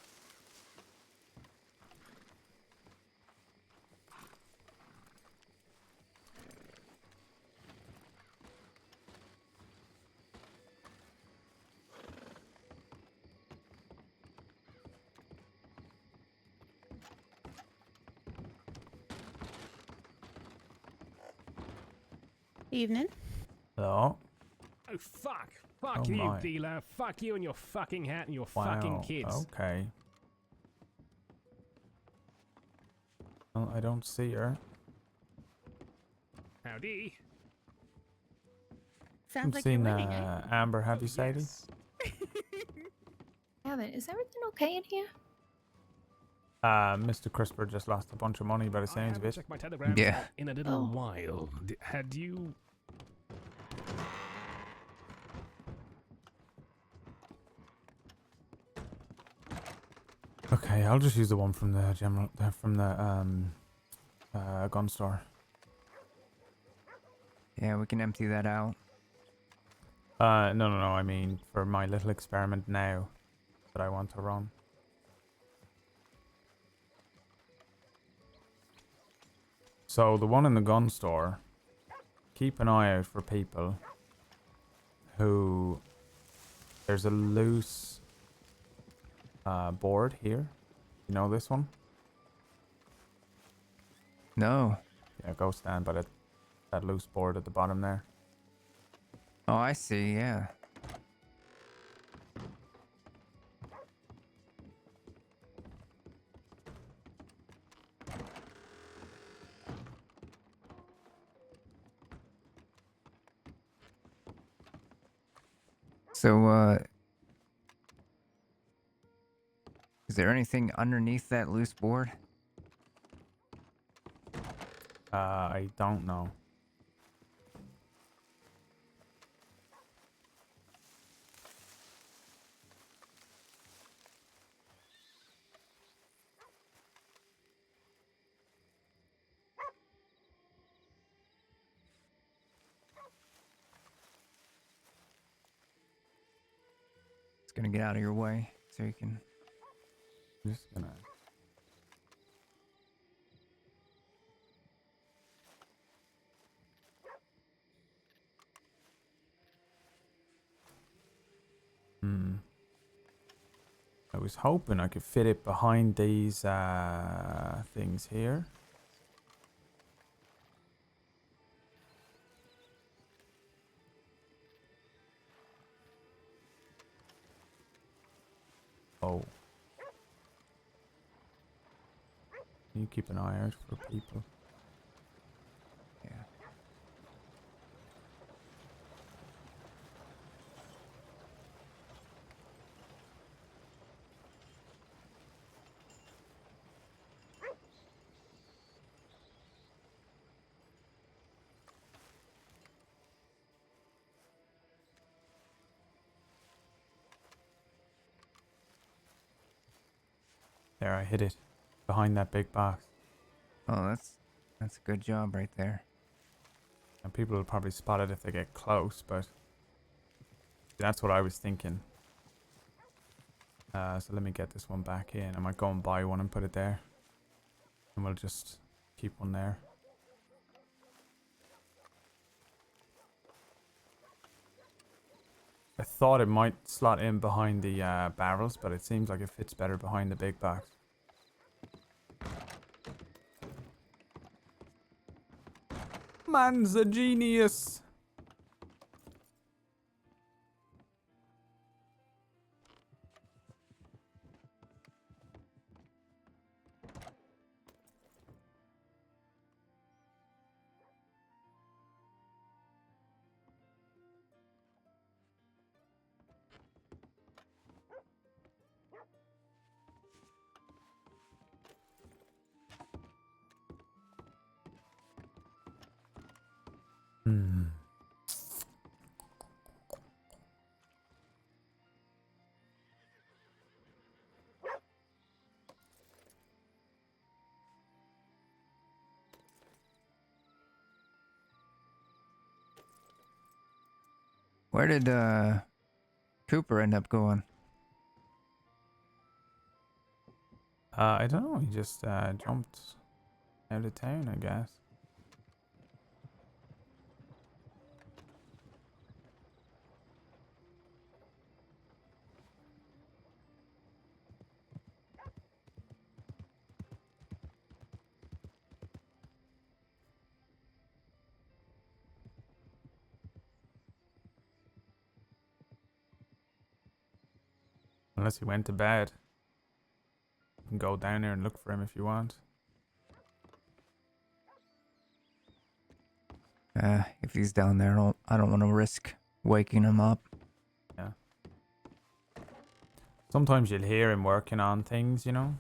Evening. Hello? Oh, fuck. Fuck Oh you, my. dealer. Fuck you and your fucking hat and your Wow. fucking kids. Okay. Well, I don't see her. Howdy. Sounds like seen you're winning, eh? Amber, have you, Sadie? Yes. Haven't. Is everything okay in here? Mr. Crisper just lost a bunch of money by the I sounds of haven't it. checked my telegrams Yeah. in a little Oh. while. Had you... Okay, I'll just use the one from the gun store. Yeah, we can empty that out. No, I mean for my little experiment now that I want to run. So the one in the gun store, keep an eye out for people who, there's a loose board here. You know this one? No. Yeah, go stand by that loose board at the bottom there. Oh, I see, yeah. So, is there anything underneath that loose board? I don't know. It's gonna get out of your way so you can... I'm just gonna... I was hoping I could fit it behind these things here. Oh. You keep an eye out for people. Yeah. There, I hit it. Behind that big box. Oh, that's a good job right there. And people will probably spot it if they get close, but... That's what I was thinking. So let me get this one back in. I might go and buy one and put it there. And we'll just keep one there. I thought it might slot in behind the barrels, but it seems like it fits better behind the big box. Man's a genius! Hmm. Where did Cooper end up going? I don't know. He just jumped out of town, I guess. Unless he went to bed. You can go down there and look for him if you want. If he's down there, I don't want to risk waking him up. Yeah. Sometimes you'll hear him working on things, you know?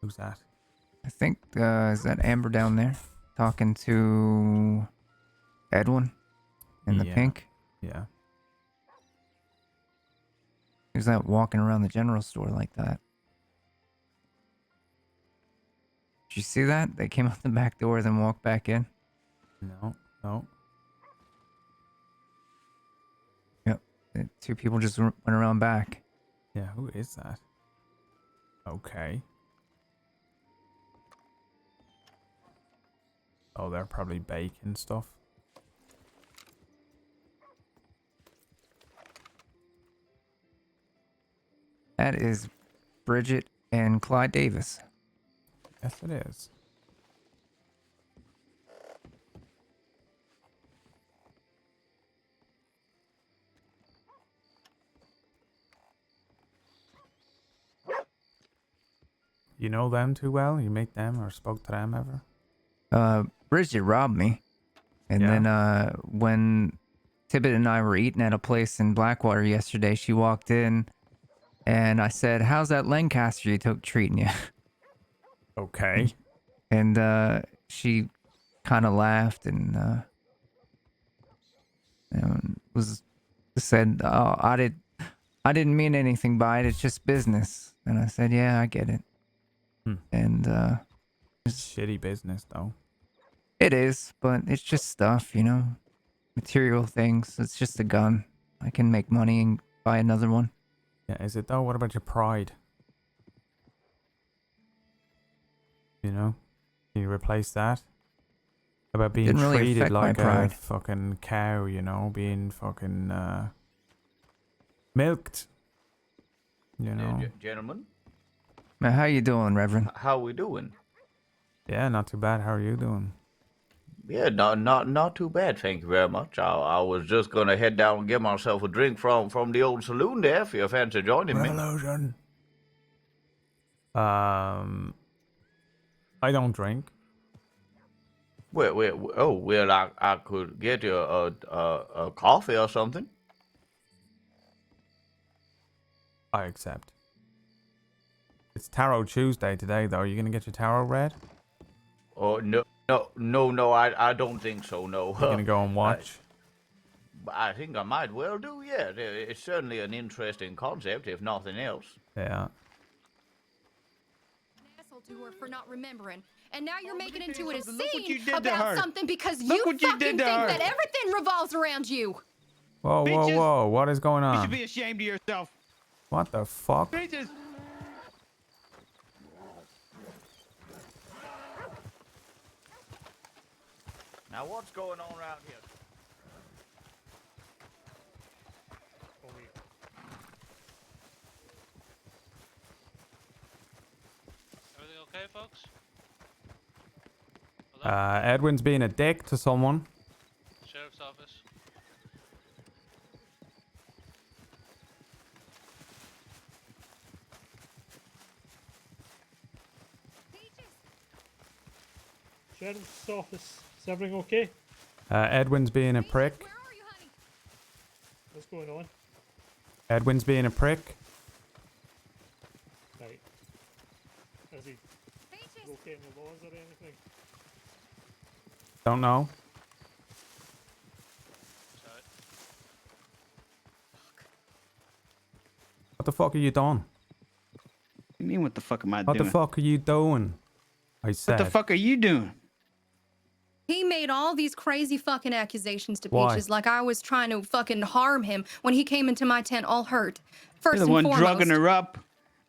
Who's that? I think, is that Amber down there? Talking to Edwin in the Yeah. pink? Yeah. Who's that walking around the general store like that? Did you see that? They came out the back door, then walked back in. No. No. Yep. The two people just went around back. Yeah, who is that? Okay. Oh, they're probably baking stuff. That is Bridget and Clyde Davis. Yes, it is. You know them too well? You meet them or spoke to them ever? Bridget robbed me. And Yeah. then when Tibbet and I were eating at a place in Blackwater yesterday, she walked in and I said, "How's that Lancaster you took treating you?" Okay. And she kind of laughed and was said, "Oh, I didn't mean anything by it. It's just business." And I said, "Yeah, I get it." And Shitty business, though. it is, but it's just stuff, you know, material things. It's just a gun. I can make money and buy another one. Yeah, is it though? What about your pride? You know? Can you replace that? How about being Didn't really treated affect my like a pride. fucking cow, you know? Being fucking milked. You know? Gentlemen, Now, how you doing, Reverend? how we doing? Yeah, not too bad. How are you doing? Yeah, not too bad, thank you very much. I was just gonna head down and get myself a drink from the old saloon there, if you fancy joining me. Revolution. I don't drink. Well, I could get you a coffee or something. I accept. It's Tarot Tuesday today, though. Are you gonna get your tarot read? Oh no, I don't think so. No. You're gonna go and watch? I think I might well do. Yeah, it's certainly an interesting concept, if nothing else. Yeah. Asshole to her for not remembering, and now you're making into it a Look what you scene did to about her. something because Look you what you fucking did to think her. that everything revolves around you. Whoa, whoa, Bitches. whoa. What is going You on? should be ashamed of yourself. What the fuck? Bitches. Now, what's going on around here? Everything okay, folks? Edwin's being a dick to someone. Sheriff's office. Sheriff's office. Is everything okay? Edwin's being a prick. What's going on? Edwin's being a prick. Right. Is he broken the laws or anything? Don't know. What the fuck are you doing? You mean what the fuck am I What doing? the fuck are you doing? I said. What the fuck are you doing? He made all these crazy fucking accusations to Why? Peaches, like I was trying to fucking harm him when he came into my tent all hurt. First You're the one and foremost. drugging her up,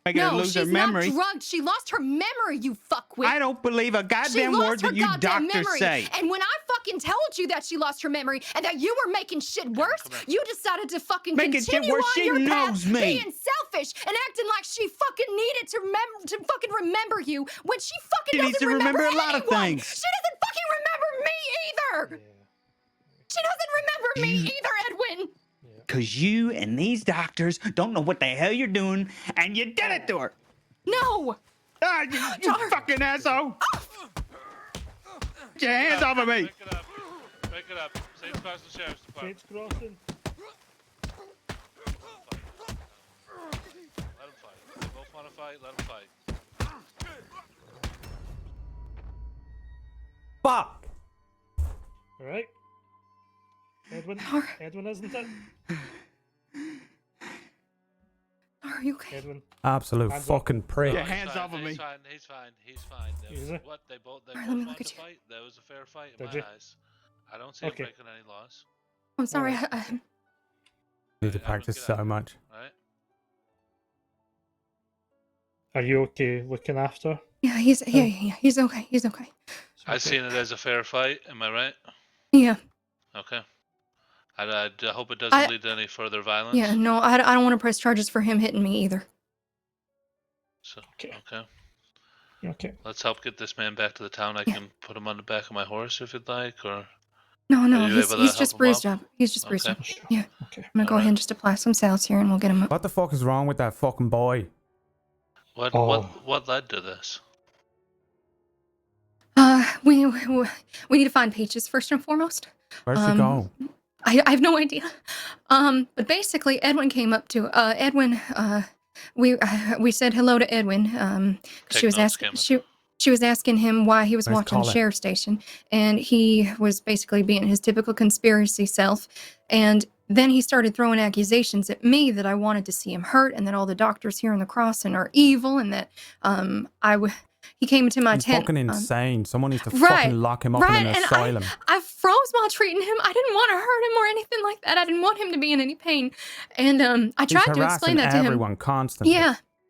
making her No, lose her she's memory. not drugged. She lost her memory, you fuckwit. I don't believe a She goddamn lost word her that you goddamn doctors memory. say. And when I fucking told you that she lost her memory and that you were making shit worse, you decided to fucking Making shit continue worse? on She your knows path, me. being selfish and acting like she fucking needed to fucking remember you when she fucking She doesn't needs to remember a lot of anyone. things. She doesn't fucking remember me either. She doesn't remember me either, Edwin. Because you and these doctors don't know what the hell you're doing, and you did it to her. No. Ah, you fucking asshole. Get your hands off of me. Pick it up. Pick it up. Saints Crossing Sheriff's Department. Saints Crossing. Let them fight. They both want to fight. Let them fight. Fuck. All right. Edwin. Edwin, isn't it? Are you okay? Edwin. Absolute Hands fucking prick. Get your hands off of me. He's fine. He's fine. He's fine. There Is was, it? what they both Alright, let me wanted look to at you. fight. There was a fair fight in Did my you? eyes. I don't see Okay. him breaking any laws. I'm sorry. Alright. Need to practice so much. Right? Are you okay looking after? Yeah, he's he's okay. He's okay. I seen it as a fair fight. Am I right? Yeah. Okay. I hope it doesn't lead to any further violence. Yeah, no, I don't want to press charges for him hitting me either. So, Okay. okay. Okay. Let's help get this man back to the town. I can put him on the back of my horse if you'd like, or No, Are you he's able to he's help just him bruised up? up. He's just bruised Okay. up. Yeah. Okay. I'm gonna go ahead and just apply some salves here, and we'll get him up. What the fuck is wrong with that fucking boy? what Oh. what led to this? We need to find Peaches first and foremost. Where'd she go? I have no idea. But basically, Edwin came up to Edwin. We said hello to Edwin. She was asking she was asking him why he was Where's watching the Colin? sheriff's station, and he was basically being his typical conspiracy self. And then he started throwing accusations at me that I wanted to see him hurt, and that all the doctors here in the Crossing are evil, and that he came into my He's tent. fucking insane. Someone needs to Right, fucking lock him up in an and asylum. I froze while treating him. I didn't want to hurt him or anything like that. I didn't want him to be in any pain. And I He's tried to harassing explain that to him. everyone constantly.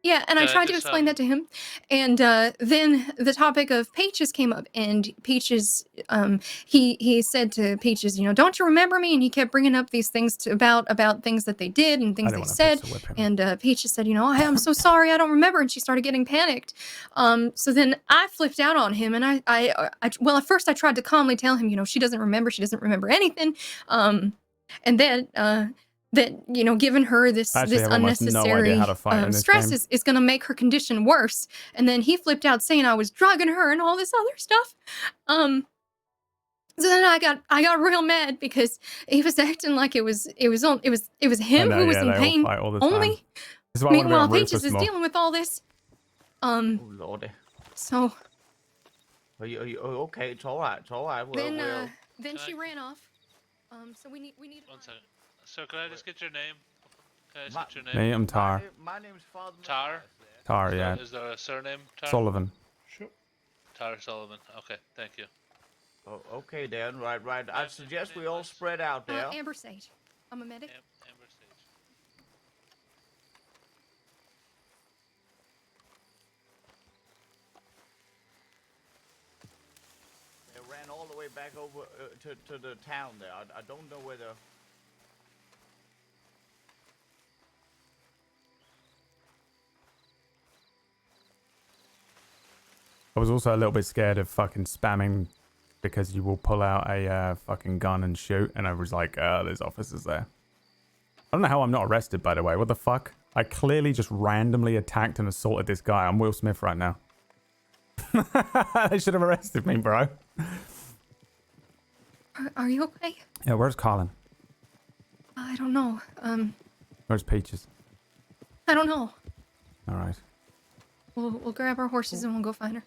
Yeah, and I Can I tried to just, explain that to him. And then the topic of Peaches came up, and Peaches, he said to Peaches, don't you remember me? And he kept bringing up these things about things that they did and things didn't they wanna said. pistol whip him. And Peaches said, I'm so sorry, I don't remember. And she started getting panicked. So then I flipped out on him, and well, at first I tried to calmly tell him, she doesn't remember anything. And then that giving her this I actually have almost no unnecessary idea how to fight in this stress game. is going to make her condition worse. And then he flipped out saying I was drugging her and all this other stuff. So then I got real mad because he was acting like it was him who was in they all pain fight all the time. only. This is why I wanna be Meanwhile, on Peaches Rufus is more. dealing with all this. Oh lordy. So Are you okay? It's all right. It's all right. then she ran off. So we need. One second. Sir, can I just get your name? Can I just get your name? Me, I'm Tar. My name's Father. Tar? Tar, yeah. Is there a surname? Tar? Sullivan. Tar Sullivan. Okay, thank you. Oh, okay, Dan. Right. I suggest we all spread out there. Amber Sage. I'm a medic. Amber Stage. They ran all the way back over to the town there. I don't know whether. I was also a little bit scared of fucking spamming because you will pull out a fucking gun and shoot, and I was like, there's officers there. I don't know how I'm not arrested, by the way. What the fuck? I clearly just randomly attacked and assaulted this guy. I'm Will Smith right now. They should have arrested me, bro. Are you okay? Yeah, where's Colin? I don't know. Where's Peaches? I don't know. All right. We'll grab our horses and we'll go find her.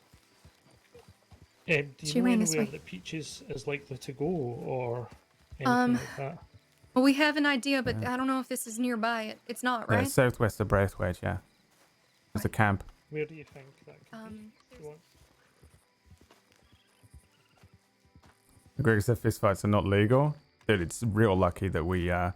Do She you know ran this anywhere way. that Peaches is likely to go or Um, anything like that? Well, we have an idea, but I don't know if this is nearby. It's not, Yeah, right? southwest of Braithwaite, yeah. There's a camp. Where do you think that could be? Go on. McGregor said fistfights are not legal. Dude, it's real lucky that we're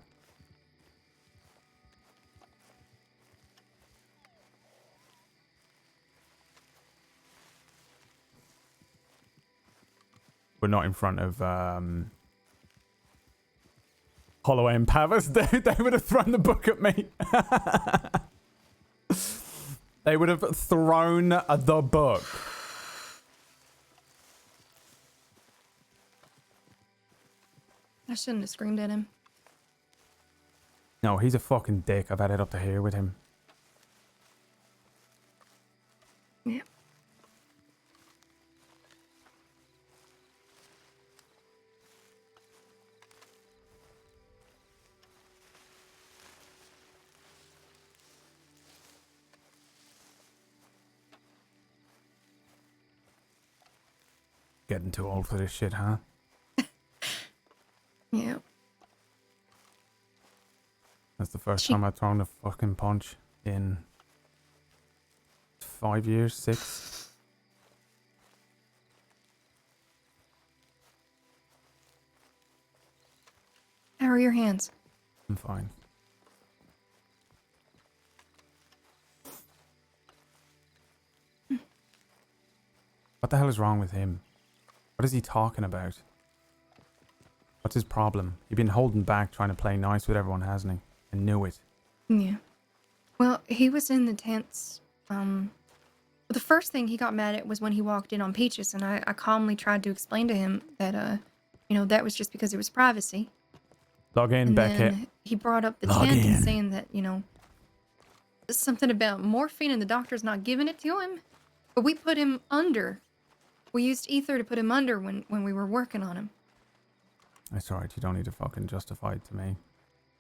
not in front of Holloway and Pavas. They would have thrown the book at me. They would have thrown the book. I shouldn't have screamed at him. No, he's a fucking dick. I've had it up to here with him. Yeah. Getting too old for this shit, huh? Yeah. That's the first time I've thrown a fucking punch in 5 years, 6. How are your hands? I'm fine. What the hell is wrong with him? What is he talking about? What's his problem? He's been holding back trying to play nice with everyone, hasn't he? I knew it. Yeah. Well, he was in the tents. The first thing he got mad at was when he walked in on Peaches, and I calmly tried to explain to him that, that was just because it was privacy. Log in, And Beckett. then he brought up the Log tent in. and saying that, something about morphine and the doctor's not giving it to him. But we put him under. We used ether to put him under when we were working on him. It's alright, you don't need to fucking justify it to me.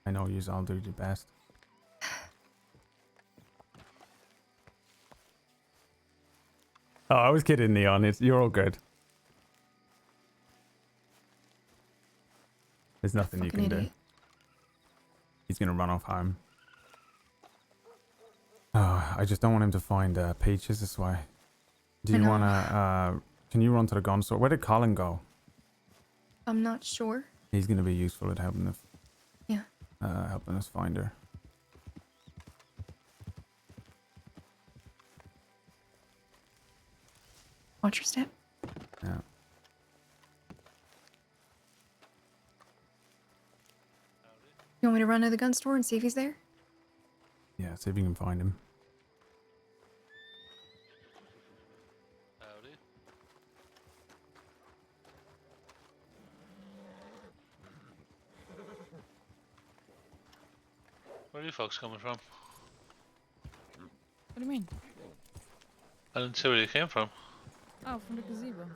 I know yous all do your best. Oh, I was kidding, Neon. You're all good. There's nothing you can do. He's gonna run off home. Oh, I just don't want him to find Peaches this way. Do you wanna can you run to the gun store? Where did Colin go? I'm not sure. He's gonna be useful at helping us. Yeah. Helping us find her. Watch your step. Yeah. You want me to run to the gun store and see if he's there? Yeah, see if you can find him. Howdy. Where are you folks coming from? What do you mean? I didn't see where you came from. Oh, from the gazebo.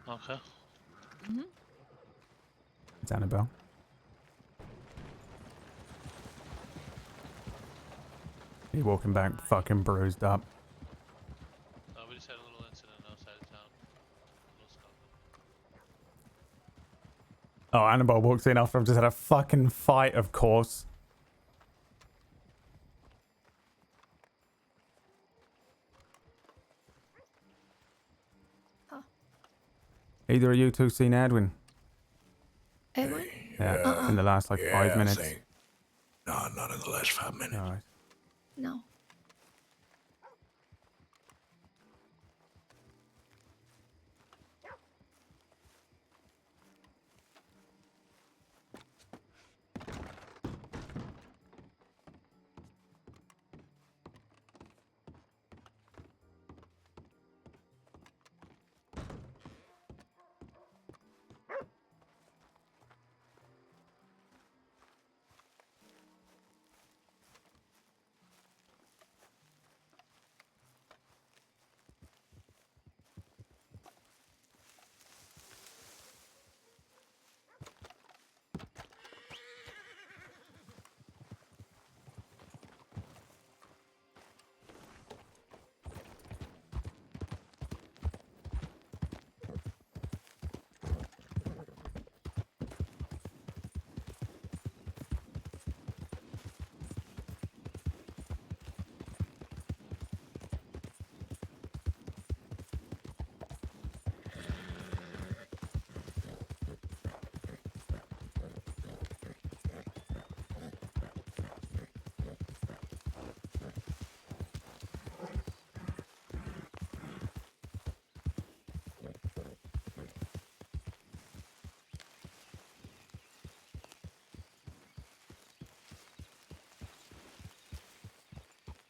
Okay. Mm-hmm. It's Annabelle. He walking back fucking bruised up. We just had a little incident outside of town. Oh, Annabelle walks in after I've just had a fucking fight, of course. Huh. Either of you two seen Edwin? Edwin? Yeah, in the last like 5 minutes. No, not in the last 5 minutes. All right. No.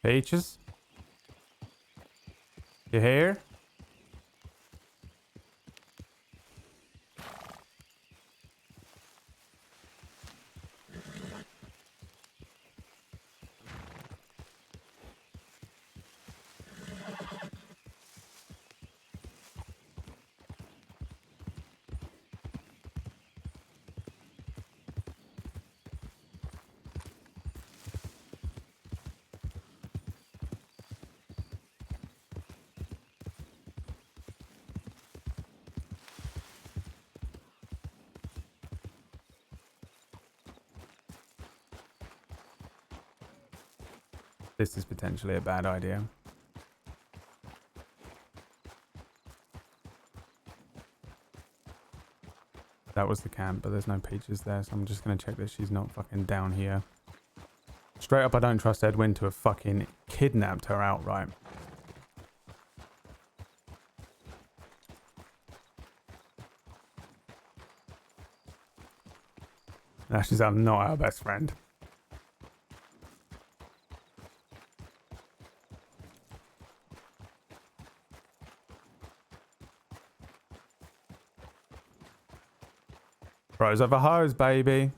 Peaches? You here? This is potentially a bad idea. That was the camp, but there's no Peaches there, so I'm just gonna check that she's not fucking down here. Straight up, I don't trust Edwin to have fucking kidnapped her outright. Now she's not our best friend. Bros over hose, baby.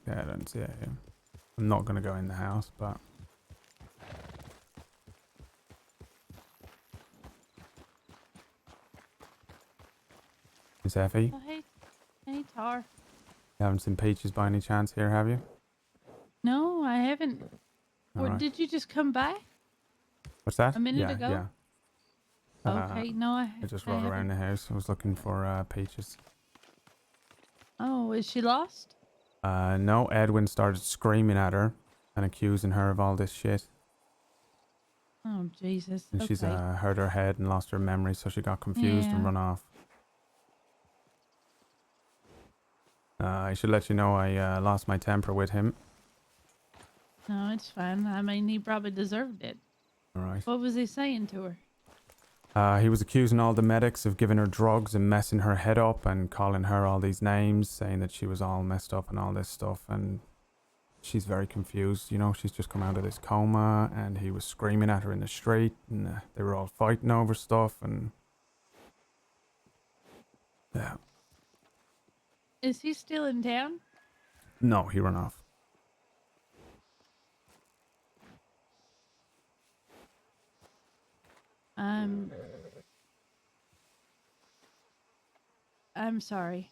Yeah, I don't see it here. I'm not going to go in the house, but... Miss Effie? Oh, hey, Tar. You haven't seen Peaches by any chance here, have you? No, I haven't. What, Alright. did you just come by? What's that? A minute yeah, ago? Yeah. Okay, no, I just I rode haven't. around the house. I was looking for Peaches. Oh, is she lost? No, Edwin started screaming at her and accusing her of all this shit. Oh, Jesus. And Okay. she's hurt her head and lost her memory, so she got confused and Yeah. run off. I should let you know I lost my temper with him. No, it's fine. I mean, he probably deserved it. Alright. What was he saying to her? He was accusing all the medics of giving her drugs and messing her head up and calling her all these names, saying that she was all messed up and all this stuff. And she's very confused. You know, she's just come out of this coma and he was screaming at her in the street and they were all fighting over stuff and... Yeah. Is he still in town? No, he ran off. I'm sorry.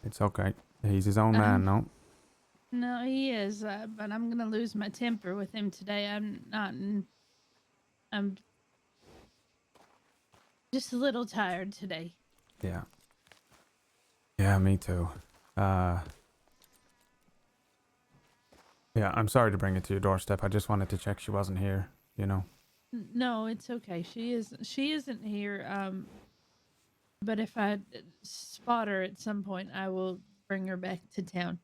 It's okay. He's his own man, no? No, he is, but I'm gonna lose my temper with him today. I'm just a little tired today. Yeah. Yeah, me too. Yeah, I'm sorry to bring it to your doorstep. I just wanted to check she wasn't here, you know? No, it's okay. She isn't here. But if I spot her at some point, I will bring her back to town.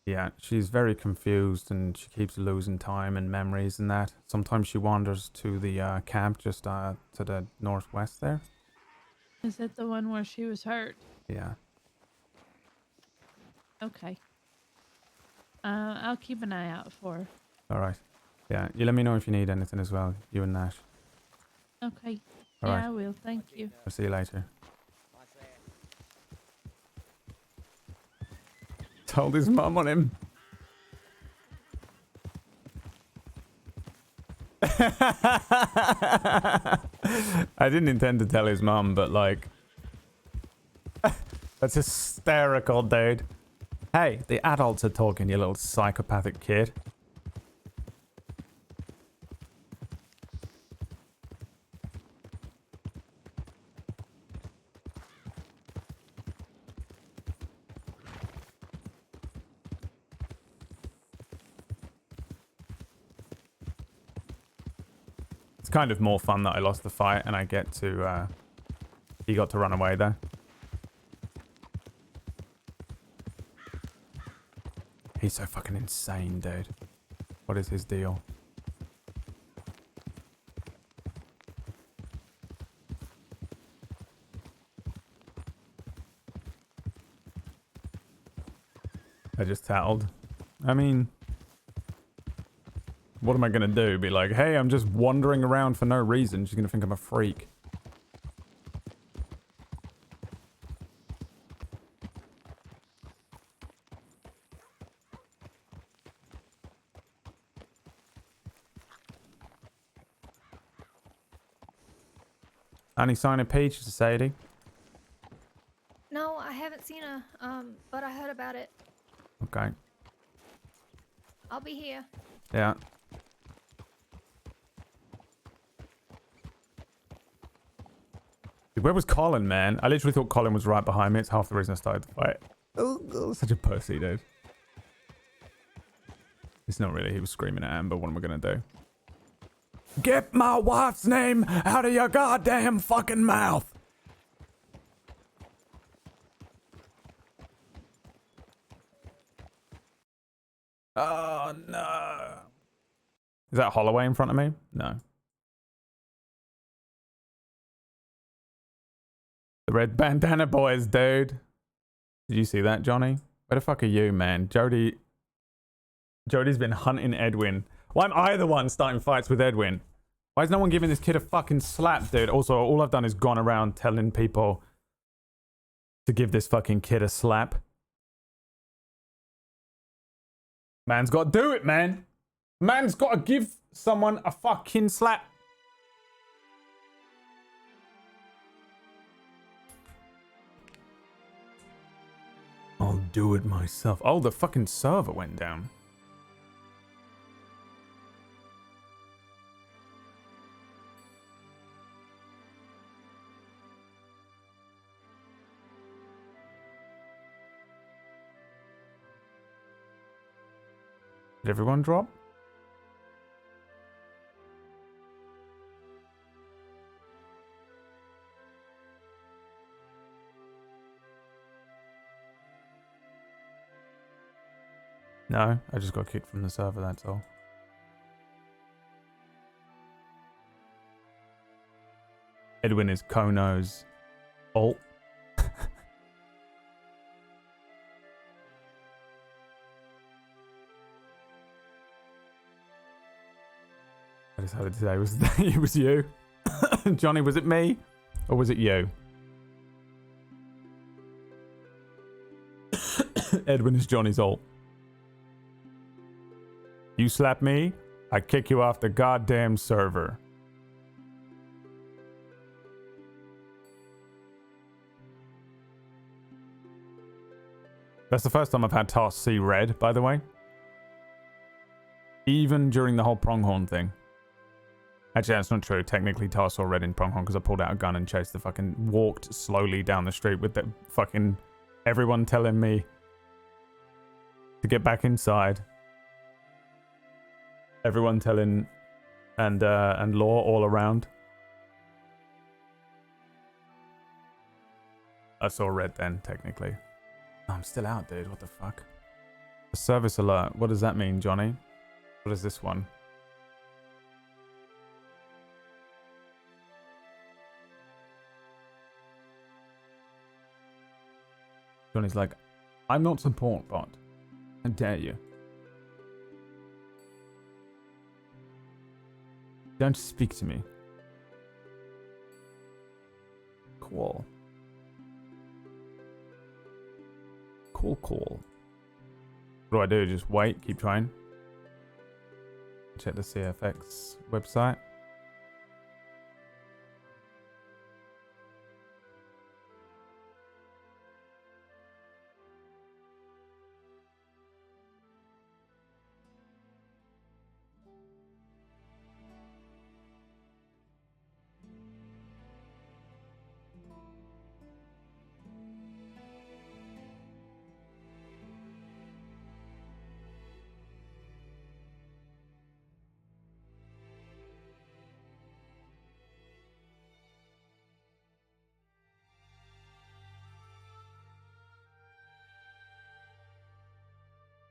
Yeah, she's very confused and she keeps losing time and memories and that. Sometimes she wanders to the camp just to the northwest there. Is that the one where she was hurt? Yeah. Okay. I'll keep an eye out for her. Alright. Yeah, you let me know if you need anything as well, you and Nash. Okay. All Yeah, right. I will. Thank you. I'll see you later. Told his mum on him. I didn't intend to tell his mum, but like... That's hysterical, dude. Hey, the adults are talking, you little psychopathic kid. It's kind of more fun that I lost the fight and I get to, he got to run away though. He's so fucking insane, dude. What is his deal? I just tattled. I mean, what am I gonna do? Be like, hey, I'm just wandering around for no reason. She's gonna think I'm a freak. Any sign of Peach Society? No, I haven't seen her, but I heard about it. Okay. I'll be here. Yeah. Dude, where was Colin, man? I literally thought Colin was right behind me. It's half the reason I started the fight. Oh, such a pussy, dude. It's not really. He was screaming at Amber. What am I gonna do? Get my wife's name out of your goddamn fucking mouth! Oh, no. Is that Holloway in front of me? No. The red bandana boys, dude. Did you see that, Johnny? Where the fuck are you, man? Jody's been hunting Edwin. Why am I the one starting fights with Edwin? Why is no one giving this kid a fucking slap, dude? Also, all I've done is gone around telling people to give this fucking kid a slap. Man's got to do it, man. Man's got to give someone a fucking slap. I'll do it myself. Oh, the fucking server went down. Did everyone drop? No, I just got kicked from the server, that's all. Edwin is Kono's alt. I decided today was it was you. Johnny, was it me? Or was it you? Edwin is Johnny's alt. You slap me, I kick you off the goddamn server. That's the first time I've had Tar see red, by the way. Even during the whole pronghorn thing. Actually, that's not true. Technically, Tar saw red in pronghorn because I pulled out a gun and chased the fucking... walked slowly down the street with the fucking... everyone telling me to get back inside. Everyone telling... and Law all around. I saw red then, technically. Oh, I'm still out, dude. What the fuck? A service alert. What does that mean, Johnny? What is this one? Johnny's like, I'm not support bot. How dare you? Don't speak to me. Cool. Cool. What do? Just wait? Keep trying? Check the CFX website.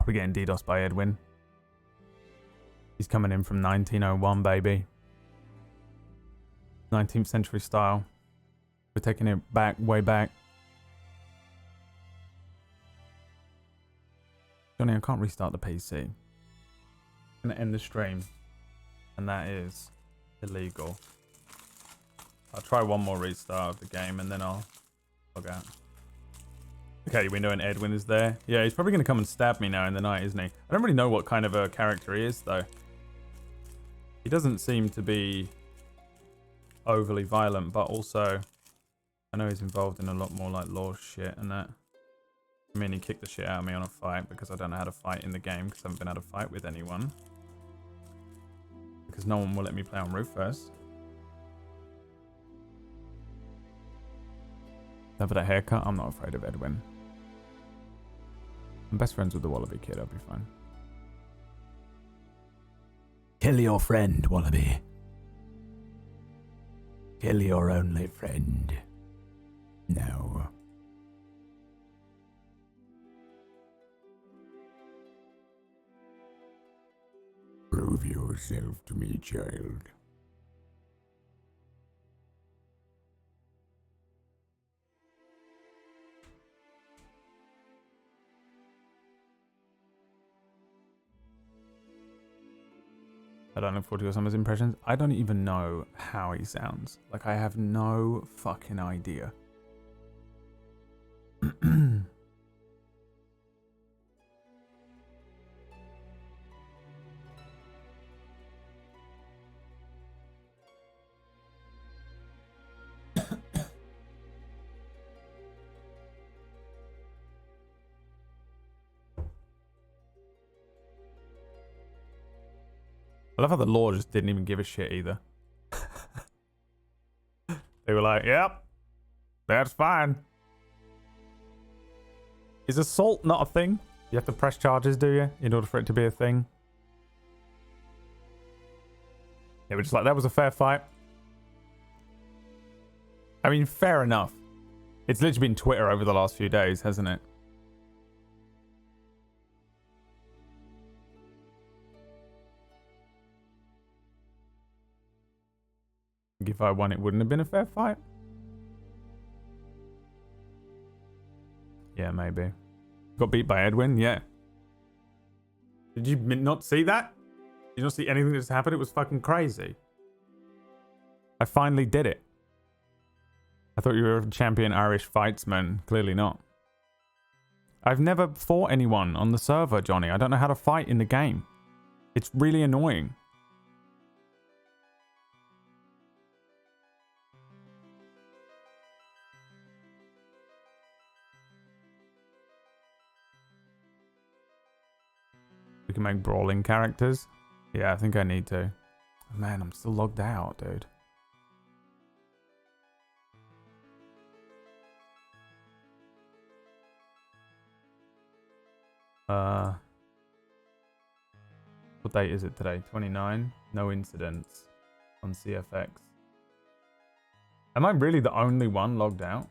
we're getting DDoS by Edwin. He's coming in from 1901, baby. 19th century style. We're taking it back, way back. Johnny, I can't restart the PC. I'm gonna end the stream. And that is illegal. I'll try one more restart of the game and then I'll log out. Okay, we know an Edwin is there. Yeah, he's probably gonna come and stab me now in the night, isn't he? I don't really know what kind of a character he is, though. He doesn't seem to be overly violent, but also I know he's involved in a lot more like law shit and that. I mean, he kicked the shit out of me on a fight because I don't know how to fight in the game because I haven't been able to fight with anyone. Because no one will let me play on roof first. Have that haircut? I'm not afraid of Edwin. I'm best friends with the Wallaby kid, I'll be fine. Kill your friend, Wallaby. Kill your only friend. No. Prove yourself to me, child. I don't look forward to your summer's impressions. I don't even know how he sounds. Like, I have no fucking idea. I love how the law just didn't even give a shit either. They were like, yep, that's fine. Is assault not a thing? You have to press charges, do you? In order for it to be a thing? They were just like, that was a fair fight. I mean, fair enough. It's literally been Twitter over the last few days, hasn't it? If I won, it wouldn't have been a fair fight. Yeah, maybe. Got beat by Edwin? Yeah. Did you not see that? Did you not see anything that just happened? It was fucking crazy. I finally did it. I thought you were a champion Irish fightsman. Clearly not. I've never fought anyone on the server, Johnny. I don't know how to fight in the game. It's really annoying. We can make brawling characters. Yeah, I think I need to. Man, I'm still logged out, dude. What date is it today? 29? No incidents on CFX. Am I really the only one logged out?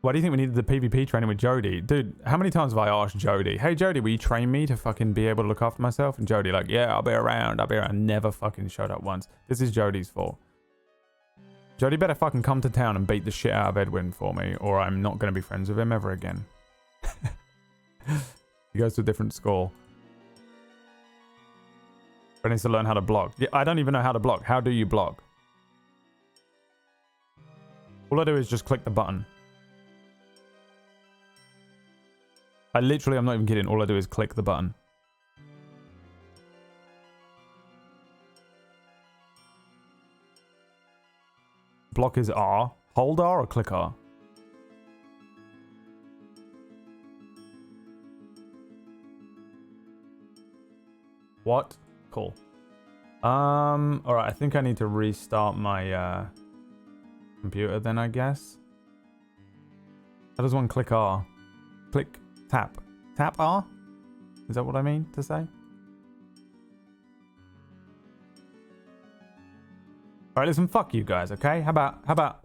Why do you think we needed the PvP training with Jody? Dude, how many times have I asked Jody, hey Jody, will you train me to fucking be able to look after myself? And Jody like, yeah, I'll be around. Never fucking showed up once. This is Jody's fault. Jody better fucking come to town and beat the shit out of Edwin for me, or I'm not going to be friends with him ever again. He goes to a different school. But needs to learn how to block. Yeah, I don't even know how to block. How do you block? All I do is just click the button. I'm not even kidding. All I do is click the button. Block is R. Hold R or click R? What? Cool. Alright, I think I need to restart my computer then, I guess. How does one click R? Click tap. Tap R? Is that what I mean to say? Alright, listen, fuck you guys, okay? How about